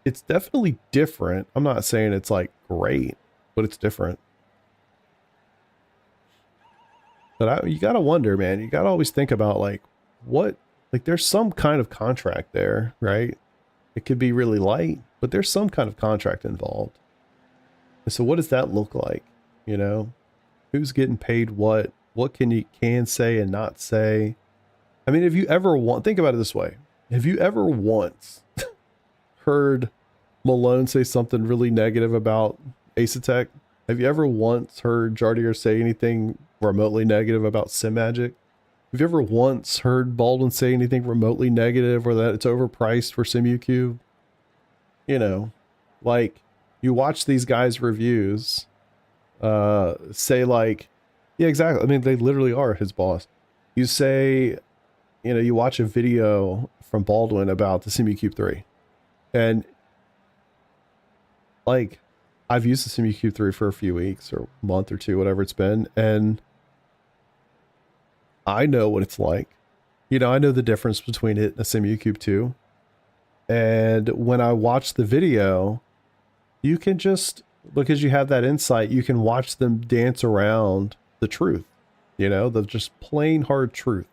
It's definitely different. I'm not saying it's like great, but it's different. But you gotta wonder, man, you gotta always think about like what, like there's some kind of contract there, right? It could be really light, but there's some kind of contract involved. And so what does that look like? You know, who's getting paid what can you say and not say? I mean, if you ever think about it this way, have you ever once heard Malone say something really negative about Asetek? Have you ever once heard Jardier say anything remotely negative about SimMagic? Have you ever once heard Baldwin say anything remotely negative or that it's overpriced for Simucube? You know, like you watch these guys' reviews, say like, yeah, exactly. I mean, they literally are his boss. You say, you know, you watch a video from Baldwin about the Simucube 3 and like, I've used the Simucube 3 for a few weeks or a month or two, whatever it's been. And I know what it's like. You know, I know the difference between it and a Simucube 2. And when I watch the video, you can just, because you have that insight, you can watch them dance around the truth, you know, the just plain hard truth.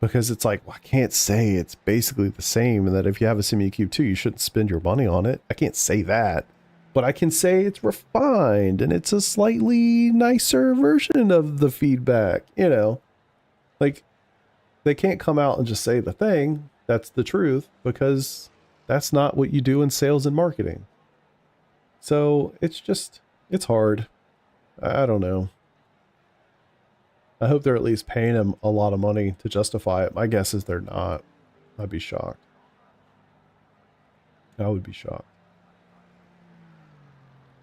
Because it's like, well, I can't say it's basically the same and that if you have a Simucube 2, you shouldn't spend your money on it. I can't say that. But I can say it's refined and it's a slightly nicer version of the feedback, you know. Like, they can't come out and just say the thing that's the truth because that's not what you do in sales and marketing. So it's just, it's hard. I don't know. I hope they're at least paying him a lot of money to justify it. My guess is they're not. I'd be shocked. I would be shocked.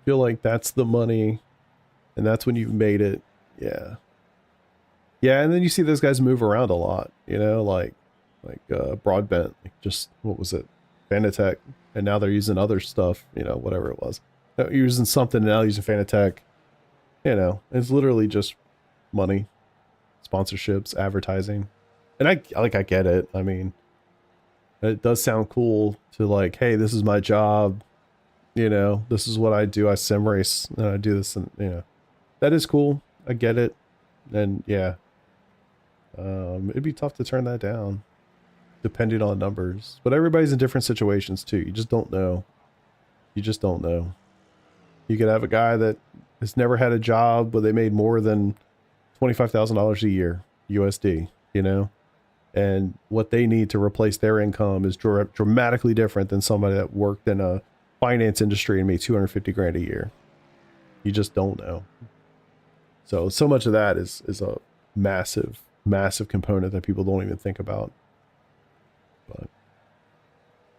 Feel like that's the money and that's when you've made it. Yeah. Yeah, and then you see those guys move around a lot, you know, like Broadbent, like just, what was it? Fanatec. And now they're using other stuff, you know, whatever it was. They're using something and now using Fanatec. You know, it's literally just money, sponsorships, advertising. And I get it. I mean, it does sound cool to like, hey, this is my job. You know, this is what I do. I sim race and I do this, and you know, that is cool. I get it. And yeah, it'd be tough to turn that down depending on numbers, but everybody's in different situations too. You just don't know. You just don't know. You could have a guy that has never had a job, but they made more than $25,000 a year USD, you know, and what they need to replace their income is dramatically different than somebody that worked in a finance industry and made 250 grand a year. You just don't know. So much of that is a massive component that people don't even think about.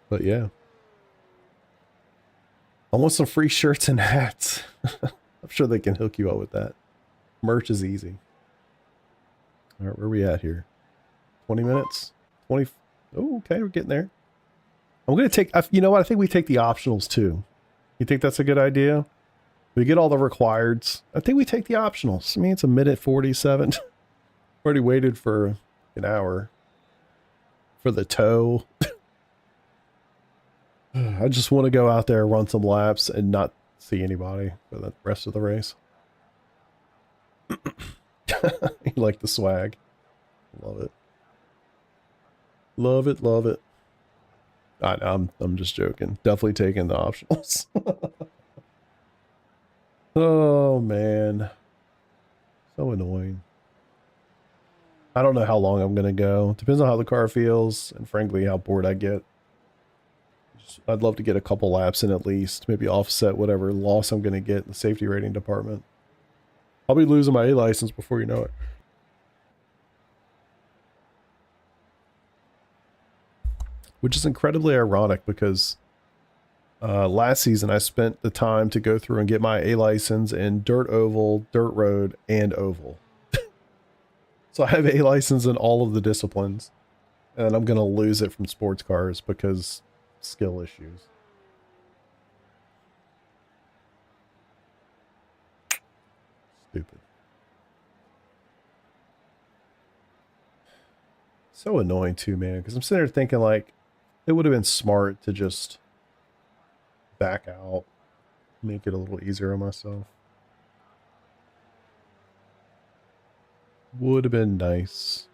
But yeah. I want some free shirts and hats. I'm sure they can hook you up with that. Merch is easy. All right, where are we at here? 20 minutes? 20. Oh, okay, we're getting there. I'm going to take, you know what? I think we take the optionals too. You think that's a good idea? We get all the requireds. I think we take the optionals. I mean, it's a minute 47. Already waited for an hour for the tow. I just want to go out there, run some laps, and not see anybody for the rest of the race. You like the swag. Love it. Love it, love it. I'm just joking. Definitely taking the optionals. Oh, man. So annoying. I don't know how long I'm going to go. Depends on how the car feels and frankly how bored I get. I'd love to get a couple laps in at least. Maybe offset whatever loss I'm going to get in the safety rating department. I'll be losing my A license before you know it. Which is incredibly ironic because last season I spent the time to go through and get my A license in dirt oval, dirt road, and oval. So I have A license in all of the disciplines. And I'm going to lose it from sports cars because skill issues. Stupid. So annoying too, man, because I'm sitting there thinking like it would have been smart to just back out, make it a little easier on myself. Would have been nice.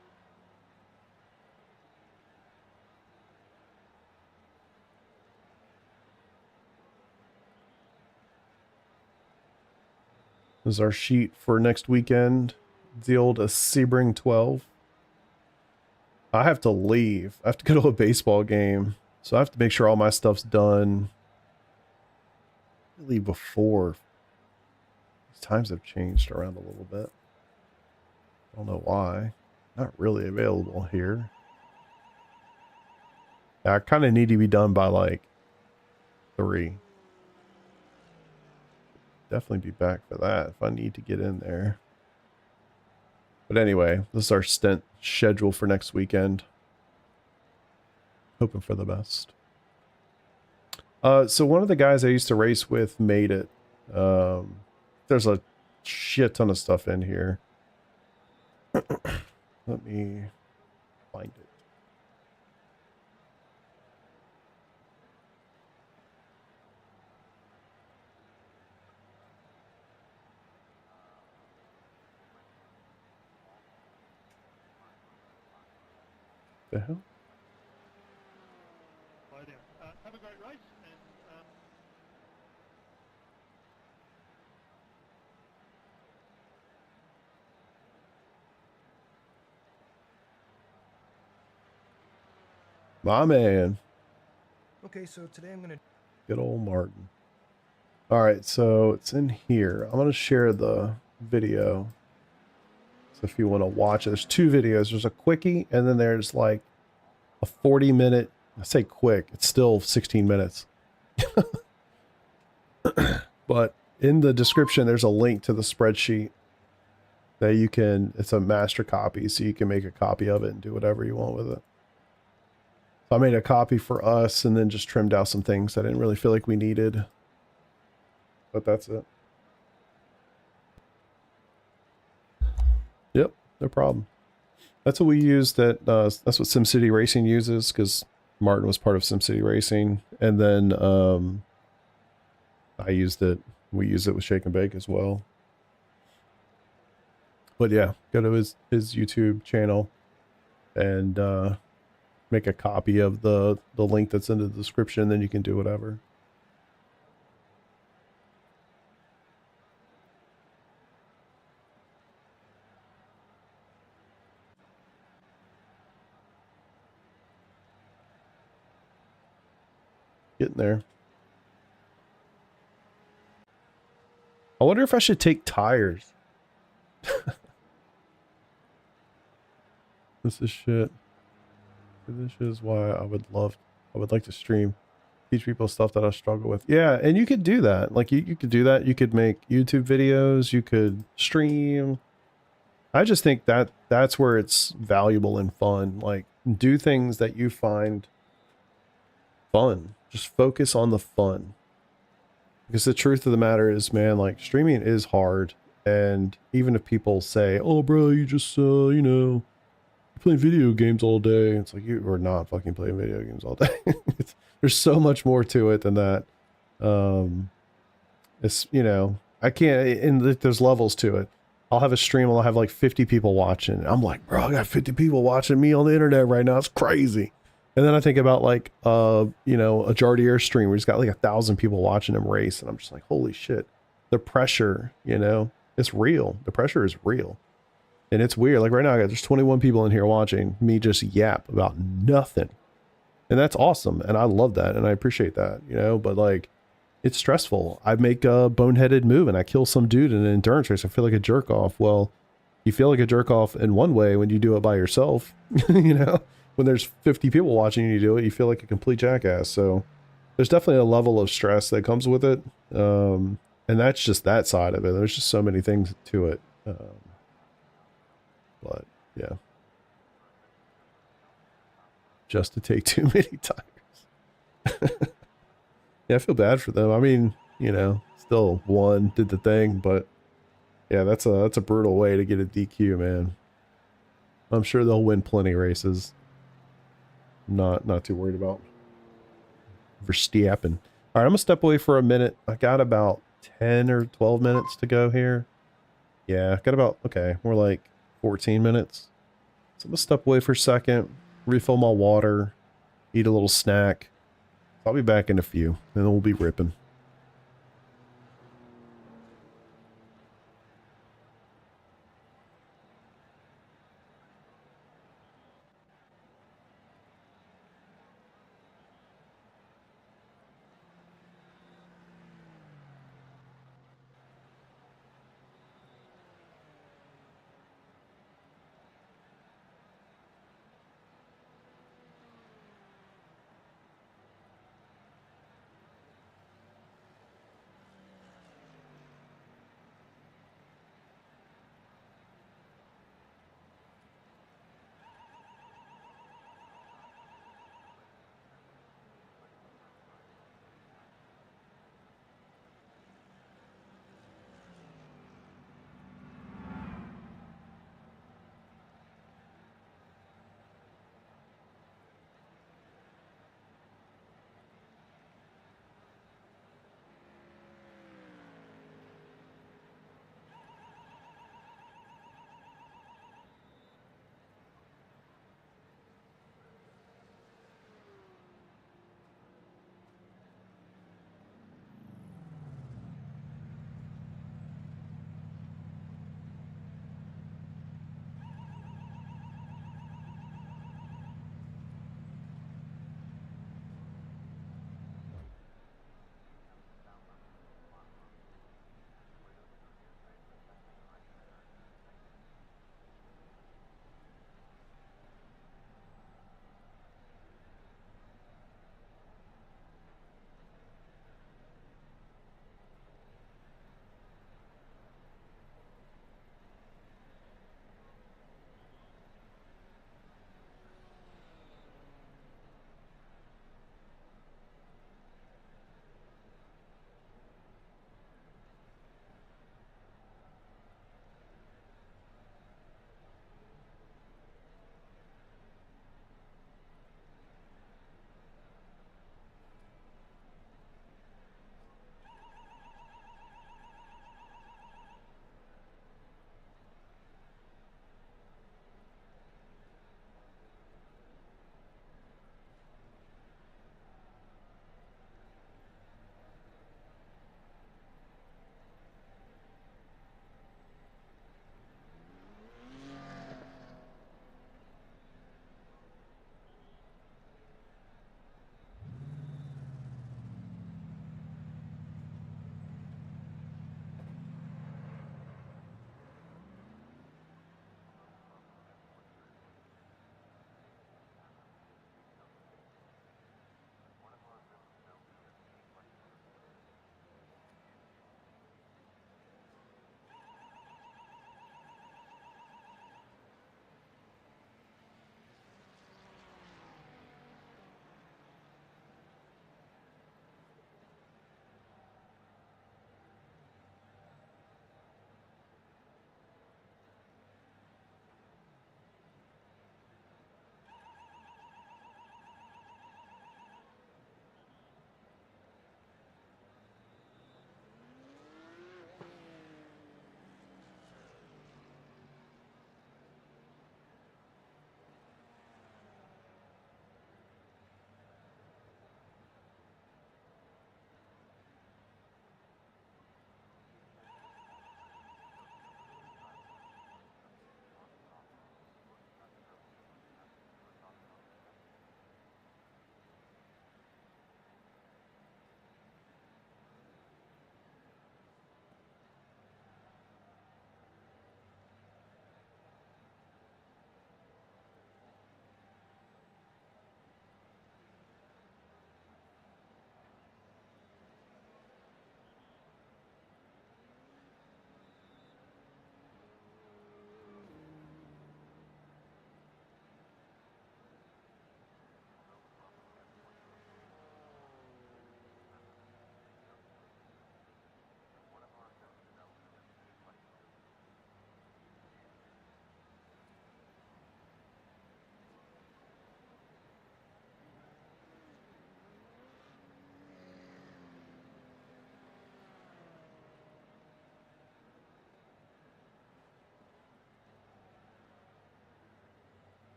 This is our sheet for next weekend. The old Sebring 12. I have to leave. I have to go to a baseball game. So I have to make sure all my stuff's done. Leave before. These times have changed around a little bit. I don't know why. Not really available here. I kind of need to be done by like 3. Definitely be back for that if I need to get in there. But anyway, this is our stint schedule for next weekend. Hoping for the best. So one of the guys I used to race with made it. There's a shit ton of stuff in here. Let me find it. The hell? Have a great race. My man. Okay, so today I'm gonna Good old Martin. All right, so it's in here. I'm gonna share the video. So if you want to watch it, there's 2 videos. There's a quickie, and then there's like a 40-minute. I say quick. It's still 16 minutes. But in the description, there's a link to the spreadsheet that you can. It's a master copy, so you can make a copy of it and do whatever you want with it. So I made a copy for us, and then just trimmed out some things I didn't really feel like we needed. But that's it. Yep, no problem. That's what we used. That's what SimCity Racing uses, because Martin was part of SimCity Racing, and then I used it. We use it with Shake and Bake as well. But yeah, go to his YouTube channel and make a copy of the link that's in the description. Then you can do whatever. Getting there. I wonder if I should take tires. This is shit. This is why I would like to stream, teach people stuff that I struggle with. Yeah, and you could do that. Like you could do that. You could make YouTube videos. You could stream. I just think that that's where it's valuable and fun. Like, do things that you find fun. Just focus on the fun. Because the truth of the matter is, man, like, streaming is hard. And even if people say, oh, bro, you just, you know, playing video games all day. It's like, you are not fucking playing video games all day. There's so much more to it than that. It's, you know, I can't, and there's levels to it. I'll have a stream, I'll have like 50 people watching. I'm like, bro, I got 50 people watching me on the internet right now. It's crazy. And then I think about like, you know, a Jardier stream where he's got like 1,000 people watching him race. And I'm just like, holy shit. The pressure, you know, it's real. The pressure is real. And it's weird. Like right now, there's 21 people in here watching me just yap about nothing. And that's awesome. And I love that. And I appreciate that, you know, but like, it's stressful. I make a boneheaded move and I kill some dude in an endurance race. I feel like a jerk off. Well, you feel like a jerk off in one way when you do it by yourself, you know, when there's 50 people watching you do it, you feel like a complete jackass. So there's definitely a level of stress that comes with it. And that's just that side of it. There's just so many things to it. But yeah, just to take too many tires. Yeah, I feel bad for them. I mean, you know, still won, did the thing, but yeah, that's a brutal way to get a DQ, man. I'm sure they'll win plenty of races. Not too worried about Verstappen. All right, I'm gonna step away for a minute. I got about 10 or 12 minutes to go here. Yeah, got about, okay, more like 14 minutes. So I'm gonna step away for a second, refill my water, eat a little snack. I'll be back in a few, and then we'll be ripping.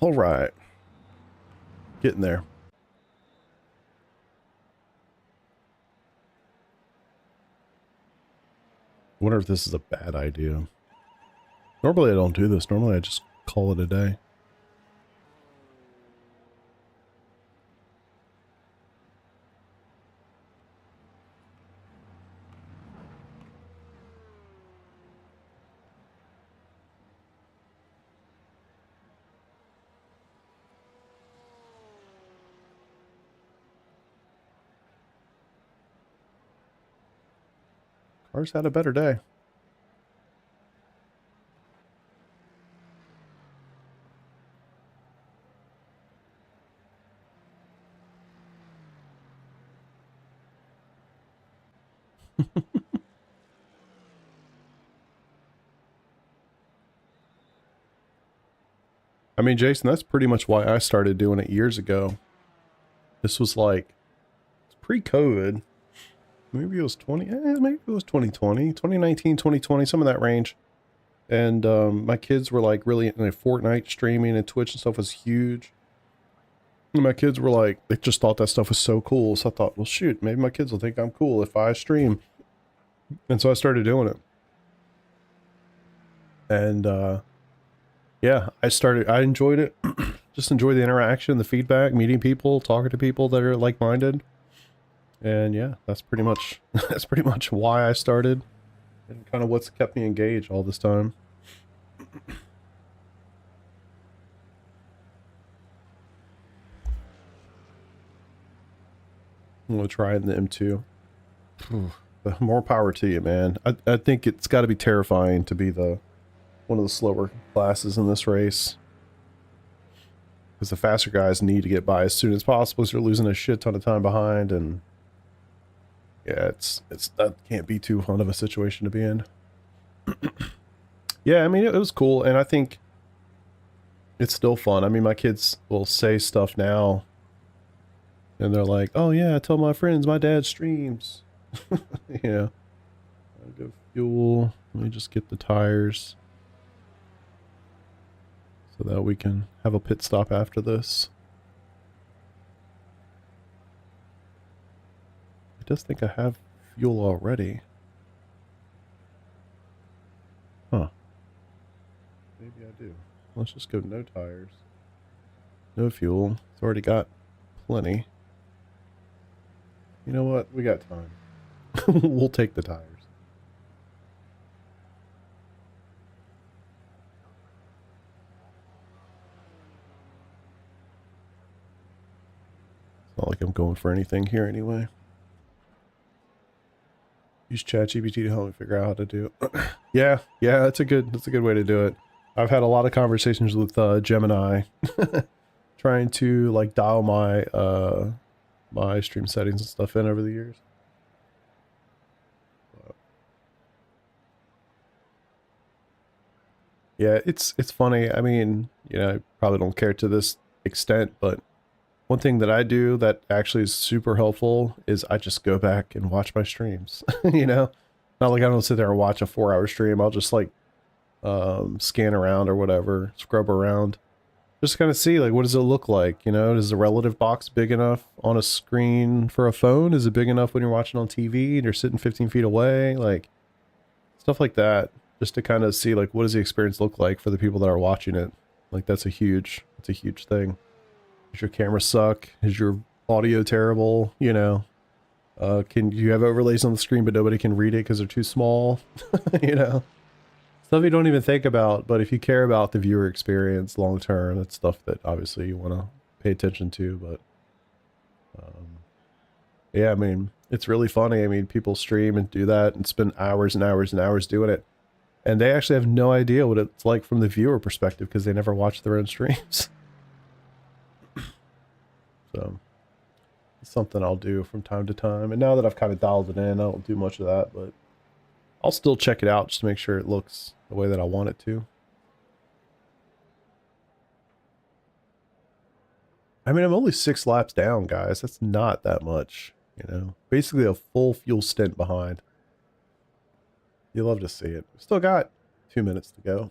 All right. Getting there. Wonder if this is a bad idea. Normally I don't do this. Normally I just call it a day. Cars had a better day. I mean, Jason, that's pretty much why I started doing it years ago. This was like pre-COVID. Maybe it was maybe it was 2020, 2019, 2020, some of that range. And my kids were like really into Fortnite streaming, and Twitch and stuff was huge. And my kids were like, they just thought that stuff was so cool. So I thought, well, shoot, maybe my kids will think I'm cool if I stream. And so I started doing it. And yeah, I enjoyed it. Just enjoy the interaction, the feedback, meeting people, talking to people that are like-minded. And yeah, that's pretty much why I started, and kind of what's kept me engaged all this time. I'm gonna try it in the M2. More power to you, man. I think it's got to be terrifying to be one of the slower classes in this race, because the faster guys need to get by as soon as possible, because they're losing a shit ton of time behind. And yeah, that can't be too fun of a situation to be in. Yeah, I mean, it was cool, and I think it's still fun. I mean, my kids will say stuff now, and they're like, "Oh yeah, I tell my friends my dad streams." Yeah. I'll go fuel. Let me just get the tires so that we can have a pit stop after this. I just think I have fuel already. Huh. Maybe I do. Let's just go no tires. No fuel. It's already got plenty. You know what? We got time. We'll take the tires. It's not like I'm going for anything here anyway. Use ChatGPT to help me figure out how to do it. Yeah, that's a good way to do it. I've had a lot of conversations with Gemini, trying to like dial my my stream settings and stuff in over the years. Yeah, it's funny. I mean, you know, I probably don't care to this extent, but one thing that I do that actually is super helpful is I just go back and watch my streams. You know, not like I don't sit there and watch a 4-hour stream. I'll just like scan around or whatever, scrub around, just kind of see like, what does it look like? You know, is the relative box big enough on a screen for a phone? Is it big enough when you're watching on TV and you're sitting 15 feet away? Like stuff like that, just to kind of see like, what does the experience look like for the people that are watching it? Like that's a huge thing. Does your camera suck? Is your audio terrible? You know, can you have overlays on the screen but nobody can read it because they're too small? You know, stuff you don't even think about, but if you care about the viewer experience long term, that's stuff that obviously you want to pay attention to. But yeah, I mean, it's really funny. I mean, people stream and do that and spend hours and hours and hours doing it, and they actually have no idea what it's like from the viewer perspective because they never watch their own streams. So it's something I'll do from time to time. And now that I've kind of dialed it in, I don't do much of that, but I'll still check it out just to make sure it looks the way that I want it to. I mean, I'm only 6 laps down, guys. That's not that much, you know. Basically a full fuel stint behind. You love to see it. Still got 2 minutes to go.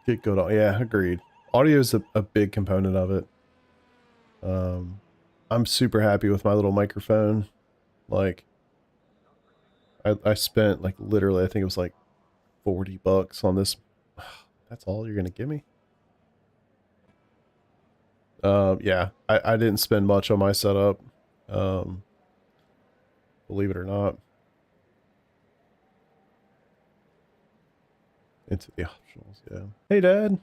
Get good. Yeah, agreed. Audio is a big component of it. I'm super happy with my little microphone. Like, I spent like literally, I think it was like $40 on this. That's all you're gonna give me? Yeah, I didn't spend much on my setup. Believe it or not. Into the optionals, yeah. Hey, Dad.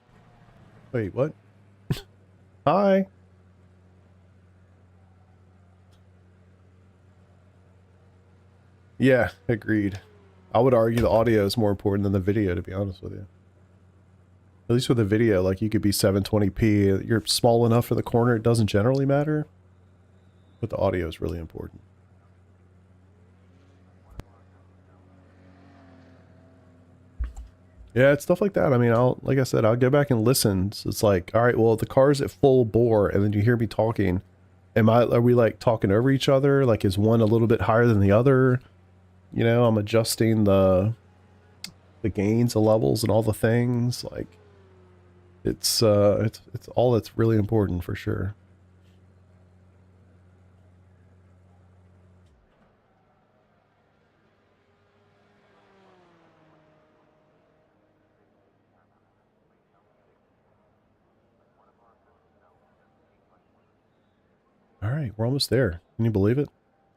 Wait, what? Hi. Yeah, agreed. I would argue the audio is more important than the video, to be honest with you. At least with the video, like you could be 720p. You're small enough for the corner, it doesn't generally matter. But the audio is really important. Yeah, it's stuff like that. I mean, like I said, I'll go back and listen. So it's like, all right, well, the car's at full bore, and then you hear me talking. Are we like talking over each other? Like, is one a little bit higher than the other? You know, I'm adjusting the gains, the levels, and all the things. Like, it's all that's really important for sure. All right, we're almost there. Can you believe it?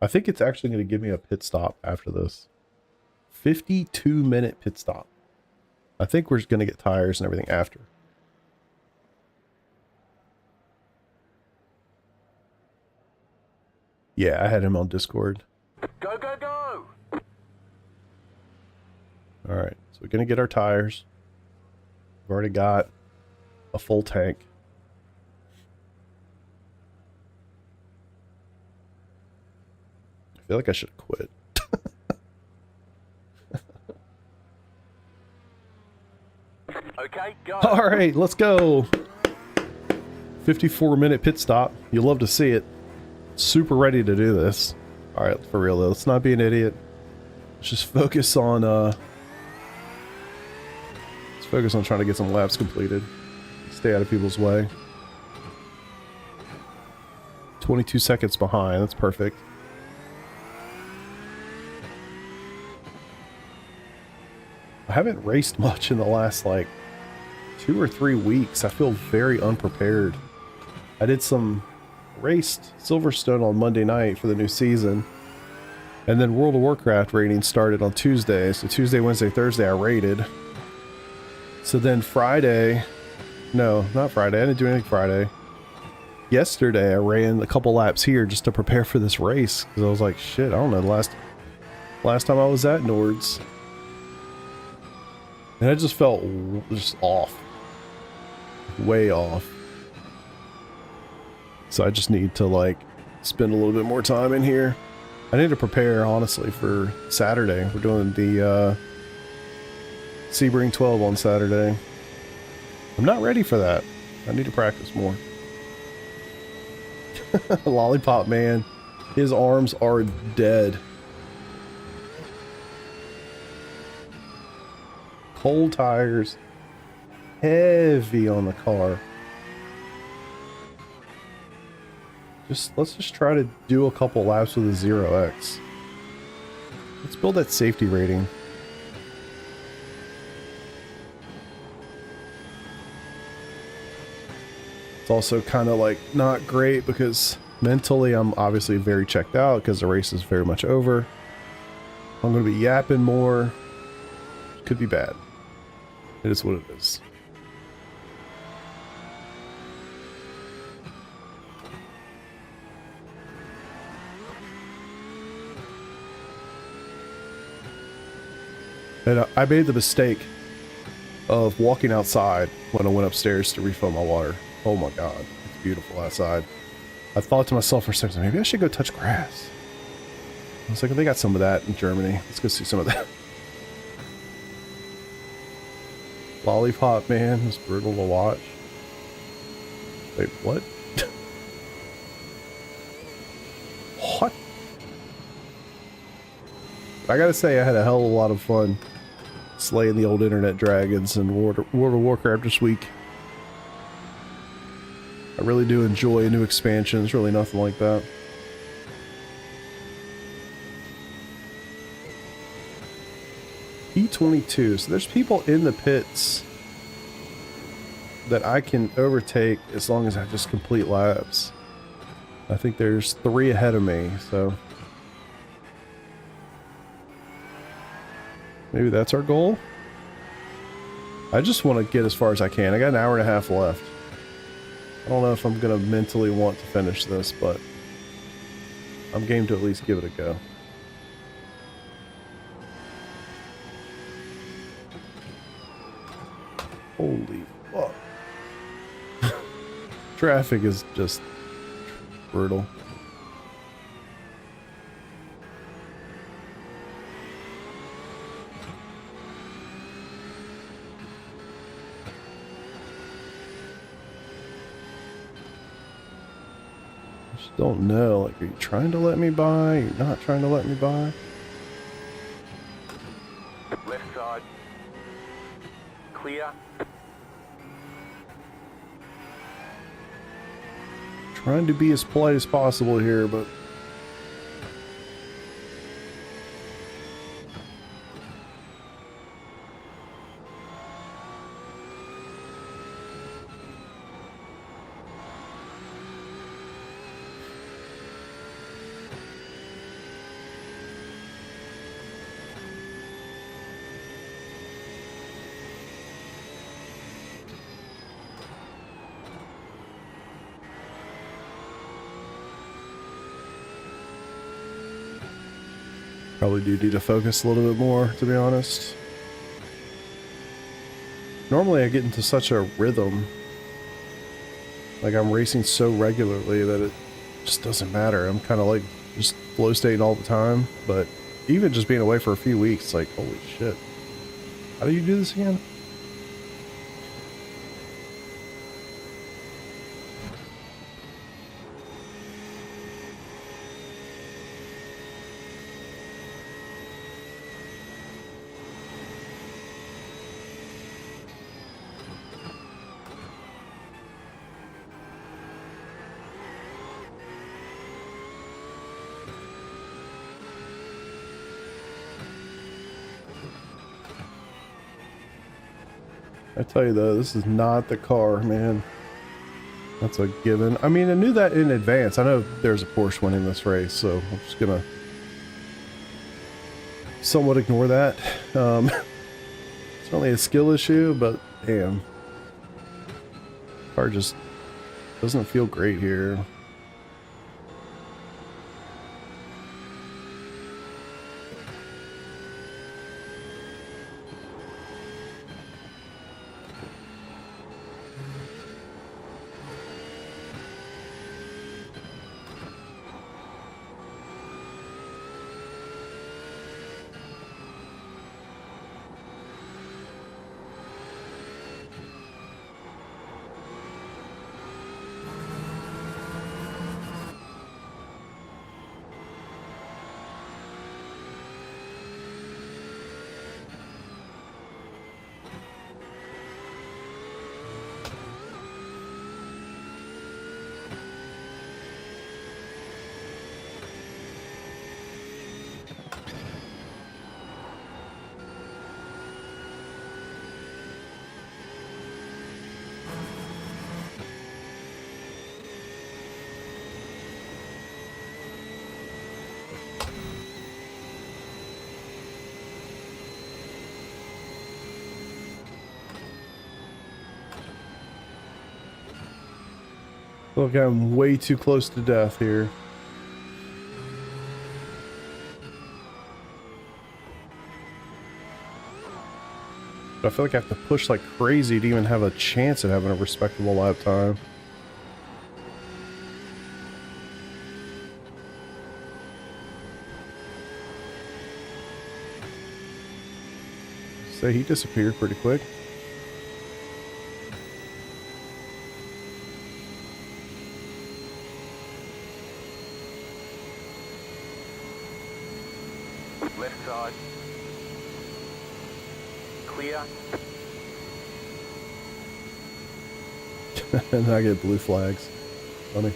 I think it's actually going to give me a pit stop after this. 52-minute pit stop. I think we're just going to get tires and everything after. Yeah, I had him on Discord. Go, go, go! All right, so we're going to get our tires. We've already got a full tank. I feel like I should quit. Okay, go. All right, let's go. 54-minute pit stop. You'll love to see it. Super ready to do this. All right, for real though, let's not be an idiot. Let's just focus on trying to get some laps completed. Stay out of people's way. 22 seconds behind. That's perfect. I haven't raced much in the last like 2 or 3 weeks. I feel very unprepared. I raced Silverstone on Monday night for the new season. And then World of Warcraft raiding started on Tuesday. So Tuesday, Wednesday, Thursday I raided. So then Friday, no, not Friday. I didn't do anything Friday. Yesterday I ran a couple laps here just to prepare for this race. Because I was like, shit, I don't know, the last time I was at Nords. And I just felt just off. Way off. So I just need to like spend a little bit more time in here. I need to prepare honestly for Saturday. We're doing the Sebring 12 on Saturday. I'm not ready for that. I need to practice more. Lollipop man. His arms are dead. Cold tires, heavy on the car. Let's just try to do a couple laps with a 0x. Let's build that safety rating. It's also kind of like not great because mentally I'm obviously very checked out because the race is very much over. I'm going to be yapping more. Could be bad. It is what it is. And I made the mistake of walking outside when I went upstairs to refill my water. Oh my god, it's beautiful outside. I thought to myself for a second, maybe I should go touch grass. I was like, they got some of that in Germany. Let's go see some of that. Lollipop man was brutal to watch. Wait, what? What? I gotta say, I had a hell of a lot of fun slaying the old internet dragons in World of Warcraft this week. I really do enjoy new expansions, really nothing like that. P22, so there's people in the pits that I can overtake as long as I just complete laps. I think there's 3 ahead of me, so maybe that's our goal. I just want to get as far as I can. I got an hour and a half left. I don't know if I'm gonna mentally want to finish this, but I'm game to at least give it a go. Holy fuck. Traffic is just brutal. I just don't know, like, are you trying to let me by? You're not trying to let me by? Left side. Clear. Trying to be as polite as possible here, but probably do need to focus a little bit more, to be honest. Normally I get into such a rhythm. Like, I'm racing so regularly that it just doesn't matter. I'm kind of like just flow stating all the time. But even just being away for a few weeks, like, holy shit. How do you do this again? I tell you though, this is not the car, man. That's a given. I mean, I knew that in advance. I know there's a Porsche winning this race, so I'm just gonna somewhat ignore that. It's only a skill issue, but damn. Car just doesn't feel great here. Look, I'm way too close to death here. But I feel like I have to push like crazy to even have a chance at having a respectable lap time. So he disappeared pretty quick. Left side. clear. And I get blue flags. Funny.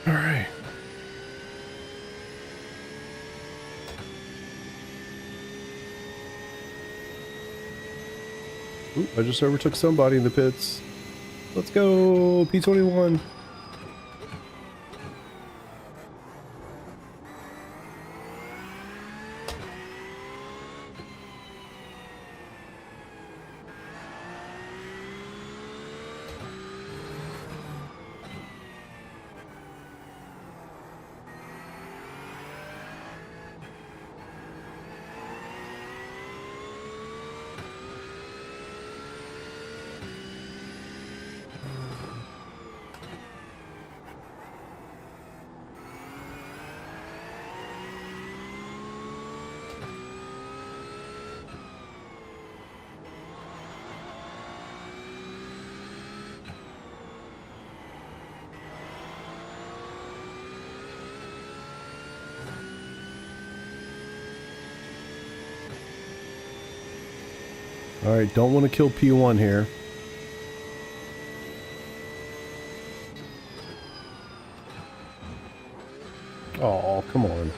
All right. Oop, I just overtook somebody in the pits. Let's go, P21. All right, don't want to kill P1 here. Oh, come on.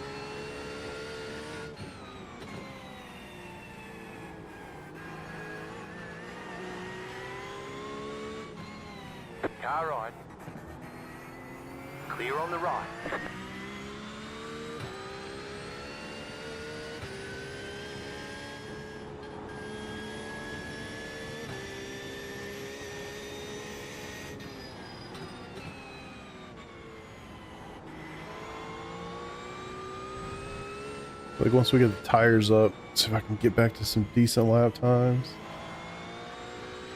Car right. Clear on the right. Like once we get the tires up, see if I can get back to some decent lap times.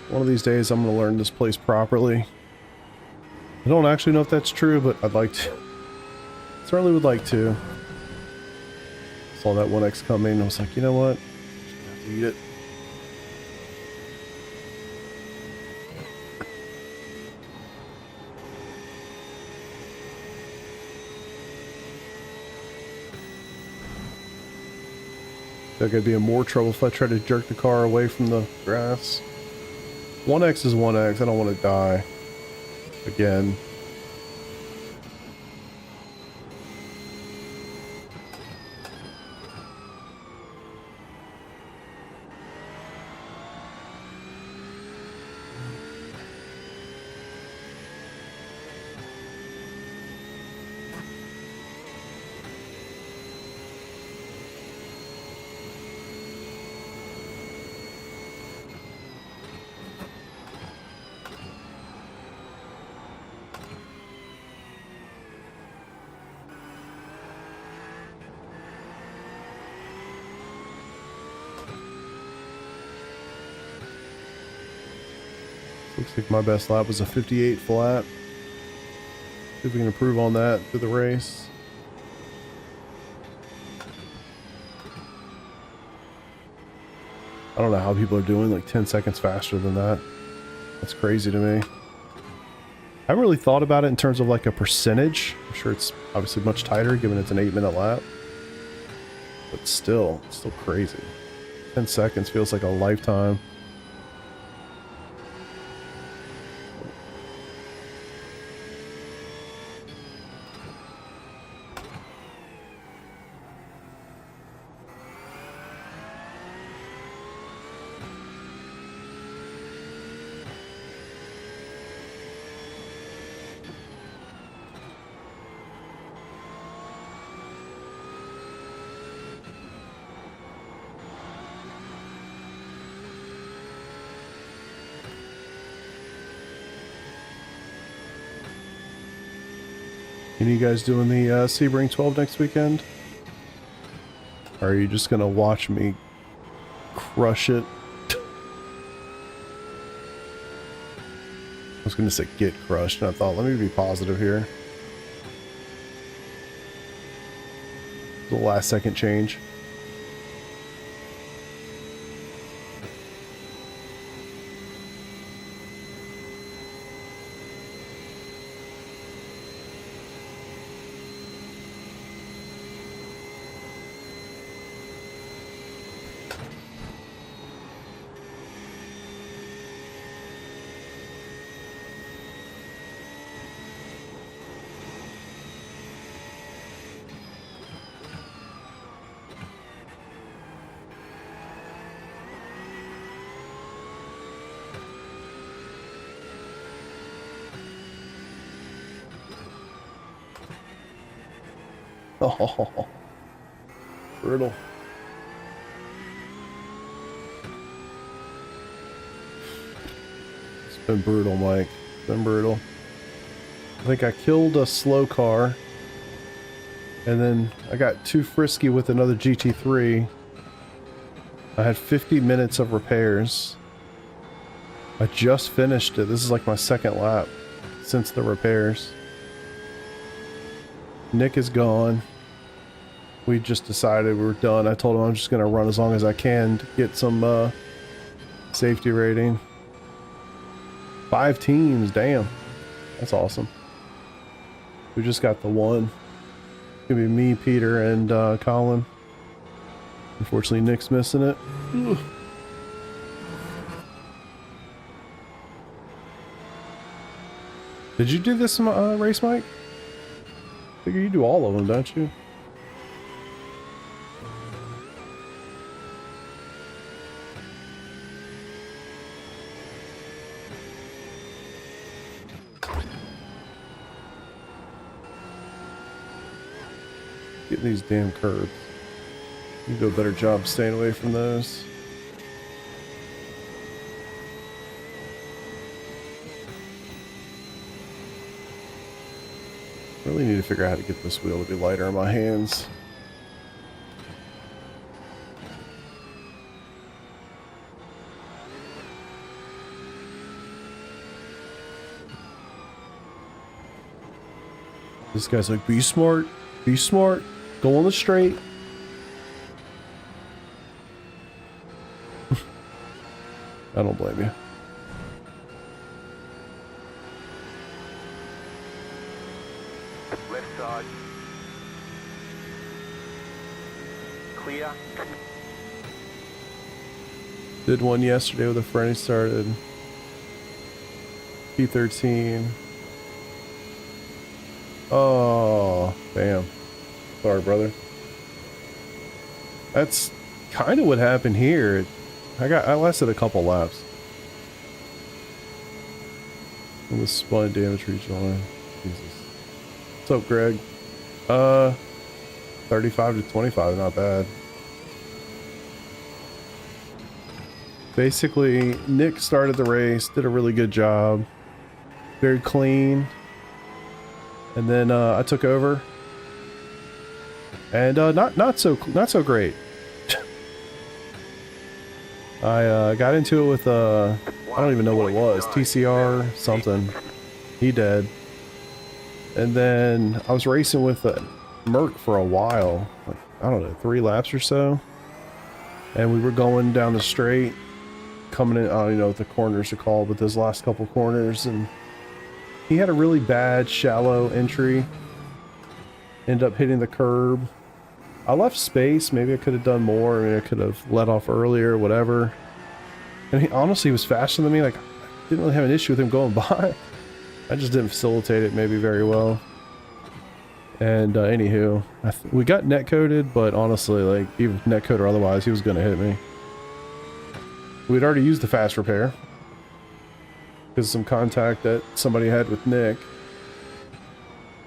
One of these days I'm going to learn this place properly. I don't actually know if that's true, but I'd like to. Certainly would like to. Saw that 1X coming, I was like, you know what? Just gonna have to eat it. I think I'd be in more trouble if I tried to jerk the car away from the grass. 1X is 1X. I don't want to die again. Looks like my best lap was a 58 flat. See if we can improve on that through the race. I don't know how people are doing like 10 seconds faster than that. That's crazy to me. I haven't really thought about it in terms of like a percentage. I'm sure it's obviously much tighter given it's an 8-minute lap. But still, it's still crazy. 10 seconds feels like a lifetime. Any of you guys doing the Sebring 12 next weekend? Or are you just gonna watch me crush it? I was gonna say get crushed, and I thought, let me be positive here. The last second change. Oh, brutal. It's been brutal, Mike. It's been brutal. I think I killed a slow car, and then I got too frisky with another GT3. I had 50 minutes of repairs. I just finished it. This is like my second lap since the repairs. Nick is gone. We just decided we were done. I told him I'm just going to run as long as I can to get some safety rating. 5 teams, damn. That's awesome. We just got the one. It's going to be me, Peter, and Colin. Unfortunately, Nick's missing it. Ugh. Did you do this race, Mike? I figure you do all of them, don't you? Get these damn curbs. You do a better job staying away from those. Really need to figure out how to get this wheel to be lighter in my hands. This guy's like, be smart, go on the straight. I don't blame you. Left side. Clear. Did one yesterday with a friend who started P13. Oh, damn. Sorry, brother. That's kind of what happened here. I lasted a couple laps. It was spine damage rejoin. Jesus. What's up, Greg? 35 to 25, not bad. Basically, Nick started the race, did a really good job. Very clean. And then I took over. And not so great. I got into it with I don't even know what it was, TCR something. He did. And then I was racing with Merc for a while, like, I don't know, 3 laps or so. And we were going down the straight, coming in, I don't even know what the corners are called, but those last couple corners, and he had a really bad shallow entry. Ended up hitting the curb. I left space, maybe I could have done more, maybe I could have let off earlier, whatever. And he honestly was faster than me, like, I didn't really have an issue with him going by. I just didn't facilitate it maybe very well. And anywho, we got netcoded, but honestly, like, even netcode or otherwise, he was going to hit me. We'd already used the fast repair because of some contact that somebody had with Nick,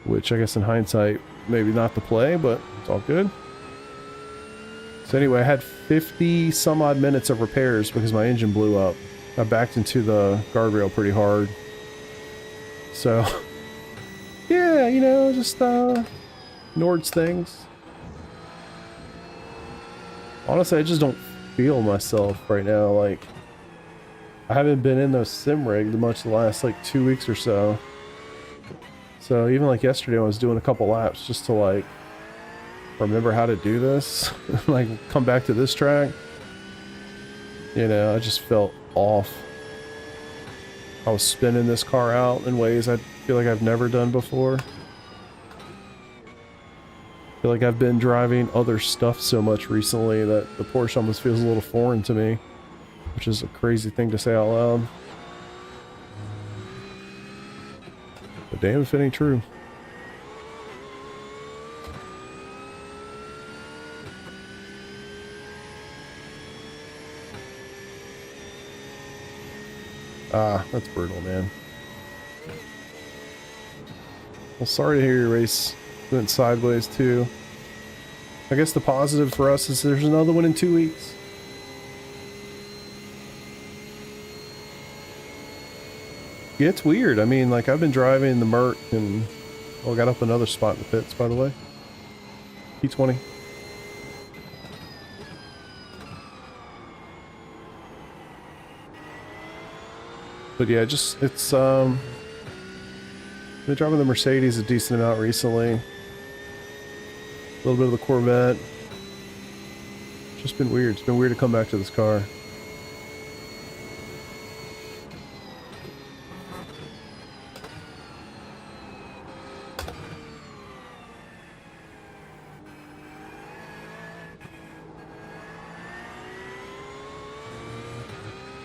which I guess in hindsight, maybe not the play, but it's all good. So anyway, I had 50 some odd minutes of repairs because my engine blew up. I backed into the guardrail pretty hard. So, yeah, you know, just Nord's things. Honestly, I just don't feel myself right now. Like, I haven't been in those sim rigs much the last like 2 weeks or so. So even like yesterday, I was doing a couple laps just to like remember how to do this, like come back to this track. You know, I just felt off. I was spinning this car out in ways I feel like I've never done before. I feel like I've been driving other stuff so much recently that the Porsche almost feels a little foreign to me, which is a crazy thing to say out loud. But damn if it ain't true. Ah, that's brutal, man. Well, sorry to hear your race went sideways, too. I guess the positive for us is there's another one in 2 weeks. Yeah, it's weird. I mean, like, I've been driving the Merc and... Oh, I got up another spot in the pits, by the way. P20. But yeah, just, it's, been driving the Mercedes a decent amount recently. A little bit of the Corvette. Just been weird. It's been weird to come back to this car.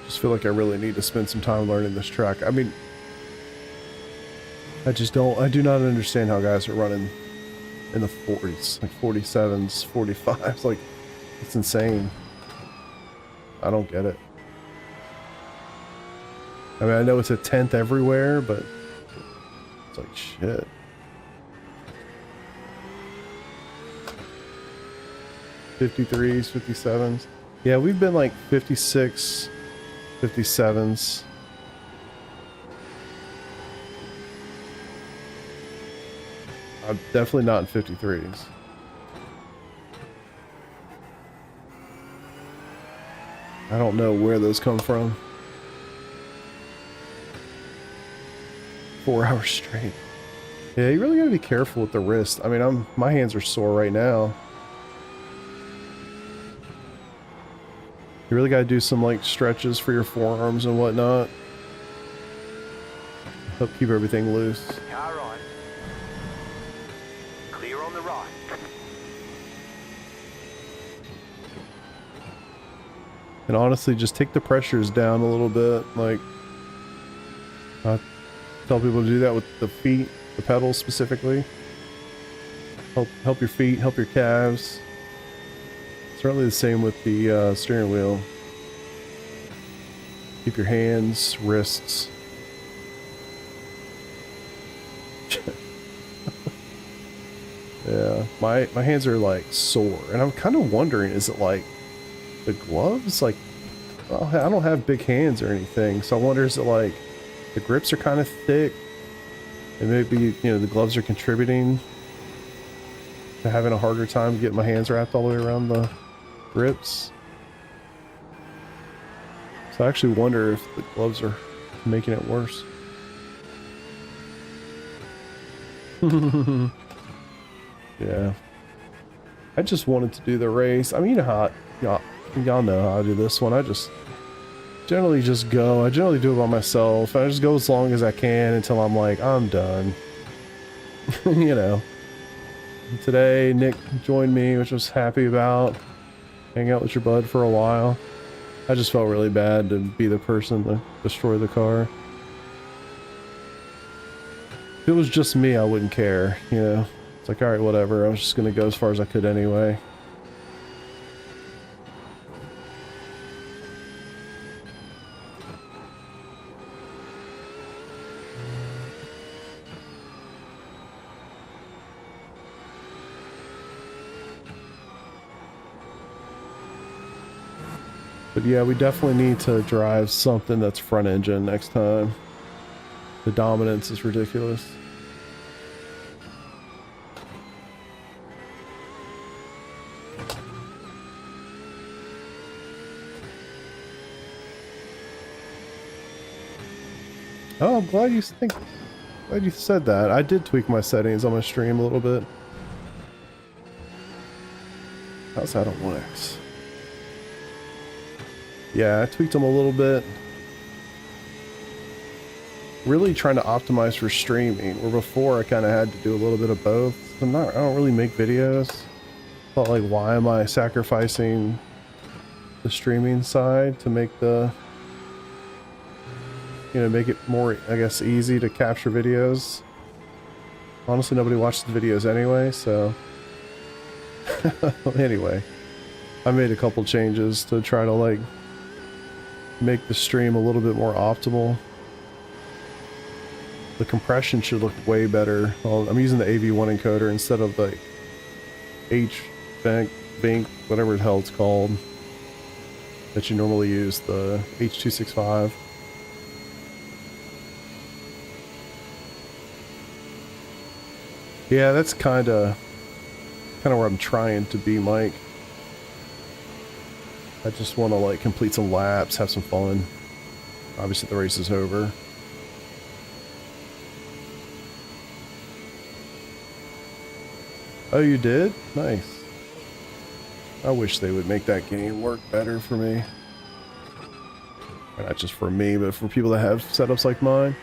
Just feel like I really need to spend some time learning this track. I mean, I do not understand how guys are running in the 40s, like 47s, 45s, like, it's insane. I don't get it. I mean, I know it's a 10th everywhere, but it's like, shit. '53s, 57s. Yeah, we've been like 56, 57s. I'm definitely not in 53s. I don't know where those come from. 4 hours straight. Yeah, you really gotta be careful with the wrist. I mean, my hands are sore right now. You really gotta do some like stretches for your forearms and whatnot. Help keep everything loose. Car right. Clear on the right. And honestly, just take the pressures down a little bit. Like, I tell people to do that with the feet, the pedals specifically. Help your feet, help your calves. Certainly the same with the steering wheel. Keep your hands, wrists. Yeah, my hands are like sore, and I'm kind of wondering, is it like the gloves? Like, well, I don't have big hands or anything, so I wonder, is it like the grips are kind of thick, and maybe, you know, the gloves are contributing to having a harder time getting my hands wrapped all the way around the grips. So I actually wonder if the gloves are making it worse. Yeah. I just wanted to do the race. I mean, you know how y'all know how I do this one. I just generally just go. I generally do it by myself. I just go as long as I can until I'm like, I'm done. You know. Today, Nick joined me, which I was happy about. Hang out with your bud for a while. I just felt really bad to be the person to destroy the car. If it was just me, I wouldn't care, you know. It's like, alright, whatever. I was just gonna go as far as I could anyway. But yeah, we definitely need to drive something that's front engine next time. The dominance is ridiculous. Oh, I'm glad you said that. I did tweak my settings on my stream a little bit. How's that on 1X? Yeah, I tweaked them a little bit. Really trying to optimize for streaming, where before I kind of had to do a little bit of both. I don't really make videos. But like, why am I sacrificing the streaming side to make the, you know, make it more, I guess, easy to capture videos? Honestly, nobody watches the videos anyway, so anyway, I made a couple changes to try to like make the stream a little bit more optimal. The compression should look way better. Well, I'm using the AV1 encoder instead of the H-Bank, whatever the hell it's called, that you normally use, the H265. Yeah, that's kind of where I'm trying to be, Mike. I just want to like complete some laps, have some fun. Obviously the race is over. Oh, you did? Nice. I wish they would make that game work better for me. Not just for me, but for people that have setups like mine.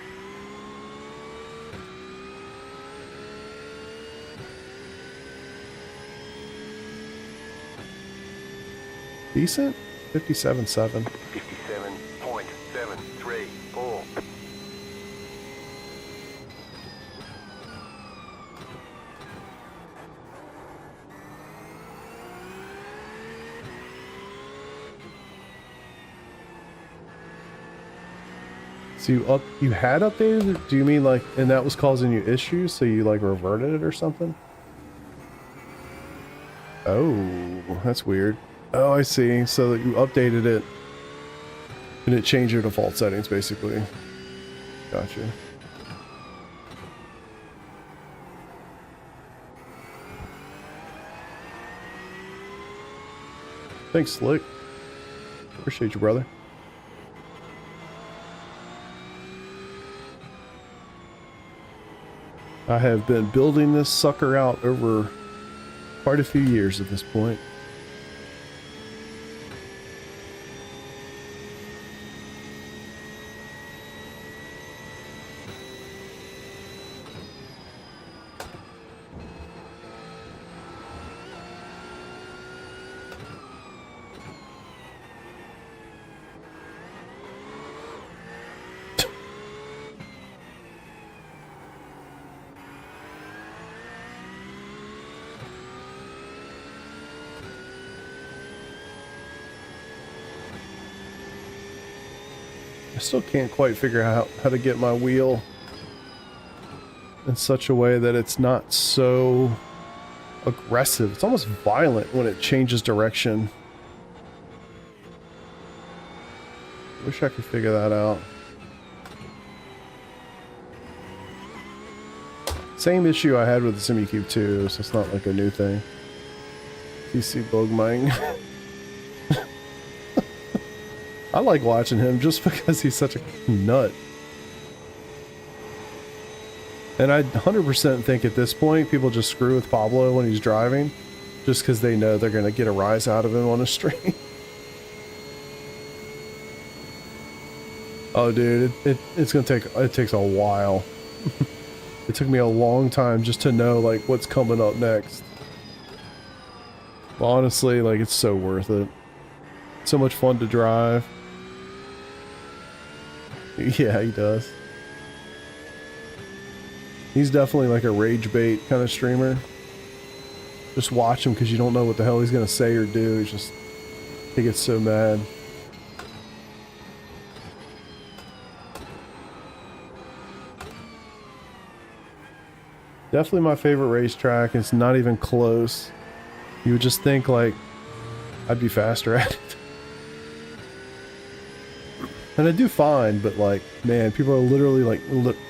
Decent? 57.7. 57.734. So you had updated it? Do you mean like, and that was causing you issues, so you like reverted it or something? Oh, that's weird. Oh, I see. So that you updated it and it changed your default settings, basically. Gotcha. Thanks, Slick. Appreciate you, brother. I have been building this sucker out over quite a few years at this point. I still can't quite figure out how to get my wheel in such a way that it's not so aggressive. It's almost violent when it changes direction. Wish I could figure that out. Same issue I had with the Simucube too, so it's not like a new thing. PC Bug Mine. I like watching him just because he's such a nut. And I 100% think at this point people just screw with Pablo when he's driving just because they know they're going to get a rise out of him on a stream. Oh dude, it takes a while. It took me a long time just to know like what's coming up next. But honestly, like it's so worth it. So much fun to drive. Yeah, he does. He's definitely like a rage bait kind of streamer. Just watch him because you don't know what the hell he's gonna say or do. He gets so mad. Definitely my favorite racetrack. It's not even close. You would just think like I'd be faster at it. And I do fine, but like, man, people are literally like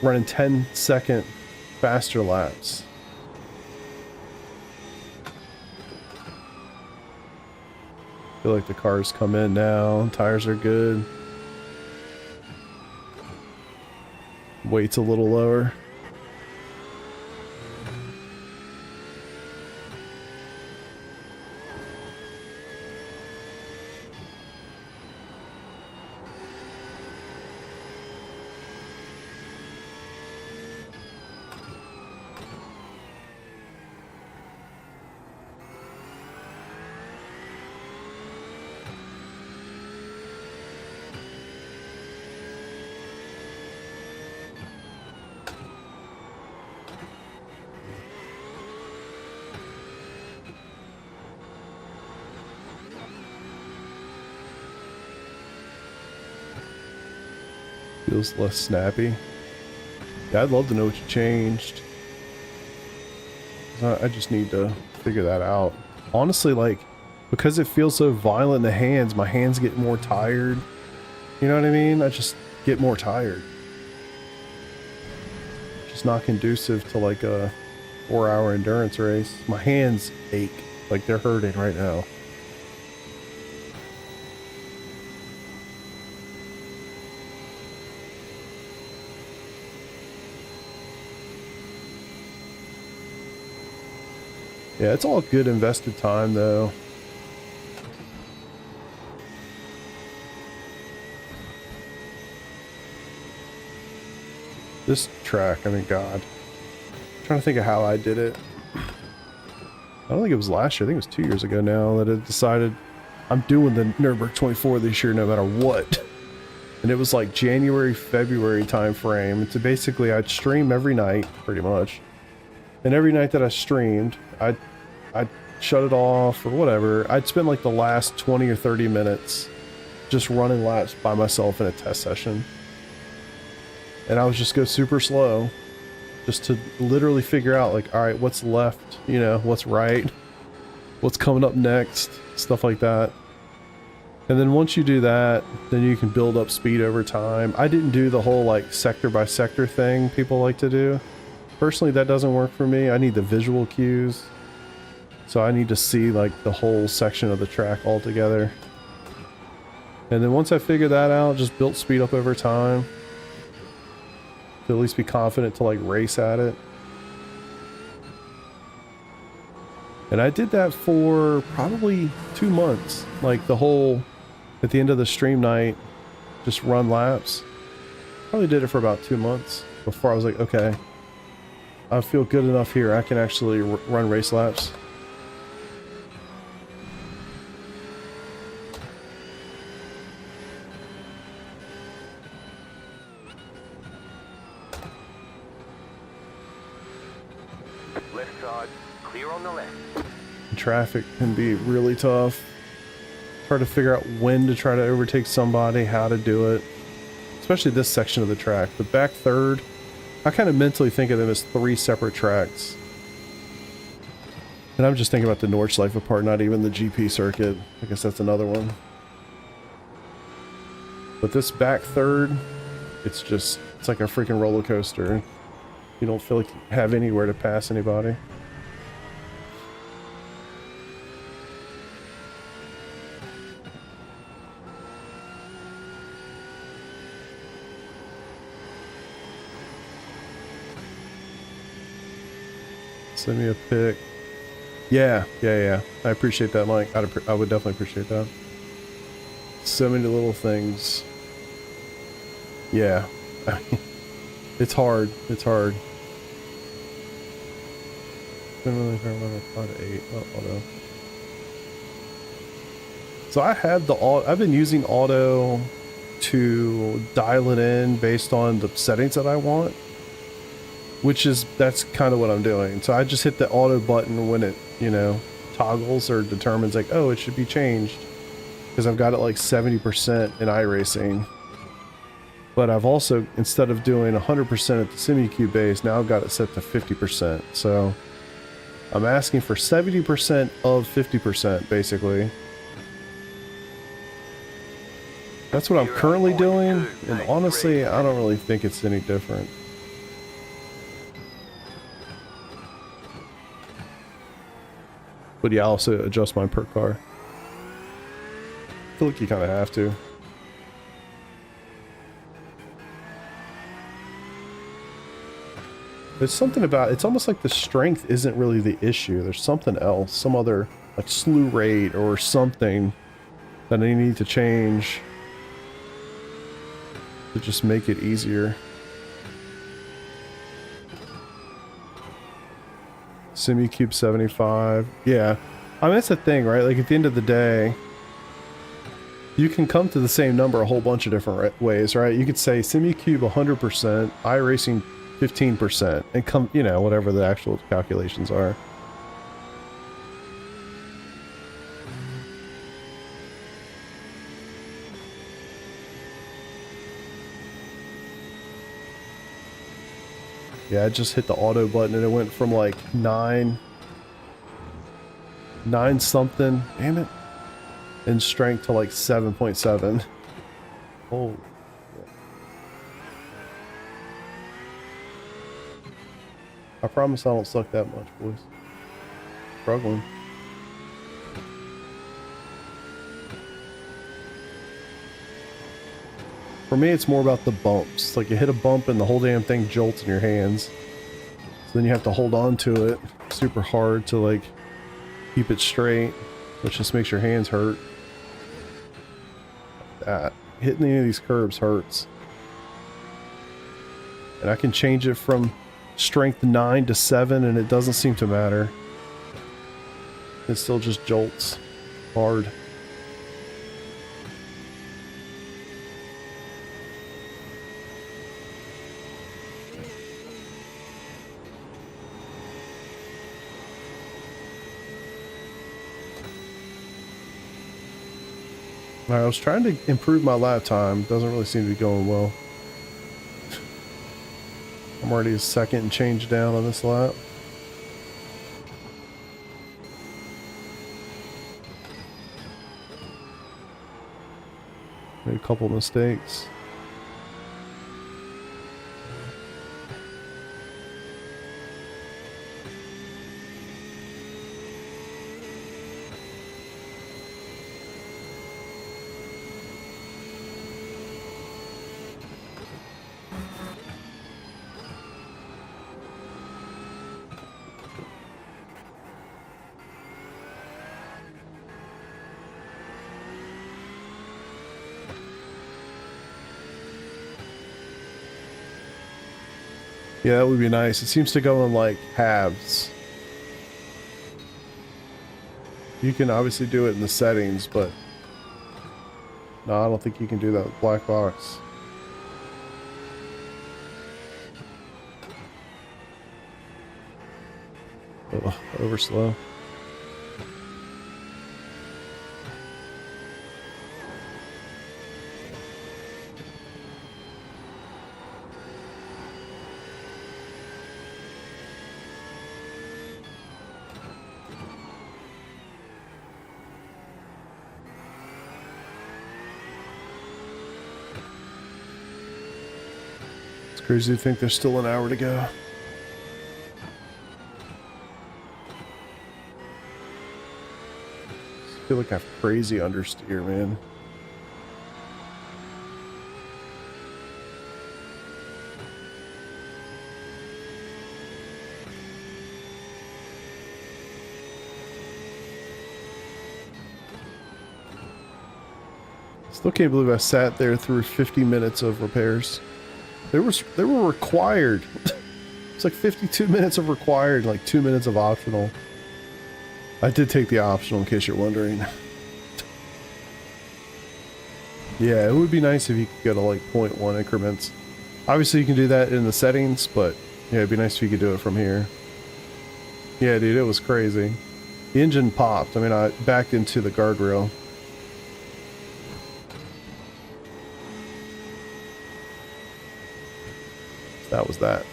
running 10-second faster laps. I feel like the cars come in now, tires are good. Weight's a little lower. Feels less snappy. Yeah, I'd love to know what you changed. I just need to figure that out. Honestly, like, because it feels so violent in the hands, my hands get more tired. You know what I mean? I just get more tired. Just not conducive to like a 4-hour endurance race. My hands ache, like they're hurting right now. Yeah, it's all good invested time though. This track, I mean, God. I'm trying to think of how I did it. I don't think it was last year. I think it was 2 years ago now that I decided I'm doing the Nurburgring 24 this year no matter what. And it was like January, February time frame. And so basically I'd stream every night, pretty much. And every night that I streamed, I'd shut it off or whatever. I'd spend like the last 20 or 30 minutes just running laps by myself in a test session. And I would just go super slow just to literally figure out like, all right, what's left, you know, what's right, what's coming up next, stuff like that. And then once you do that, then you can build up speed over time. I didn't do the whole like sector by sector thing people like to do. Personally, that doesn't work for me. I need the visual cues. So I need to see like the whole section of the track all together. And then once I figure that out, just built speed up over time. To at least be confident to like race at it. And I did that for probably 2 months. Like the whole, at the end of the stream night, just run laps. Probably did it for about 2 months before I was like, okay, I feel good enough here. I can actually run race laps. Left side, clear on the left. Traffic can be really tough. Hard to figure out when to try to overtake somebody, how to do it. Especially this section of the track. The back third, I kind of mentally think of them as 3 separate tracks. And I'm just thinking about the Nordschleife part, not even the GP circuit. I guess that's another one. But this back third, it's like a freaking roller coaster. You don't feel like you have anywhere to pass anybody. Send me a pic. Yeah. I appreciate that, Mike. I would definitely appreciate that. So many little things. Yeah. It's hard. It's hard. Really fair about 5 to 8. Oh, auto. So I had the auto. I've been using auto to dial it in based on the settings that I want. That's kind of what I'm doing. So I just hit the auto button when it, you know, toggles or determines like, oh, it should be changed. Because I've got it like 70% in iRacing. But I've also, instead of doing 100% at the Simucube base, now I've got it set to 50%. So I'm asking for 70% of 50%, basically. That's what I'm currently doing. And honestly, I don't really think it's any different. But yeah, I'll also adjust mine per car. I feel like you kind of have to. There's something about it's almost like the strength isn't really the issue. There's something else, some other like slew rate or something that I need to change to just make it easier. Simucube 75. Yeah. I mean, that's the thing, right? Like, at the end of the day, you can come to the same number a whole bunch of different ways, right? You could say Simucube 100%, iRacing 15%, and come, you know, whatever the actual calculations are. Yeah, I just hit the auto button and it went from like 9 something, damn it, in strength to like 7.7. Holy shit. I promise I don't suck that much, boys. Struggling. For me, it's more about the bumps. Like, you hit a bump and the whole damn thing jolts in your hands. So then you have to hold on to it super hard to, like, keep it straight, which just makes your hands hurt. Like that. Hitting any of these curbs hurts. And I can change it from strength 9 to 7 and it doesn't seem to matter. It still just jolts hard. I was trying to improve my lap time. Doesn't really seem to be going well. I'm already a second and change down on this lap. Made a couple mistakes. Yeah, that would be nice. It seems to go in like halves. You can obviously do it in the settings, but no, I don't think you can do that with black box. Ugh, over slow. Crazy to think there's still an hour to go. I feel like I have crazy understeer, man. Still can't believe I sat there through 50 minutes of repairs. They were required. It's like 52 minutes of required, like 2 minutes of optional. I did take the optional in case you're wondering. Yeah, it would be nice if you could go to like 0.1 increments. Obviously you can do that in the settings, but yeah, it'd be nice if you could do it from here. Yeah, dude, it was crazy. The engine popped. I mean, I backed into the guardrail. That was that.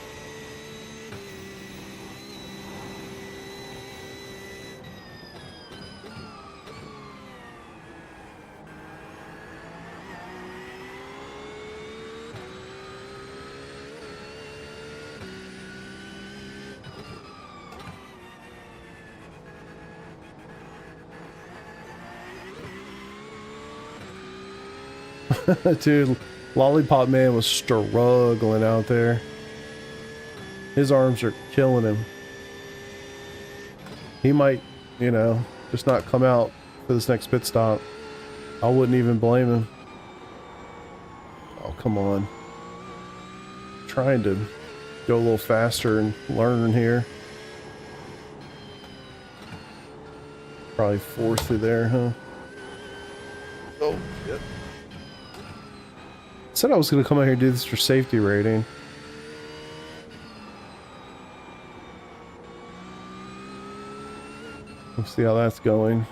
Dude, Lollipop Man was struggling out there. His arms are killing him. He might, you know, just not come out for this next pit stop. I wouldn't even blame him. Oh, come on. Trying to go a little faster and learn here. Probably fourth through there, huh? Oh, yep. Said I was going to come out here and do this for safety rating. Let's see how that's going.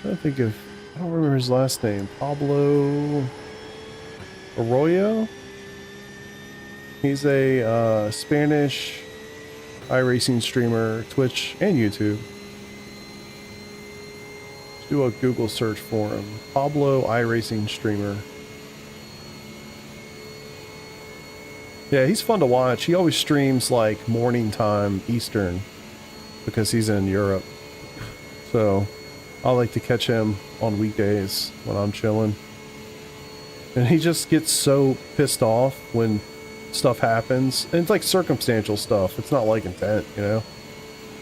trying to think of, I don't remember his last name. Pablo Arroyo? He's a Spanish iRacing streamer, Twitch and YouTube. Let's do a Google search for him. Pablo iRacing streamer. Yeah, he's fun to watch. He always streams like morning time Eastern because he's in Europe. So I like to catch him on weekdays when I'm chilling. And he just gets so pissed off when stuff happens. And it's like circumstantial stuff. It's not like intent, you know?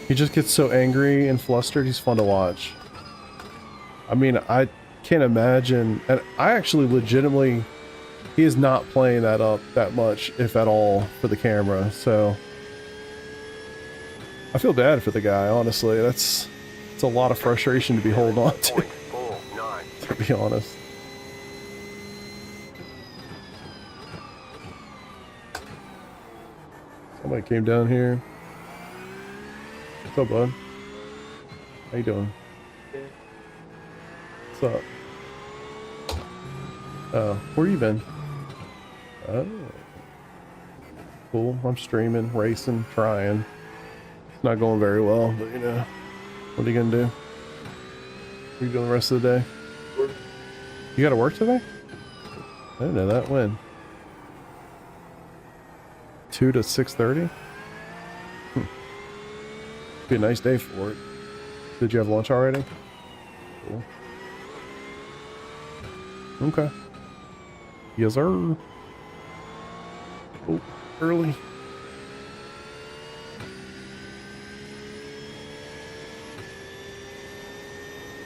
He just gets so angry and flustered. He's fun to watch. I mean, I can't imagine. And I actually legitimately, he is not playing that up that much, if at all, for the camera. So I feel bad for the guy, honestly. It's a lot of frustration to be holding on to be honest. Somebody came down here. What's up, bud? How you doing? What's up? Oh, where you been? Oh. Cool. I'm streaming, racing, trying. It's not going very well, but you know. What are you gonna do? What are you doing the rest of the day? You gotta work today? I didn't know that. When? 2 to 6:30? Be a nice day for it. Did you have lunch already? Cool. Okay. Yes, sir. Oh, early.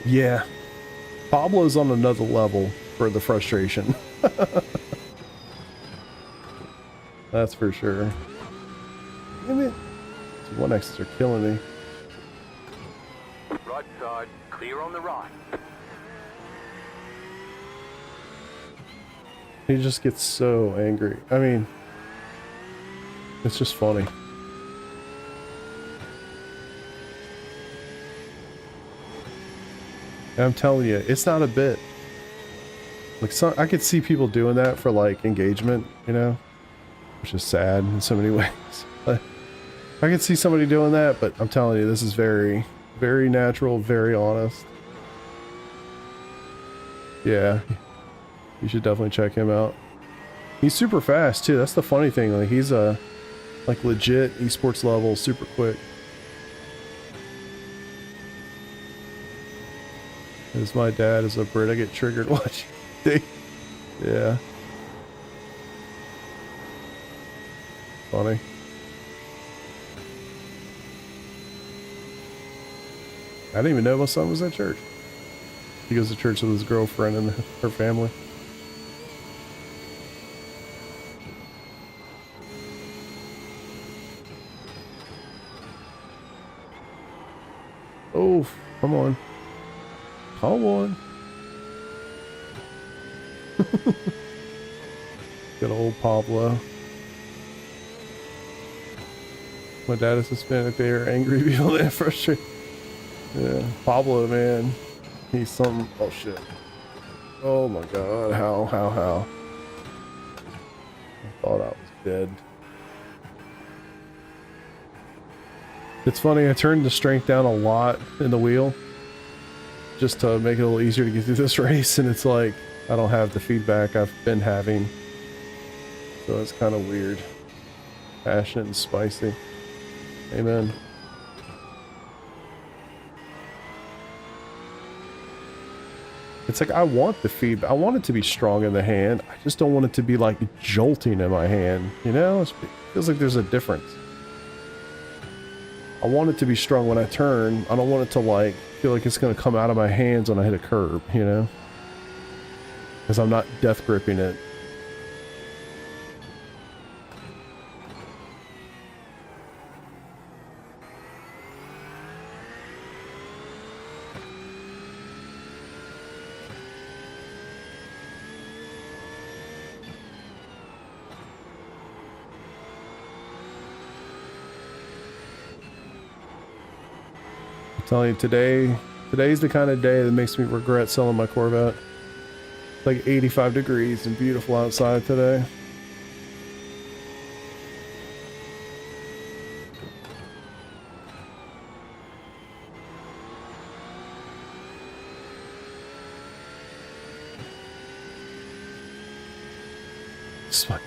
Yeah. Pablo's on another level for the frustration. That's for sure. Damn it. These 1Xs are killing me. Right side, clear on the right. He just gets so angry. I mean, it's just funny. And I'm telling you, it's not a bit. Like, I could see people doing that for like engagement, you know, which is sad in so many ways. But I could see somebody doing that, but I'm telling you, this is very, very natural, very honest. Yeah, you should definitely check him out. He's super fast too. That's the funny thing. Like, he's like legit esports level, super quick. As my dad is a Brit, I get triggered watching. Yeah. Funny. I didn't even know my son was at church. He goes to church with his girlfriend and her family. Oh, come on. Come on. Good old Pablo. My dad is Hispanic. They are angry people that frustrate. Yeah, Pablo, man. He's something. Oh shit. Oh my god. How? I thought I was dead. It's funny, I turned the strength down a lot in the wheel just to make it a little easier to get through this race, and it's like I don't have the feedback I've been having, so it's kind of weird. Passionate and spicy. Amen. It's like I want the feedback. I want it to be strong in the hand. I just don't want it to be like jolting in my hand, you know? It feels like there's a difference. I want it to be strong when I turn. I don't want it to like feel like it's going to come out of my hands when I hit a curb, you know? Because I'm not death gripping it. I'm telling you, today Today's the kind of day that makes me regret selling my Corvette. It's like 85 degrees and beautiful outside today. Spikes.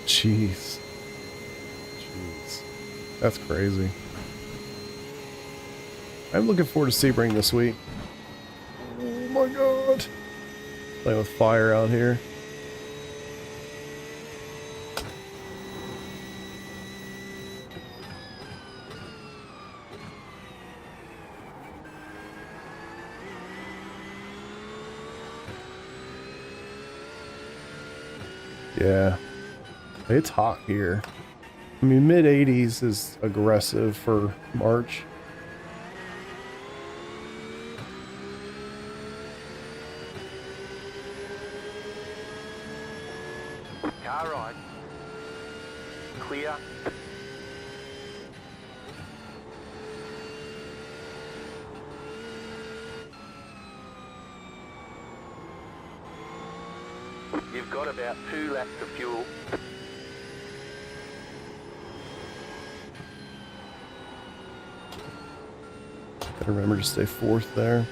Jeez. Jeez. That's crazy. I'm looking forward to Sebring this week. Oh my god. Playing with fire out here. Yeah. It's hot here. I mean, mid 80s is aggressive for March. Car right. Clear. You've got about 2 laps of fuel. Gotta remember to stay fourth there.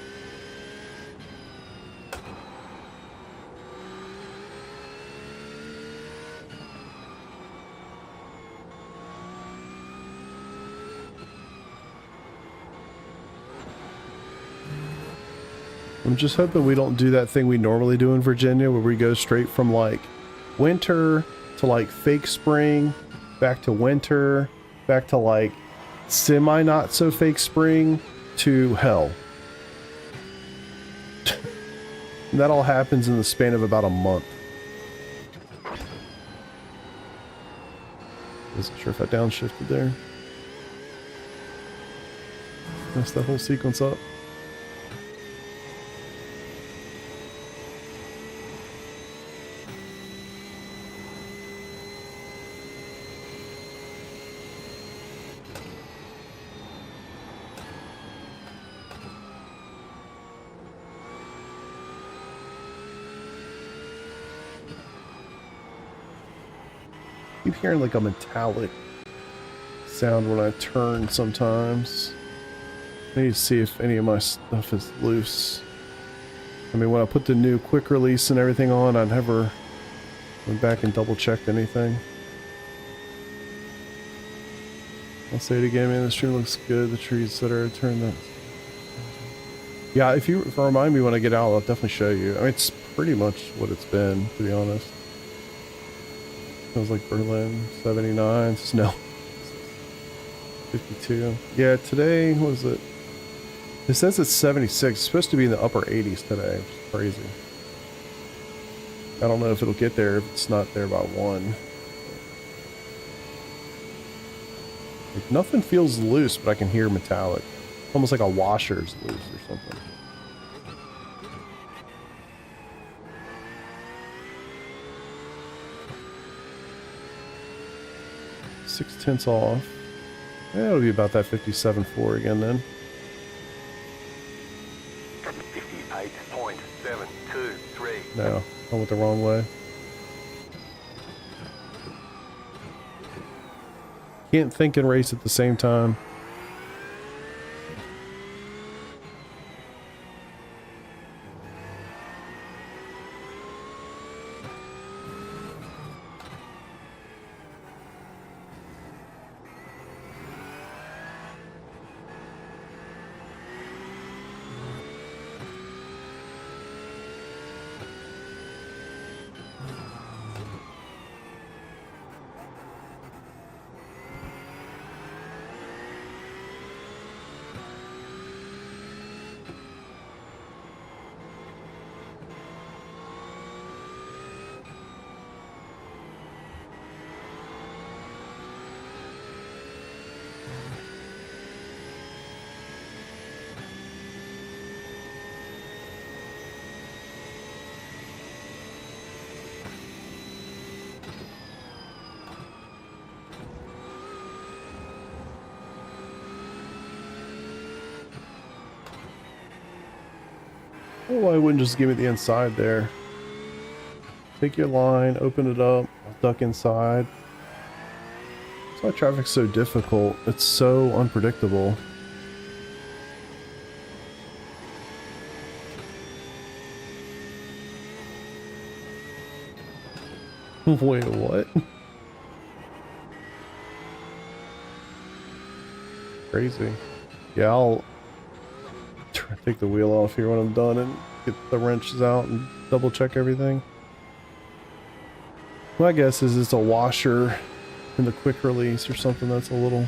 I'm just hoping we don't do that thing we normally do in Virginia where we go straight from like winter to like fake spring, back to winter, back to like semi not so fake spring to hell. And that all happens in the span of about a month. Wasn't sure if I downshifted there. Messed that whole sequence up. Keep hearing like a metallic sound when I turn sometimes. I need to see if any of my stuff is loose. I mean, when I put the new quick release and everything on, I never went back and double checked anything. I'll say it again, man, the stream looks good. The trees that are turned up. Yeah, if you remind me when I get out, I'll definitely show you. I mean, it's pretty much what it's been, to be honest. Smells like Berlin, 79, snow, 52. Yeah, today, what is it? It says it's 76. It's supposed to be in the upper 80s today, which is crazy. I don't know if it'll get there if it's not there by 1. Like, nothing feels loose, but I can hear metallic. Almost like a washer's loose or something. Six-tenths off. Yeah, it'll be about that 57.4 again then. 58.723. No, I went the wrong way. Can't think and race at the same time. Oh, why wouldn't just give me the inside there? Take your line, open it up, duck inside. That's why traffic's so difficult. It's so unpredictable. Wait, what? Crazy. Yeah, I'll take the wheel off here when I'm done and get the wrenches out and double check everything. My guess is it's a washer in the quick release or something that's a little...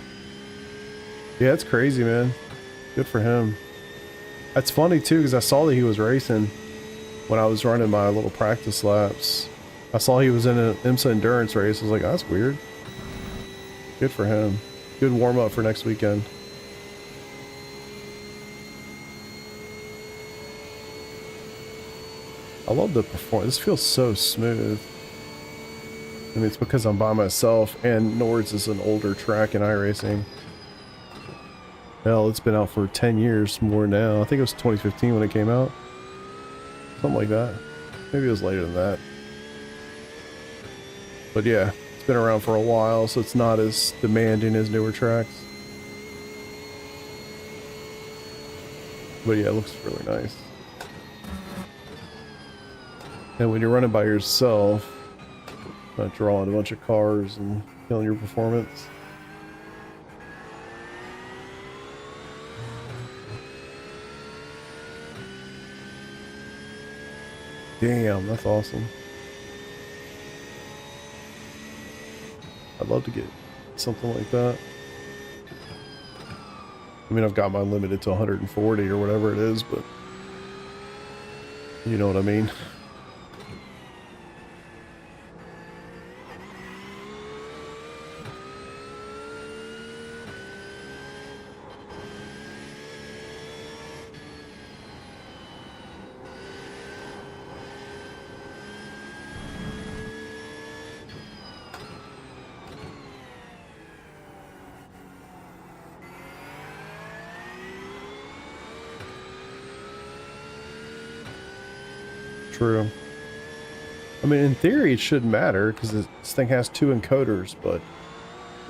Yeah, it's crazy, man. Good for him. That's funny too, because I saw that he was racing when I was running my little practice laps. I saw he was in an IMSA endurance race. I was like, oh, that's weird. Good for him. Good warm up for next weekend. I love the performance. This feels so smooth. I mean, it's because I'm by myself, and Nords is an older track in iRacing. Hell, it's been out for 10 years more now. I think it was 2015 when it came out. Something like that. Maybe it was later than that. But yeah, it's been around for a while, so it's not as demanding as newer tracks. But yeah, it looks really nice. And when you're running by yourself, not drawing a bunch of cars and killing your performance. Damn, that's awesome. I'd love to get something like that. I mean, I've got mine limited to 140 or whatever it is, but you know what I mean. True. I mean, in theory, it shouldn't matter because this thing has 2 encoders, but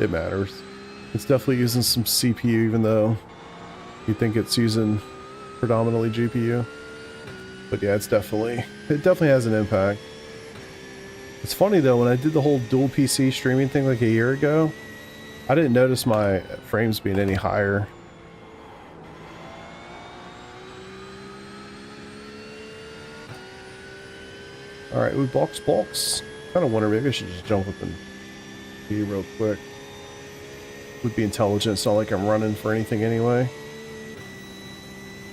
it matters. It's definitely using some CPU, even though you think it's using predominantly GPU. But yeah, it definitely has an impact. It's funny though, when I did the whole dual PC streaming thing like a year ago, I didn't notice my frames being any higher. Alright, we box. Kind of wonder, maybe I should just jump up and be real quick. Would be intelligent. It's not like I'm running for anything anyway.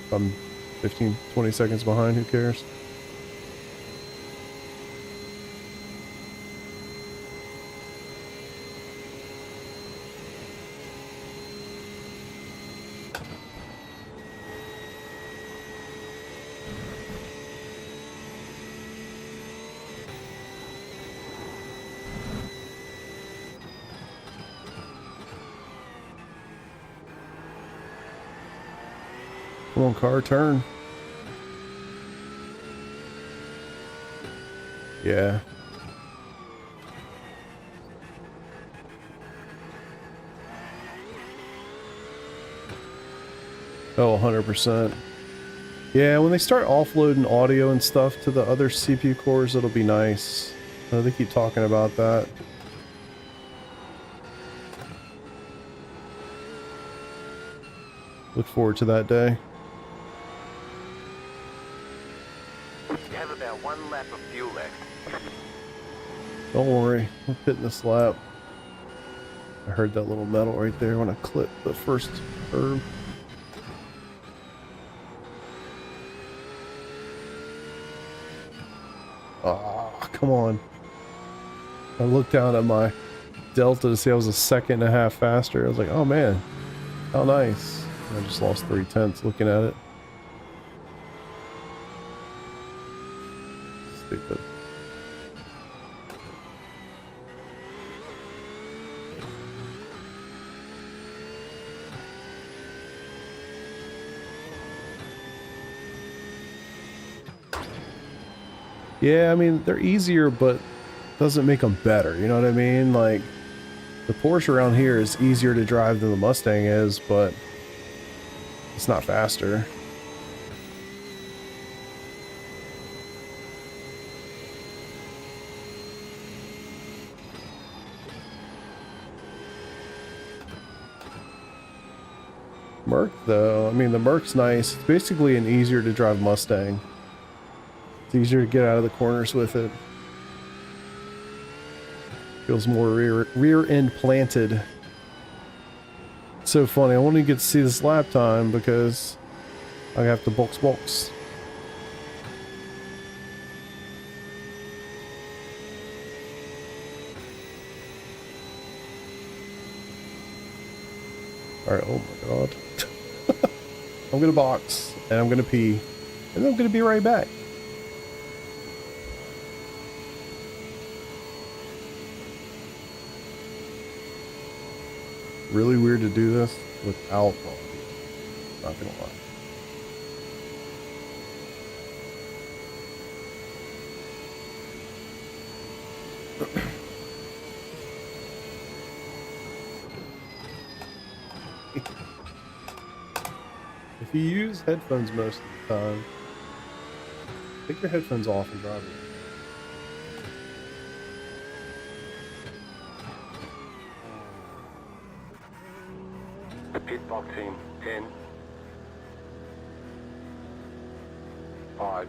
If I'm 15, 20 seconds behind, who cares? Come on, car, turn. Yeah. Oh, 100%. Yeah, when they start offloading audio and stuff to the other CPU cores, it'll be nice. They keep talking about that. Look forward to that day. You have about 1 lap of fuel left. Don't worry, I'm hitting this lap. I heard that little metal right there when I clipped the first curb. Ah, come on. I looked down at my delta to see I was 1.5 seconds faster. I was like, oh man, how nice. I just lost 0.3 looking at it. Stupid. Yeah, I mean, they're easier, but doesn't make them better. You know what I mean? Like, the Porsche around here is easier to drive than the Mustang is, but it's not faster. Merc, though, I mean, the Merc's nice. It's basically an easier to drive Mustang. It's easier to get out of the corners with it. Feels more rear end planted. It's so funny. I want to get to see this lap time because I have to box. Alright, oh my god. I'm gonna box, and I'm gonna pee, and then I'm gonna be right back. Really weird to do this without volume. Not gonna lie. If you use headphones most of the time, take your headphones off and drive it. The pit box in 10, 5,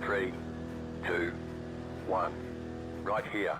3, 2, 1. Right here.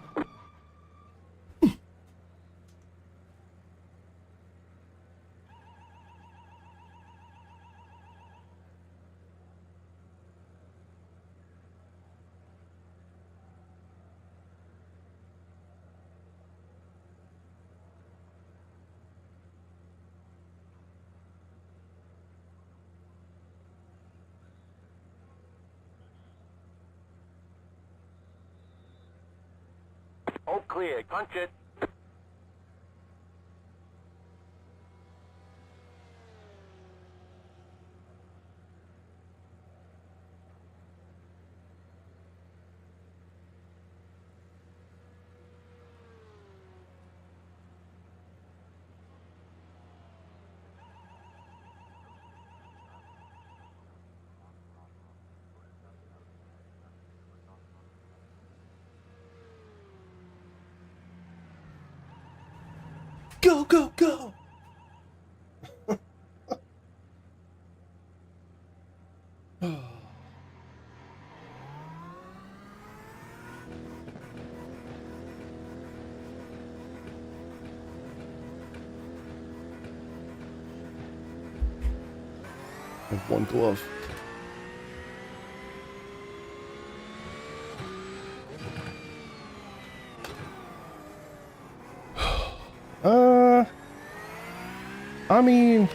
All clear. Punch it. Go, go, go! I have one glove. I mean,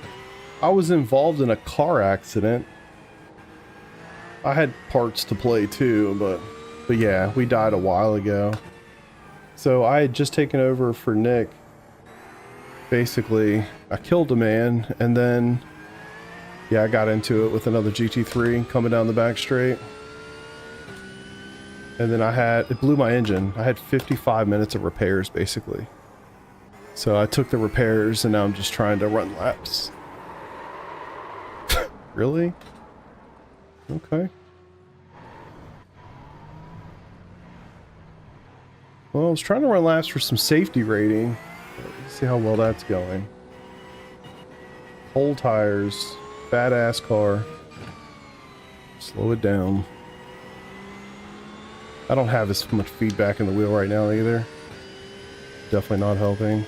I was involved in a car accident. I had parts to play too, but yeah, we died a while ago. So I had just taken over for Nick. Basically, I killed a man, and then yeah, I got into it with another GT3 coming down the back straight. And then it blew my engine. I had 55 minutes of repairs basically. So I took the repairs and now I'm just trying to run laps. Really? Okay. Well, I was trying to run laps for some safety rating. Let's see how well that's going. Whole tires, badass car. Slow it down. I don't have as much feedback in the wheel right now either. Definitely not helping.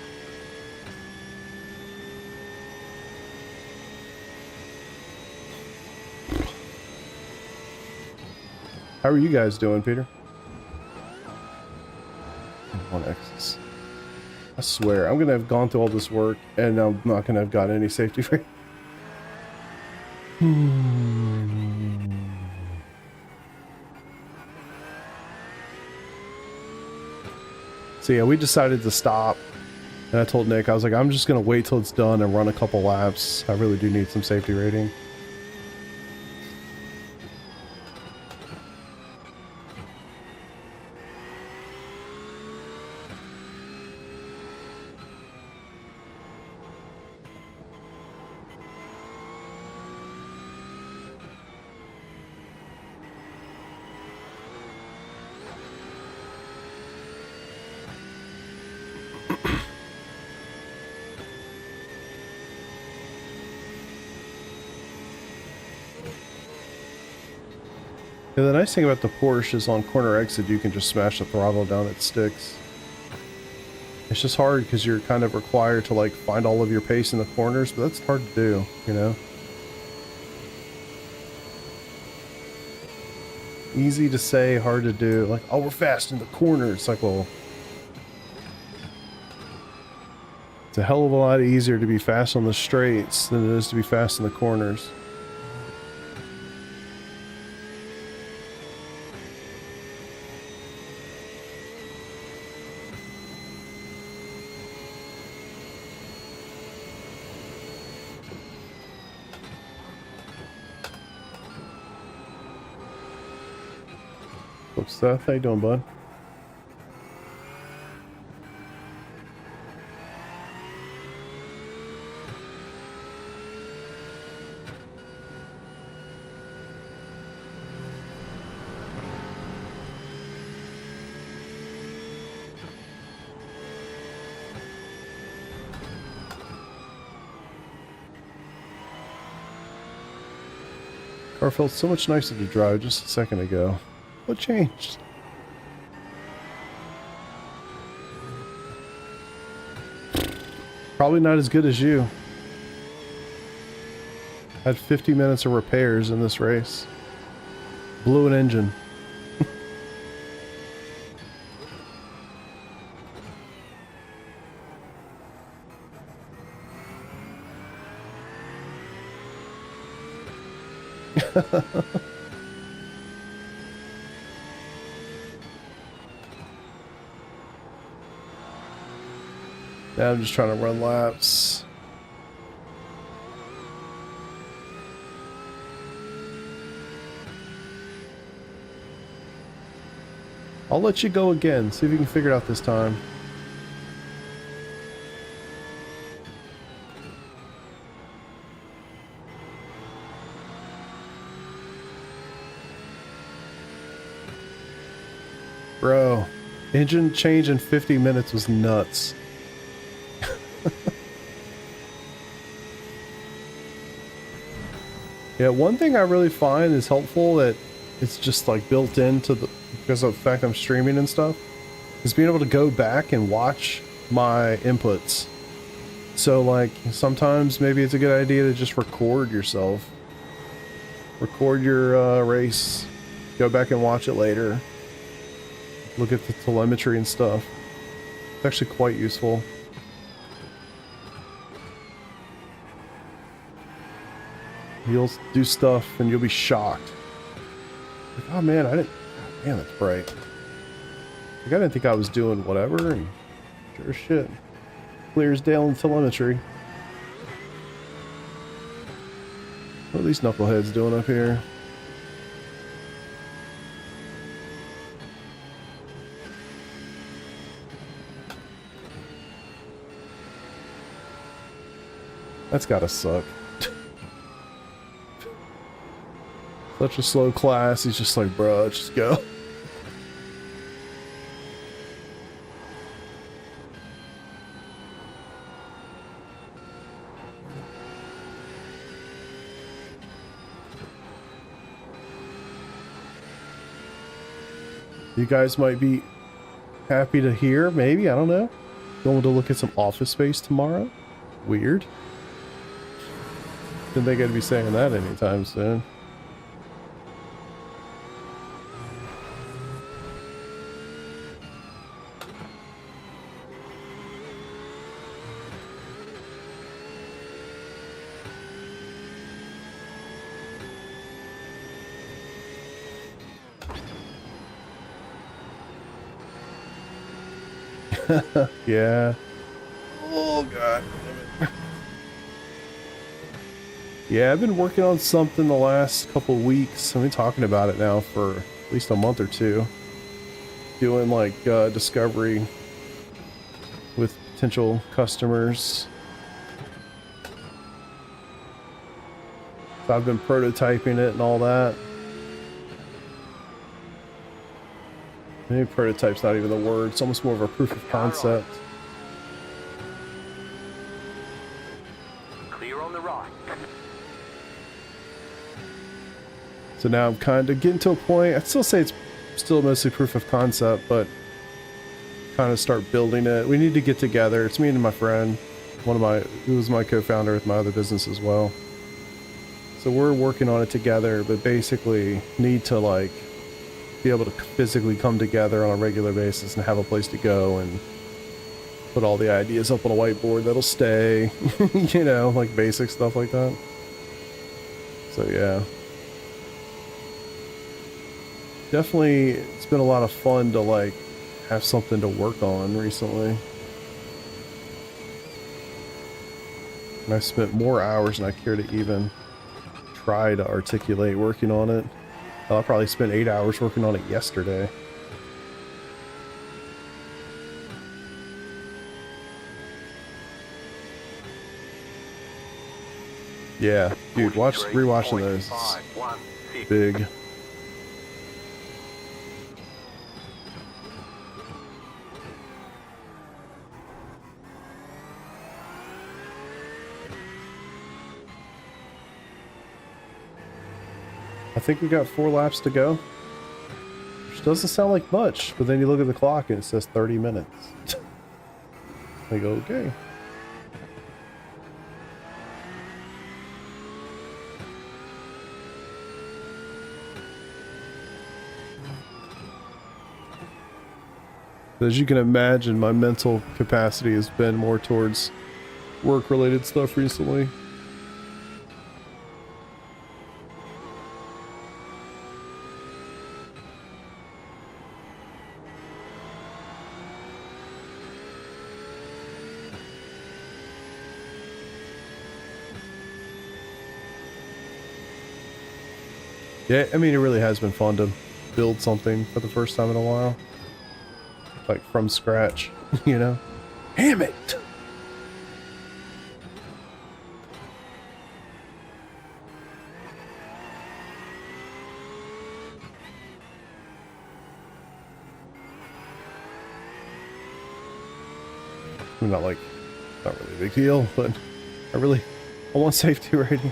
How are you guys doing, Peter? On X's. I swear, I'm gonna have gone through all this work and I'm not gonna have gotten any safety free. So yeah, we decided to stop. And I told Nick, I was like, I'm just gonna wait till it's done and run a couple laps. I really do need some safety rating. Yeah, the nice thing about the Porsche is on corner exit, you can just smash the throttle down, it sticks. It's just hard because you're kind of required to like find all of your pace in the corners, but that's hard to do, you know? Easy to say, hard to do. Like, oh, we're fast in the corner. It's like, well, it's a hell of a lot easier to be fast on the straights than it is to be fast in the corners. What's Seth? How you doing, bud? Car felt so much nicer to drive just a second ago. What changed? Probably not as good as you. Had 50 minutes of repairs in this race. Blew an engine. Now I'm just trying to run laps. I'll let you go again. See if you can figure it out this time. Bro, engine change in 50 minutes was nuts. Yeah, one thing I really find is helpful that it's just like built into the, because of the fact I'm streaming and stuff, is being able to go back and watch my inputs. So like sometimes maybe it's a good idea to just record yourself. Record your race, go back and watch it later. Look at the telemetry and stuff. It's actually quite useful. You'll do stuff and you'll be shocked. Like, oh man, I didn't, man, that's bright. Like, I didn't think I was doing whatever, and sure as shit. Clear as day on telemetry. What are these knuckleheads doing up here? That's gotta suck. Such a slow class, he's just like, bro, just go. You guys might be happy to hear, maybe, I don't know. Going to look at some office space tomorrow? Weird. Didn't think I'd be saying that anytime soon. Yeah. Oh god. Damn it. Yeah, I've been working on something the last couple weeks. I've been talking about it now for at least a month or two. Doing like discovery with potential customers. So I've been prototyping it and all that. Maybe prototype's not even the word. It's almost more of a proof of concept. So now I'm kind of getting to a point. I'd still say it's still mostly proof of concept, but kind of start building it. We need to get together. It's me and my friend, who was my co-founder with my other business as well. So we're working on it together, but basically need to like be able to physically come together on a regular basis and have a place to go and put all the ideas up on a whiteboard that'll stay, you know, like basic stuff like that. So yeah. Definitely, it's been a lot of fun to like have something to work on recently. And I've spent more hours than I care to even try to articulate working on it. I probably spent 8 hours working on it yesterday. Yeah, dude, rewatching those. It's big. I think we got 4 laps to go, which doesn't sound like much, but then you look at the clock and it says 30 minutes. I go, okay. As you can imagine, my mental capacity has been more towards work-related stuff recently. Yeah, I mean, it really has been fun to build something for the first time in a while. Like, from scratch, you know? Damn it! I'm not like, not really a big deal, but I want safety rating.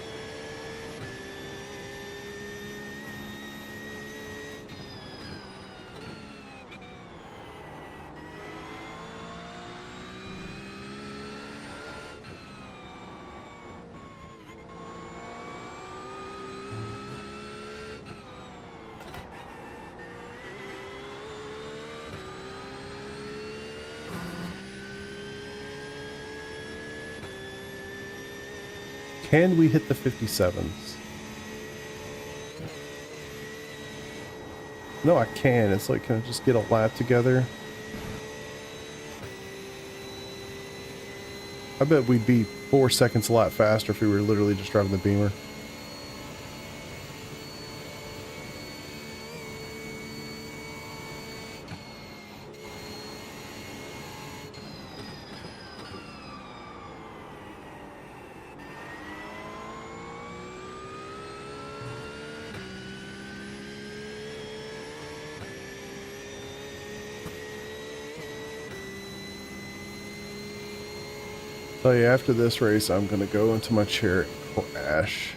Can we hit the 57s? No, I can. It's like, can I just get a lap together? I bet we'd be 4 seconds a lot faster if we were literally just driving the Beamer. Tell you, after this race, I'm gonna go into my chair and crash.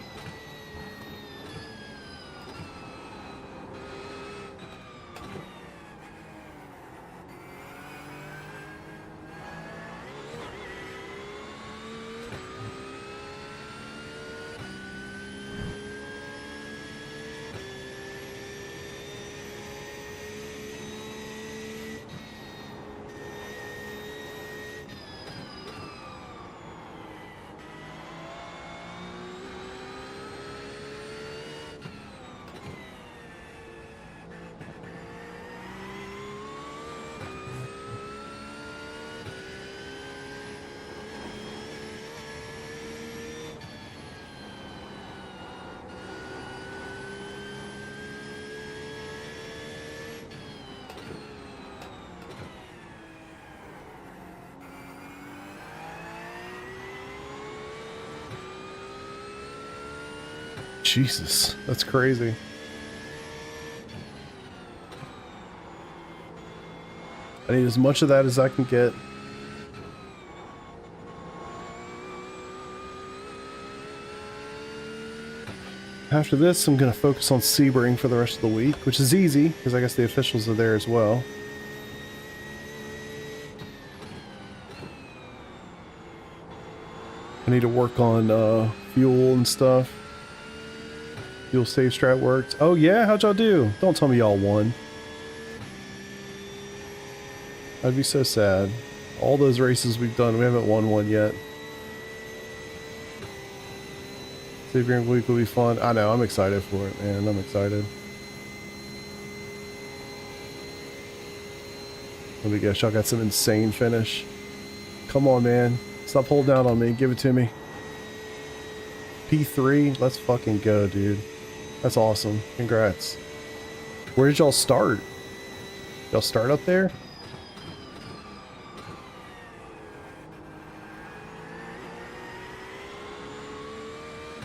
Jesus, that's crazy. I need as much of that as I can get. After this, I'm going to focus on Sebring for the rest of the week, which is easy, because I guess the officials are there as well. I need to work on fuel and stuff. Fuel save strat worked. Oh yeah, how'd y'all do? Don't tell me y'all won. I'd be so sad. All those races we've done, we haven't won one yet. Sebring week will be fun. I know, I'm excited for it, man. I'm excited. Let me guess, y'all got some insane finish. Come on, man. Stop holding out on me. Give it to me. P3? Let's fucking go, dude. That's awesome. Congrats. Where did y'all start? Y'all start up there?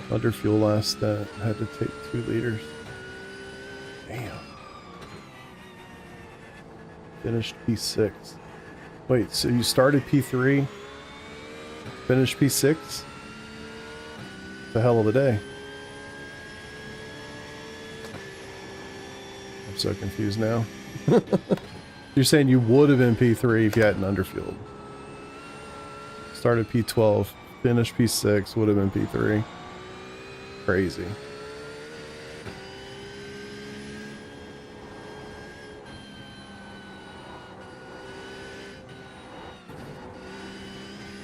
Under fuel last stint. Had to take 2 liters. Damn. Finished P6. Wait, so you started P3? Finished P6? The hell of a day. I'm so confused now. You're saying you would have been P3 if you hadn't underfueled. Started P12, finished P6, would have been P3. Crazy.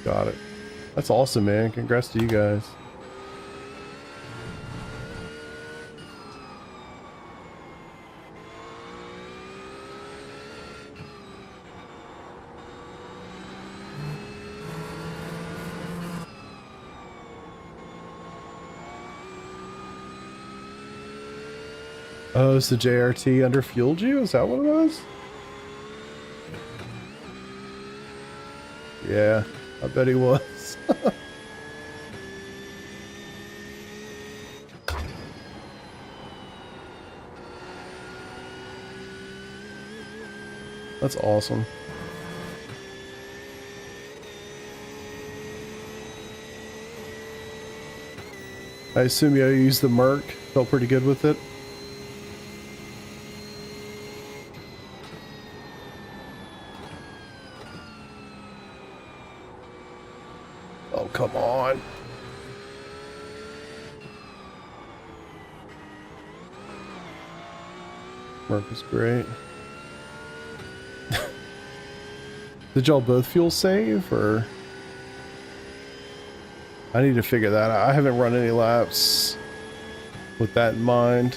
Got it. That's awesome, man. Congrats to you guys. Oh, so JRT underfueled you? Is that what it was? Yeah, I bet he was. That's awesome. I assume you used the Merc. Felt pretty good with it. Oh, come on. Merc is great. Did y'all both fuel save, or? I need to figure that out. I haven't run any laps with that in mind.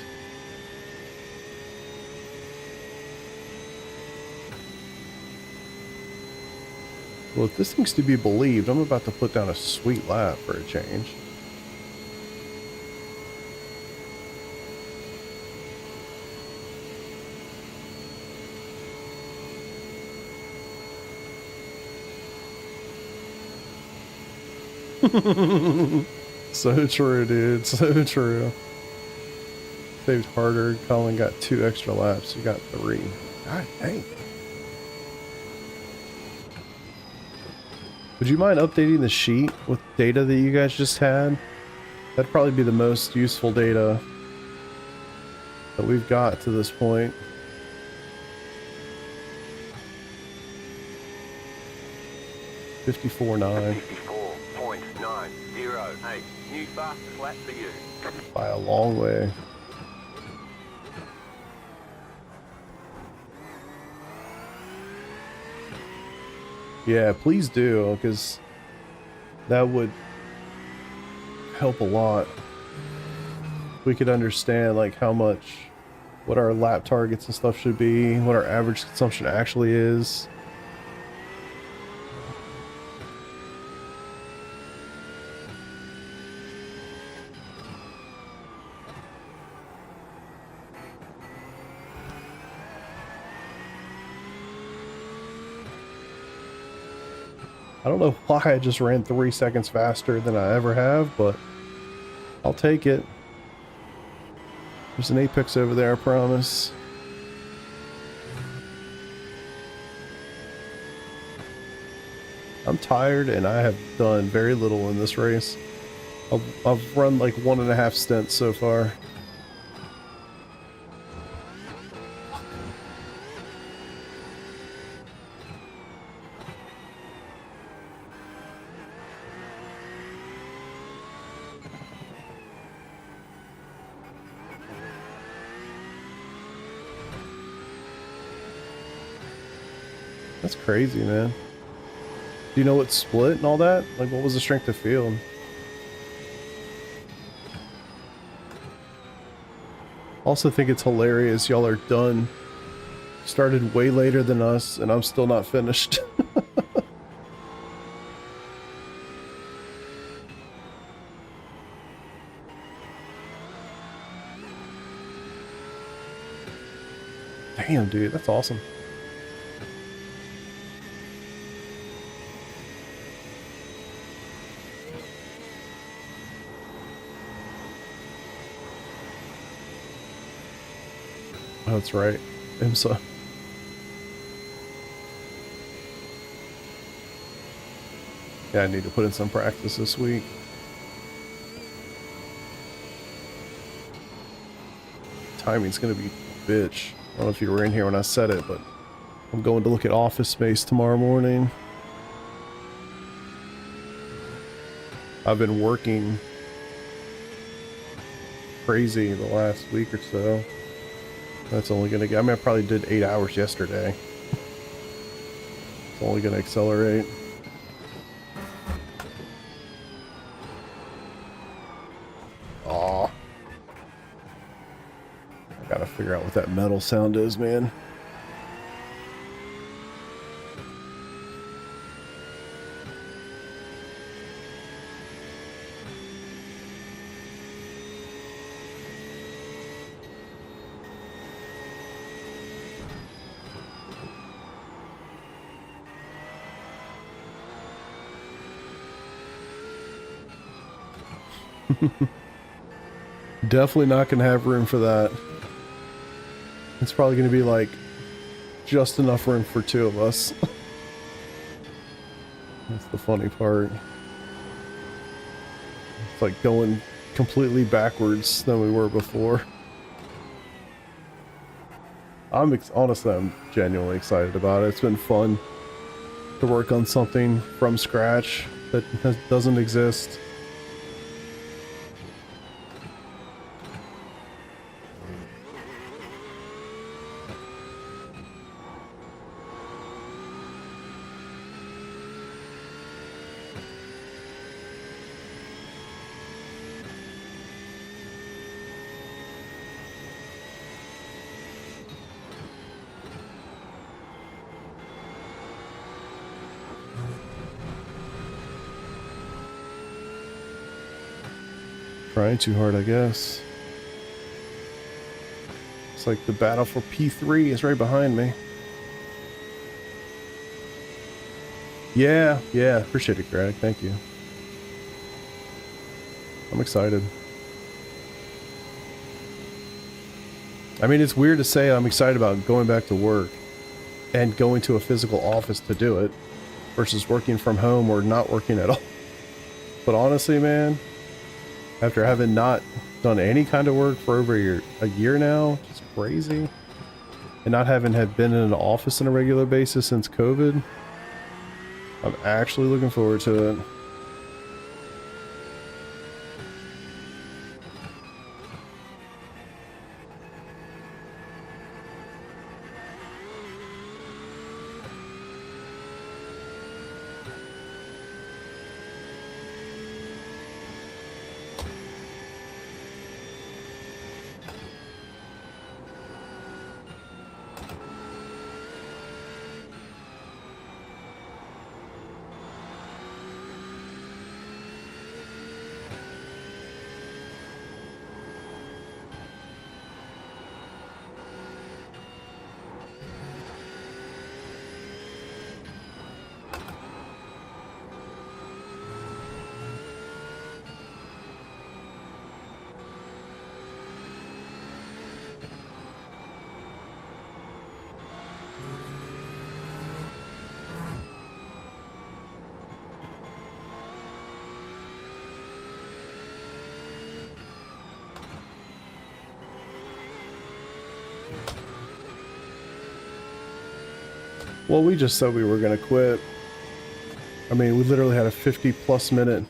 Well, if this thing's to be believed, I'm about to put down a sweet lap for a change. So true, dude. So true. Saved harder. Colin got 2 extra laps. You got 3. God dang. Would you mind updating the sheet with data that you guys just had? That'd probably be the most useful data that we've got to this point. $54.9. 54.908. New fastest lap for you. By a long way. Yeah, please do, because that would help a lot. We could understand like how much, what our lap targets and stuff should be, what our average consumption actually is. I don't know why I just ran 3 seconds faster than I ever have, but I'll take it. There's an Apex over there, I promise. I'm tired and I have done very little in this race. I've run like 1.5 stints so far. That's crazy, man. Do you know what split and all that? Like, what was the strength of field? Also think it's hilarious y'all are done. Started way later than us, and I'm still not finished. Damn, dude, that's awesome. Oh, that's right. IMSA. Yeah, I need to put in some practice this week. Timing's gonna be a bitch. I don't know if you were in here when I said it, but I'm going to look at office space tomorrow morning. I've been working crazy the last week or so. That's only gonna get, I mean, I probably did 8 hours yesterday. It's only gonna accelerate. Aw. I gotta figure out what that metal sound is, man. Definitely not gonna have room for that. It's probably gonna be like just enough room for 2 of us. That's the funny part. It's like going completely backwards than we were before. Honestly, I'm genuinely excited about it. It's been fun to work on something from scratch that doesn't exist. Trying too hard, I guess. It's like the battle for P3 is right behind me. Yeah, appreciate it, Greg. Thank you. I'm excited. I mean, it's weird to say I'm excited about going back to work and going to a physical office to do it versus working from home or not working at all. But honestly, man, after having not done any kind of work for over a year now, it's crazy. And not having been in an office on a regular basis since COVID, I'm actually looking forward to it. Well, we just said we were gonna quit. I mean, we literally had a 50+ minute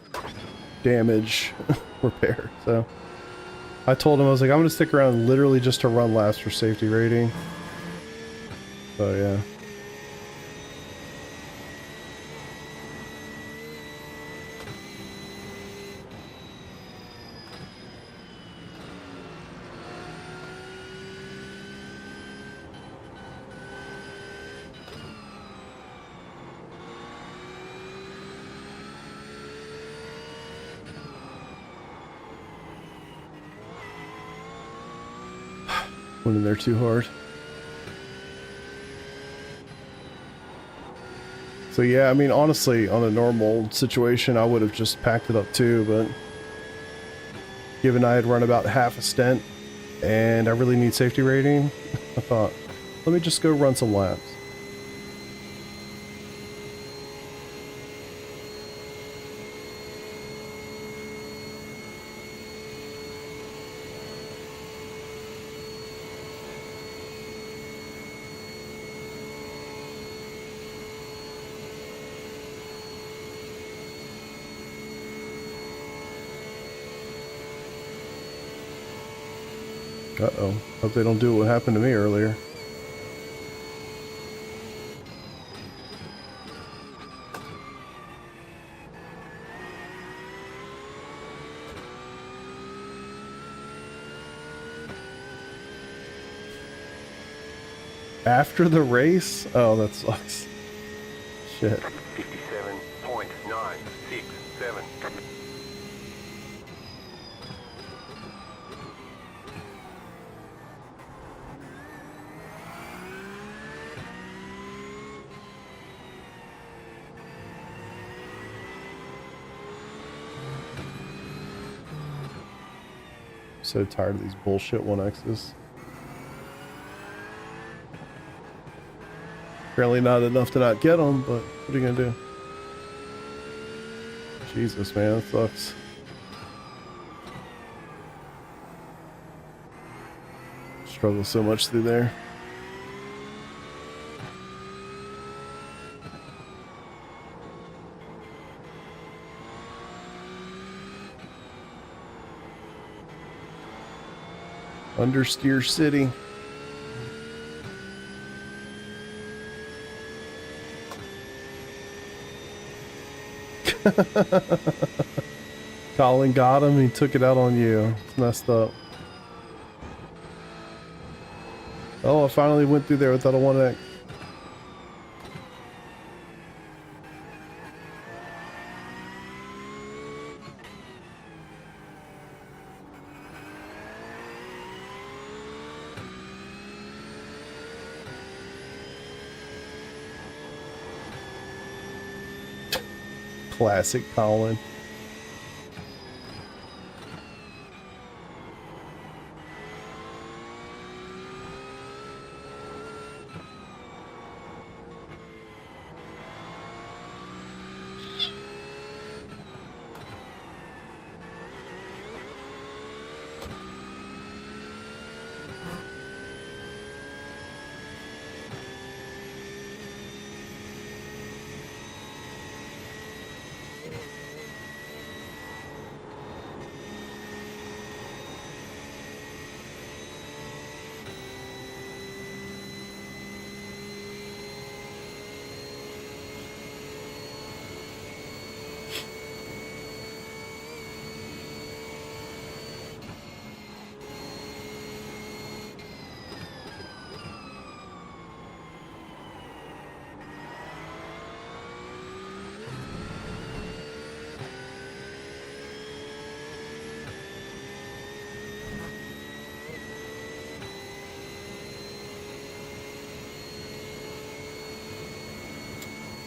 damage repair, so I told him, I was like, I'm gonna stick around literally just to run laps for safety rating. So yeah. Went in there too hard. So yeah, I mean, honestly, on a normal situation, I would have just packed it up too, but given I had run about half a stint and I really need safety rating, I thought, let me just go run some laps. Uh-oh. Hope they don't do what happened to me earlier. After the race? Oh, that sucks. Shit. 57.967. So tired of these bullshit 1Xs. Apparently not enough to not get them, but what are you gonna do? Jesus, man, that sucks. Struggle so much through there. Understeer City. Colin got him, he took it out on you. It's messed up. Oh, I finally went through there without a 1X. Classic Colin.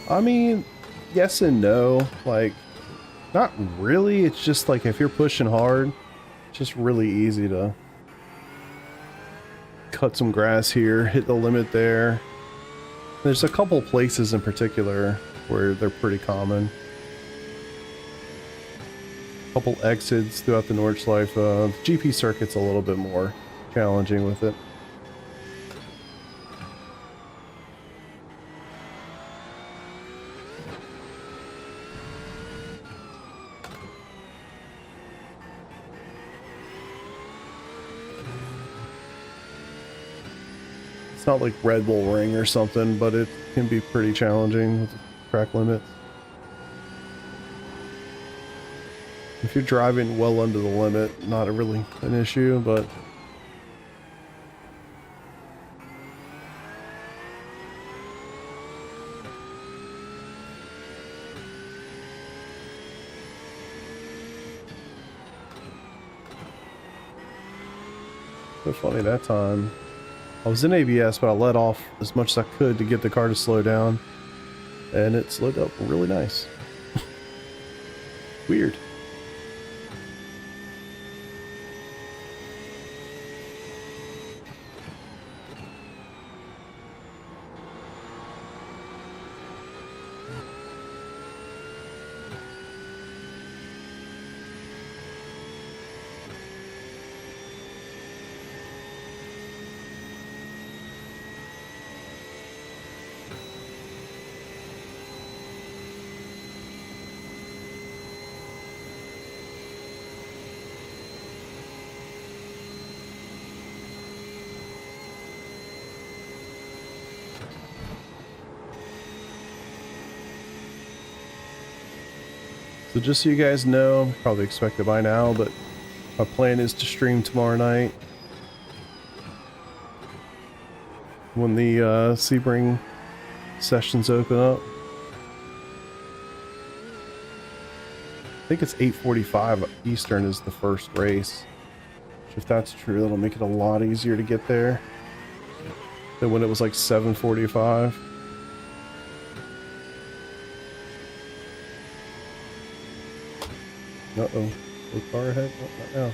I mean, yes and no. Like, not really. It's just like if you're pushing hard, it's just really easy to cut some grass here, hit the limit there. There's a couple places in particular where they're pretty common. Couple exits throughout the Nordschleife. The GP circuit's a little bit more challenging with it. It's not like Red Bull Ring or something, but it can be pretty challenging with the track limits. If you're driving well under the limit, not really an issue, but so funny that time. I was in ABS, but I let off as much as I could to get the car to slow down, and it slowed up really nice. Weird. So just so you guys know, probably expect it by now, but my plan is to stream tomorrow night when the Sebring sessions open up. I think it's 8:45 Eastern is the first race. If that's true, that'll make it a lot easier to get there than when it was like 7:45. Uh-oh. We're far ahead? Oh, not now.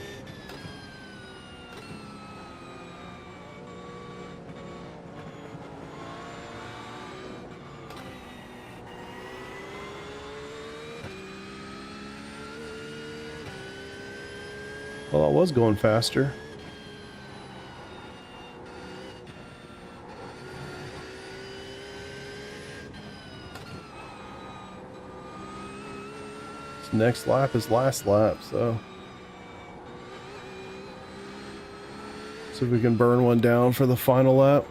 Well, I was going faster. Next lap is last lap, so see if we can burn one down for the final lap.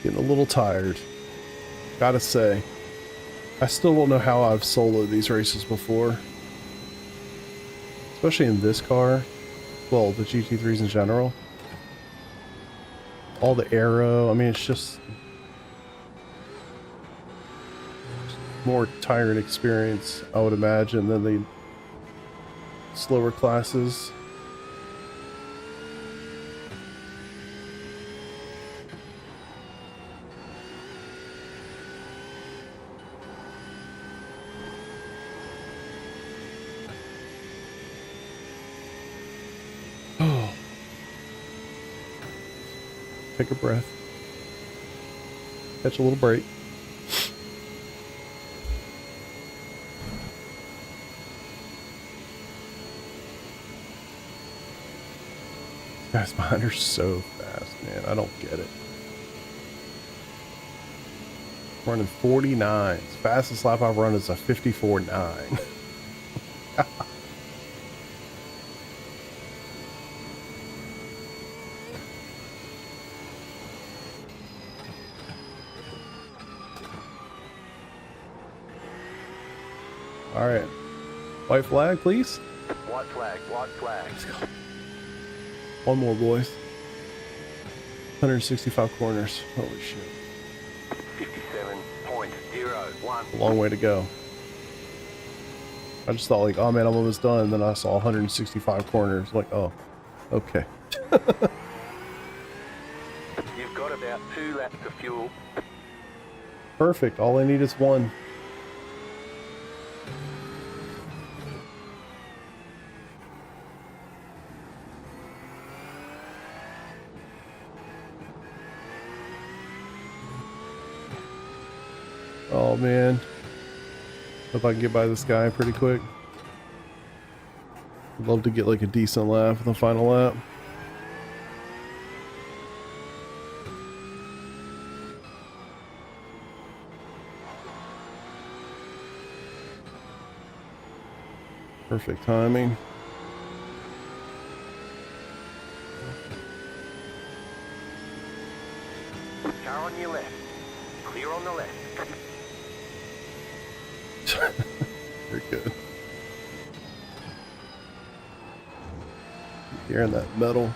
Getting a little tired, gotta say. I still don't know how I've soloed these races before, especially in this car. Well, the GT3s in general. All the aero, I mean, it's just more tiring experience, I would imagine, than the slower classes. Take a breath. Catch a little break. Guys behind are so fast, man. I don't get it. Running 49. Fastest lap I've run is a 54.9. All right, white flag, please. White flag, white flag. Let's go. One more, boys. 165 corners. Holy shit. 57.01. A long way to go. I just thought like, oh man, I'm almost done. And then I saw 165 corners. Like, oh, okay. You've got about 2 laps of fuel. Perfect. All I need is one. Oh man. Hope I can get by this guy pretty quick. I'd love to get like a decent lap for the final lap. Perfect timing. Car on your left. Clear on the left. Very good. Hearing that metal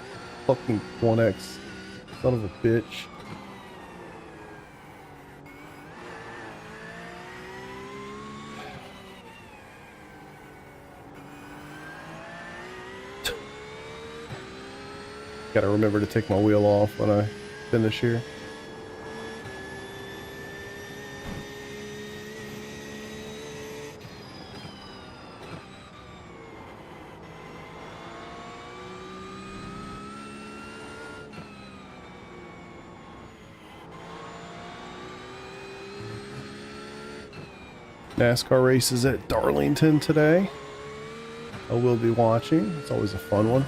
fucking 1X. Son of a bitch. Gotta remember to take my wheel off when I finish here. NASCAR races at Darlington today. I will be watching. It's always a fun one.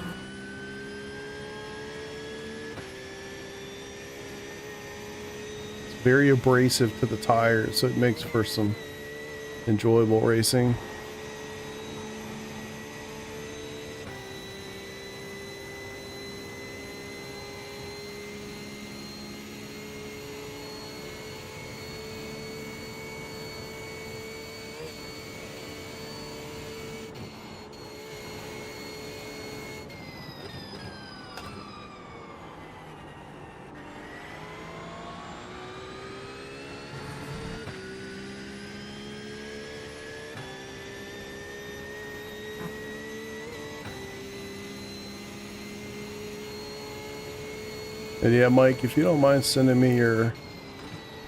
It's very abrasive to the tires, so it makes for some enjoyable racing. And yeah, Mike, if you don't mind sending me your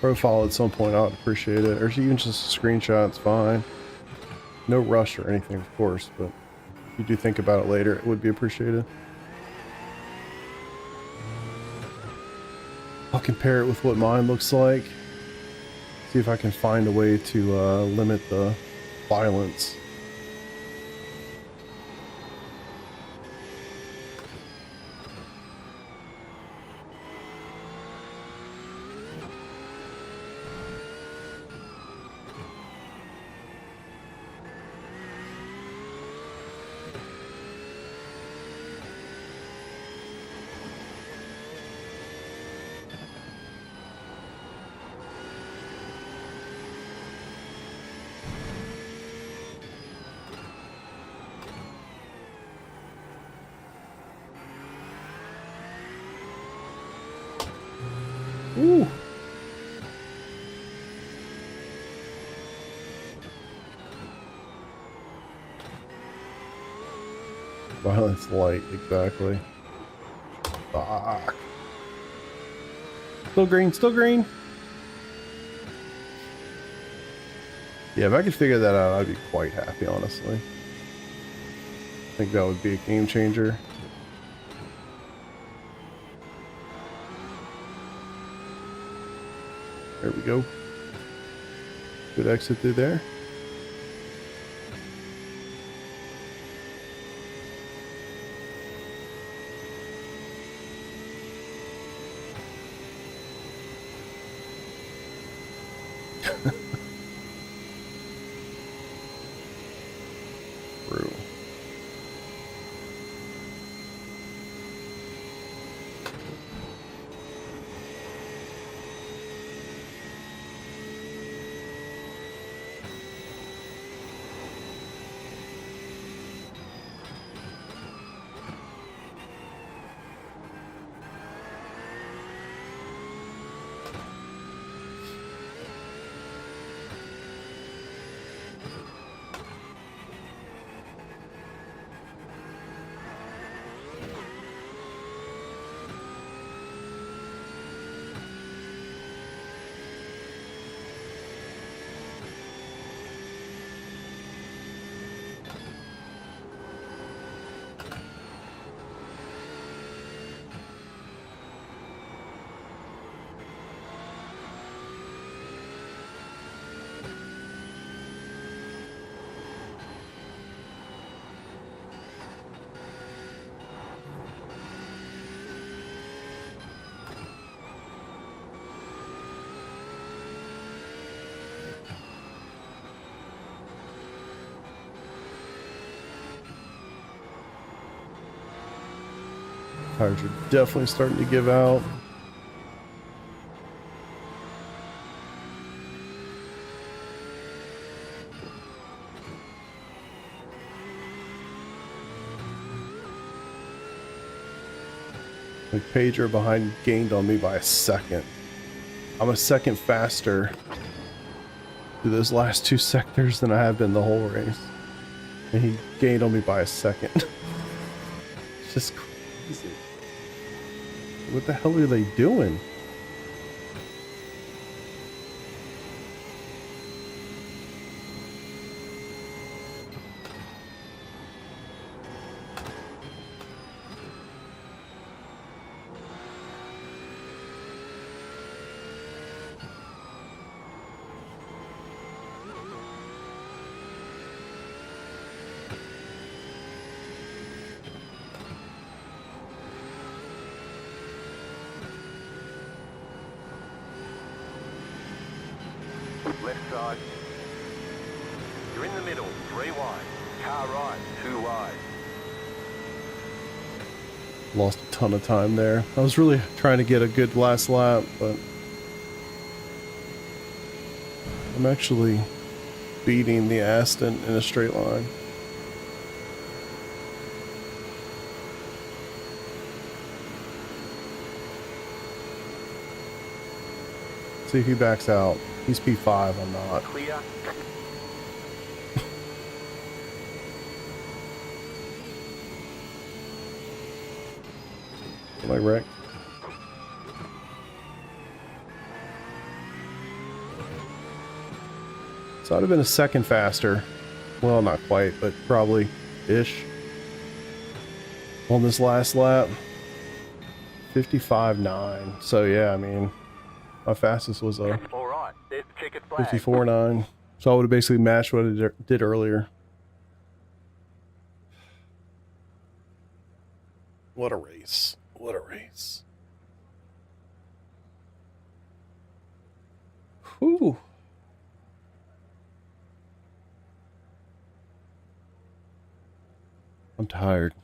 profile at some point, I'd appreciate it. Or even just a screenshot, it's fine. No rush or anything, of course, but if you do think about it later, it would be appreciated. I'll compare it with what mine looks like. See if I can find a way to limit the violence. Ooh. Violence light, exactly. Fuck. Still green, still green. Yeah, if I could figure that out, I'd be quite happy, honestly. I think that would be a game changer. There we go. Good exit through there. Through. Tires are definitely starting to give out. Like Pager behind gained on me by a second. I'm a second faster through those last 2 sectors than I have been the whole race. And he gained on me by a second. It's just crazy. What the hell are they doing? Left side. You're in the middle, 3 wide. Car right, 2 wide. Lost a ton of time there. I was really trying to get a good last lap, but I'm actually beating the Aston in a straight line. See if he backs out. He's P5, I'm not. Clear. Am I wrecked? So I'd have been a second faster. Well, not quite, but probably ish. On this last lap. 55.9. So yeah, I mean, my fastest was a All right, there's the checkered flag. 54.9. So I would have basically matched what I did earlier. What a race. What a race. Whew. I'm tired.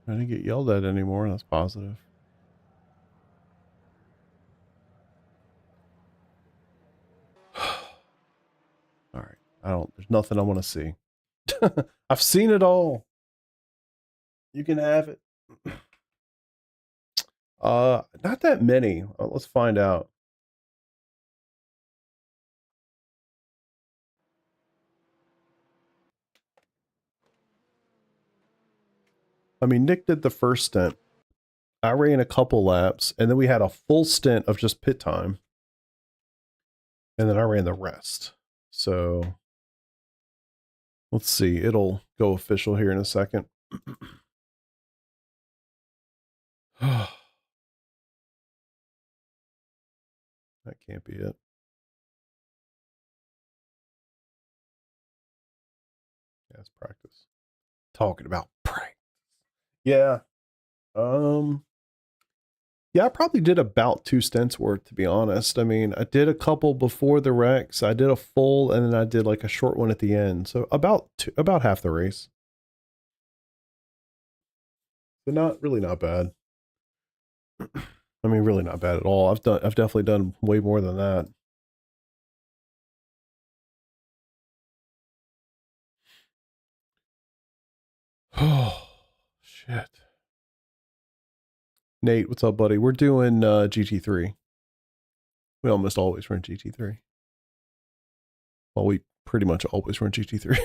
I didn't get yelled at anymore. That's positive. All right. There's nothing I want to see. I've seen it all. You can have it. Not that many. Let's find out. I mean, Nick did the first stint. I ran a couple laps, and then we had a full stint of just pit time. And then I ran the rest. So let's see. It'll go official here in a second. That can't be it. Yeah, it's practice. Talking about practice. Yeah. Yeah, I probably did about 2 stints worth, to be honest. I mean, I did a couple before the wrecks. I did a full, and then I did like a short one at the end. So about half the race. So not bad. I mean, really not bad at all. I've definitely done way more than that. Oh, shit. Nate, what's up, buddy? We're doing GT3. We almost always run GT3. Well, we pretty much always run GT3.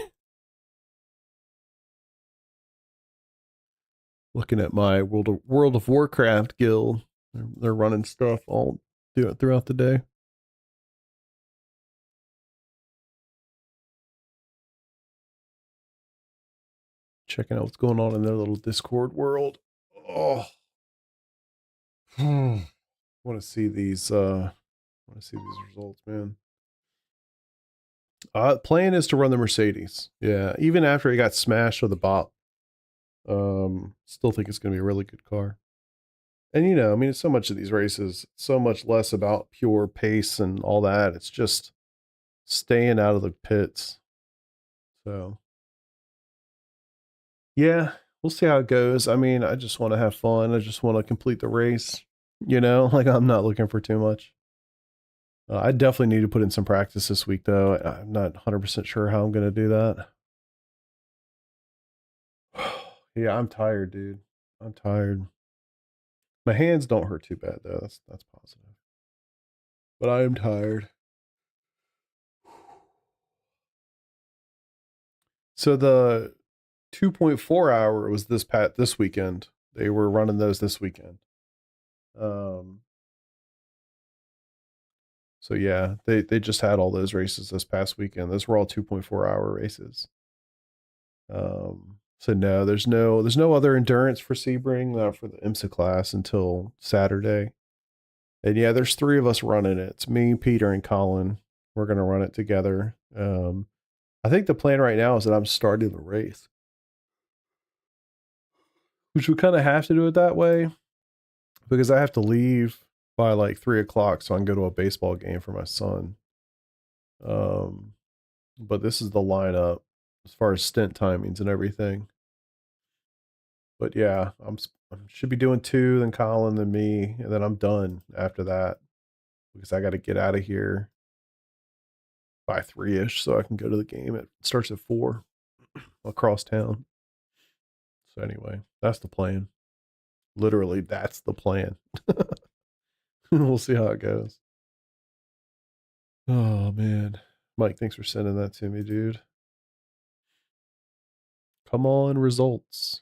Looking at my World of Warcraft guild. They're running stuff all throughout the day. Checking out what's going on in their little Discord world. Oh. Want to see these results, man. Plan is to run the Mercedes. Yeah, even after he got smashed with the bot. Still think it's going to be a really good car. And you know, I mean, so much of these races, so much less about pure pace and all that. It's just staying out of the pits. So Yeah, we'll see how it goes. I mean, I just want to have fun. I just want to complete the race. Like I'm not looking for too much. I definitely need to put in some practice this week, though. I'm not 100% sure how I'm going to do that. Yeah, I'm tired, dude. I'm tired. My hands don't hurt too bad, though. That's positive. But I am tired. So the 2.4 hour was this weekend. They were running those this weekend. So yeah, they just had all those races this past weekend. Those were all 2.4 hour races. So no, there's no other endurance for Sebring, not for the IMSA class until Saturday. And yeah, there's 3 of us running it. It's me, Peter, and Colin. We're gonna run it together. I think the plan right now is that I'm starting the race, which we kind of have to do it that way because I have to leave by like 3:00 so I can go to a baseball game for my son. But this is the lineup as far as stint timings and everything. But yeah, I should be doing 2, then Colin, then me, and then I'm done after that because I got to get out of here by 3-ish so I can go to the game. It starts at 4 across town. So anyway, that's the plan. Literally, that's the plan. We'll see how it goes. Oh man, Mike, thanks for sending that to me, dude. Come on, results.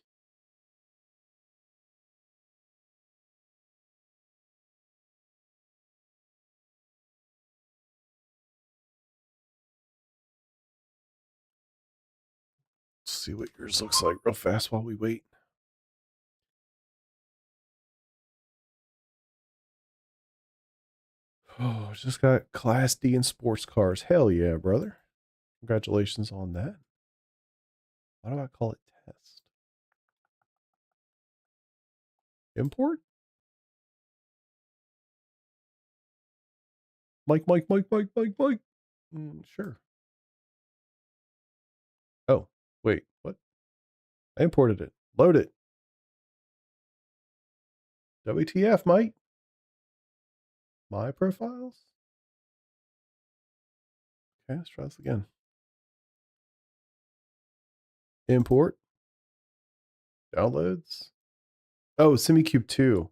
Let's see what yours looks like real fast while we wait. Oh, just got Class D in sports cars. Hell yeah, brother. Congratulations on that. Why do I call it test? Import? Mike. Sure. Oh, wait, what? I imported it. Load it. WTF, Mike? My profiles? Okay, let's try this again. Import. Downloads. Oh, Simucube 2.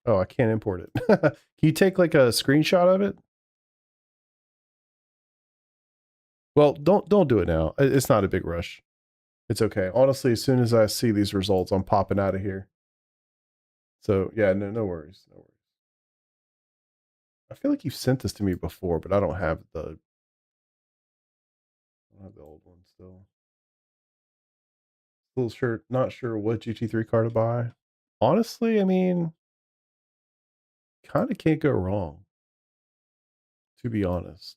Oh, I can't import it. Can you take like a screenshot of it? Well, don't do it now. It's not a big rush. It's okay. Honestly, as soon as I see these results, I'm popping out of here. So yeah, no worries. No worries. I feel like you've sent this to me before, but I don't have the old one still. Not sure what GT3 car to buy. Honestly, I mean, kind of can't go wrong. To be honest.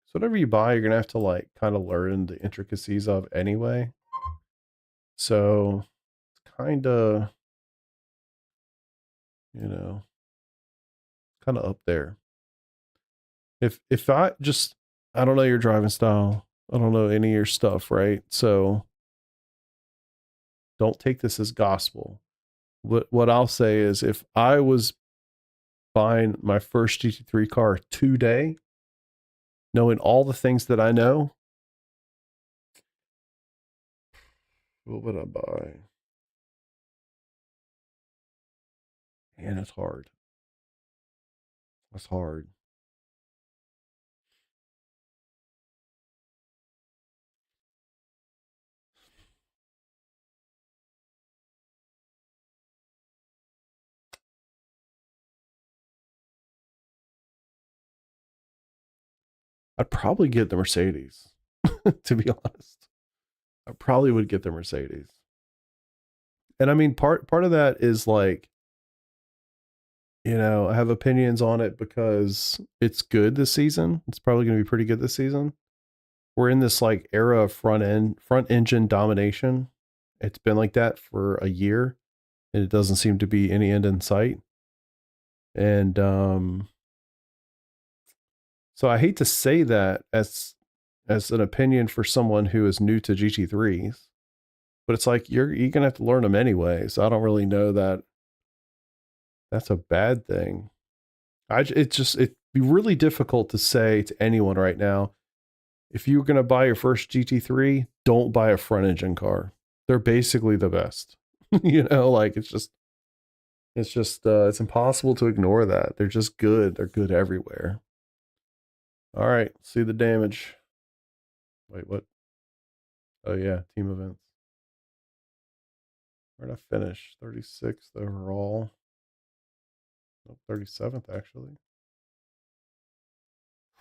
So whatever you buy, you're gonna have to like kind of learn the intricacies of anyway. So it's kind of, kind of up there. If I don't know your driving style. I don't know any of your stuff, right? So don't take this as gospel. What I'll say is if I was buying my first GT3 car today, knowing all the things that I know, what would I buy? Man, it's hard. That's hard. I'd probably get the Mercedes, to be honest. I probably would get the Mercedes. And I mean, part of that is like, I have opinions on it because it's good this season. It's probably going to be pretty good this season. We're in this like era of front engine domination. It's been like that for a year and it doesn't seem to be any end in sight. And so I hate to say that as an opinion for someone who is new to GT3s, But it's like you're gonna have to learn them anyway. So I don't really know that that's a bad thing. It'd be really difficult to say to anyone right now, if you're gonna buy your first GT3, don't buy a front engine car. They're basically the best. You know, like it's impossible to ignore that. They're just good. They're good everywhere. All right, see the damage. Wait, what? Oh yeah, team events. Where'd I finish? 36th overall. Nope, 37th actually.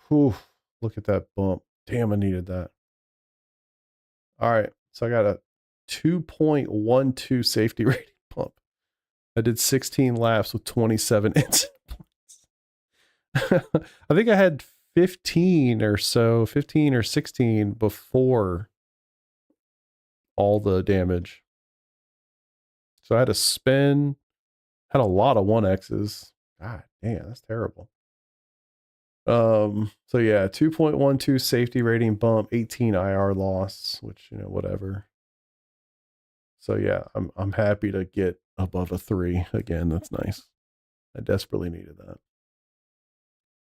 Whew, look at that bump. Damn, I needed that. All right, so I got a 2.12 safety rating bump. I did 16 laps with 27 incident points. I think I had 15 or 16 before all the damage. So I had to spin, had a lot of 1Xs. God damn, that's terrible. So yeah, 2.12 safety rating bump, 18 IR loss, which, you know, whatever. So yeah, I'm happy to get above a 3 again. That's nice. I desperately needed that.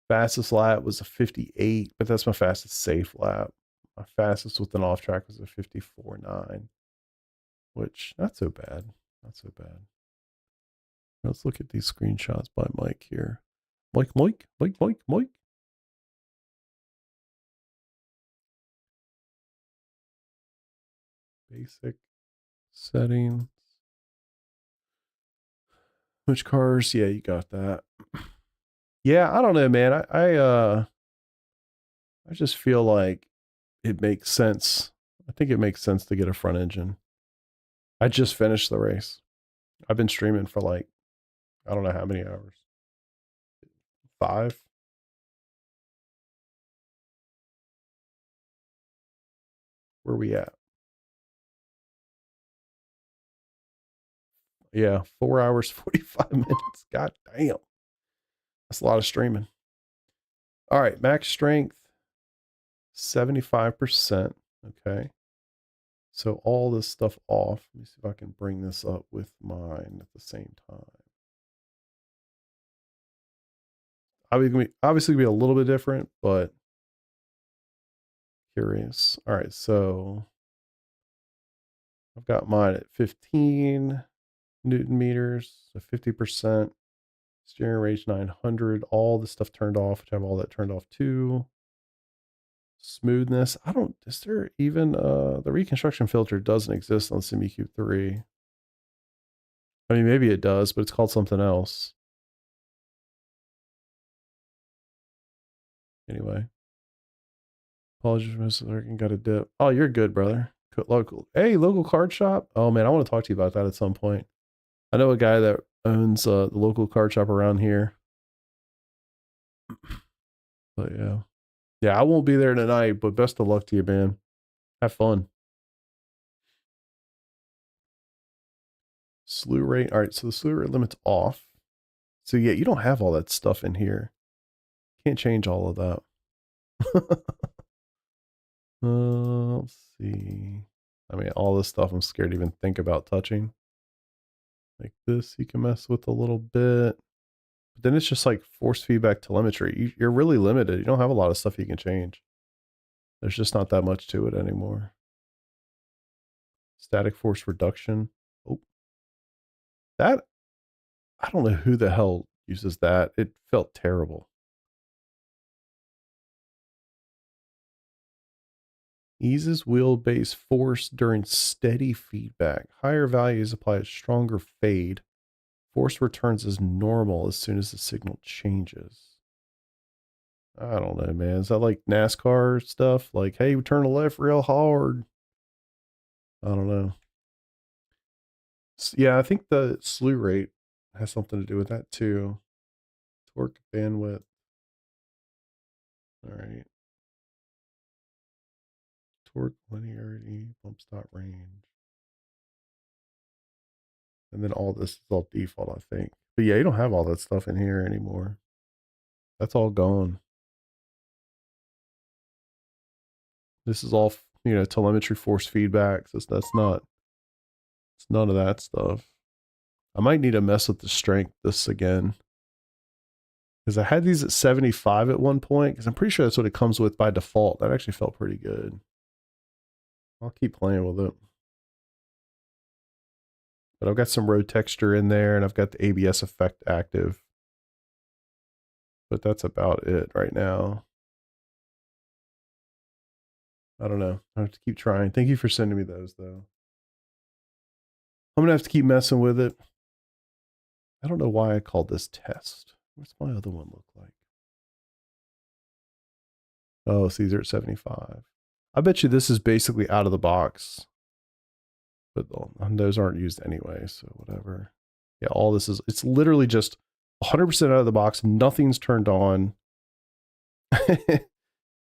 Fastest lap was a 58, but that's my fastest safe lap. My fastest with an off track was a 54.9, which not so bad. Not so bad. Let's look at these screenshots by Mike here. Mike. Basic settings. Which cars? Yeah, you got that. Yeah, I don't know, man. I just feel like it makes sense. I think it makes sense to get a front engine. I just finished the race. I've been streaming for like, I don't know how many hours. 5. Where we at? Yeah, 4 hours, 45 minutes. God damn. That's a lot of streaming. All right, max strength, 75%. Okay. So all this stuff off. Let me see if I can bring this up with mine at the same time. Obviously be a little bit different, but curious. All right, so I've got mine at 15 Newton meters, so 50%. Steering range 900. All the stuff turned off, which I have all that turned off too. Smoothness. Is there even the reconstruction filter doesn't exist on Simucube 3. I mean, maybe it does, but it's called something else. Anyway. Apologies for missing. Got a dip. Oh, you're good, brother. Local. Hey, local card shop. Oh man, I want to talk to you about that at some point. I know a guy that owns the local card shop around here. But yeah. Yeah, I won't be there tonight, but best of luck to you, man. Have fun. Slew rate. All right, so the slew rate limit's off. So yeah, you don't have all that stuff in here. Can't change all of that. Let's see. I mean, all this stuff I'm scared to even think about touching. Like this, you can mess with a little bit. But then it's just like force feedback telemetry. You're really limited. You don't have a lot of stuff you can change. There's just not that much to it anymore. Static force reduction. Oh, that, I don't know who the hell uses that. It felt terrible. Eases wheelbase force during steady feedback. Higher values apply a stronger fade. Force returns as normal as soon as the signal changes. I don't know, man. Is that like NASCAR stuff? Like, hey, we turn the left real hard. I don't know. Yeah, I think the slew rate has something to do with that too. Torque bandwidth. All right. Torque linearity, bump stop range. And then all this is all default, I think. But yeah, you don't have all that stuff in here anymore. That's all gone. This is all, you know, telemetry force feedback. So that's not It's none of that stuff. I might need to mess with the strength this again. Because I had these at 75 at one point, because I'm pretty sure that's what it comes with by default. That actually felt pretty good. I'll keep playing with it. But I've got some road texture in there, and I've got the ABS effect active. But that's about it right now. I don't know. I have to keep trying. Thank you for sending me those, though. I'm going to have to keep messing with it. I don't know why I called this test. What's my other one look like? Oh, so these are at 75. I bet you this is basically out of the box. But those aren't used anyway, so whatever. Yeah, all this is, it's literally just 100% out of the box. Nothing's turned on.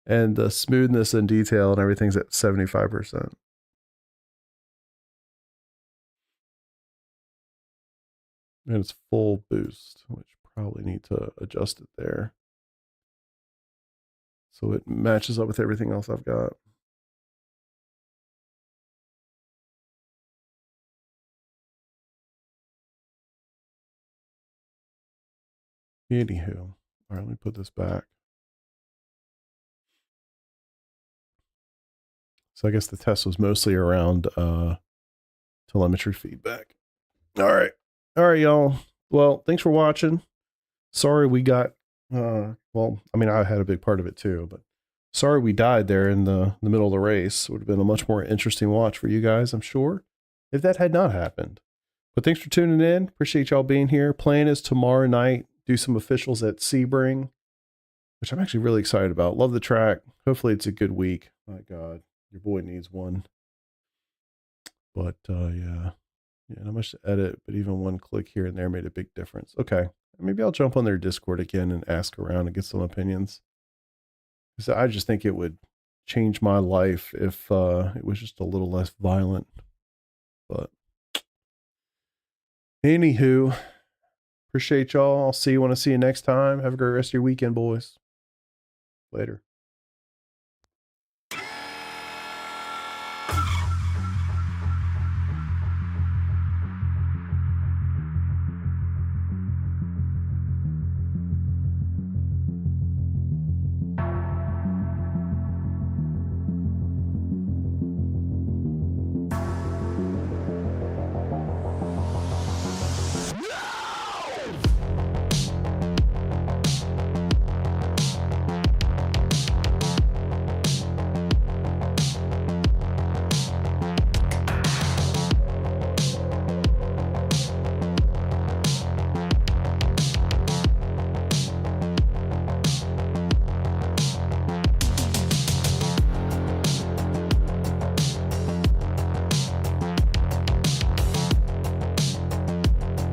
And the smoothness and detail and everything's at 75%. And it's full boost, which probably need to adjust it there, so it matches up with everything else I've got. Anywho, all right, let me put this back. So I guess the test was mostly around telemetry feedback. All right, y'all. Well, thanks for watching. Sorry we got, well, I mean, I had a big part of it too, but sorry we died there in the middle of the race. It would have been a much more interesting watch for you guys, I'm sure, if that had not happened. But thanks for tuning in. Appreciate y'all being here. Plan is tomorrow night, do some officials at Sebring, which I'm actually really excited about. Love the track. Hopefully it's a good week. My God, your boy needs one. But yeah, not much to edit, but even one click here and there made a big difference. Okay, maybe I'll jump on their Discord again and ask around and get some opinions. Because I just think it would change my life if it was just a little less violent. But anywho, appreciate y'all. I'll see you when I see you next time. Have a great rest of your weekend, boys. Later.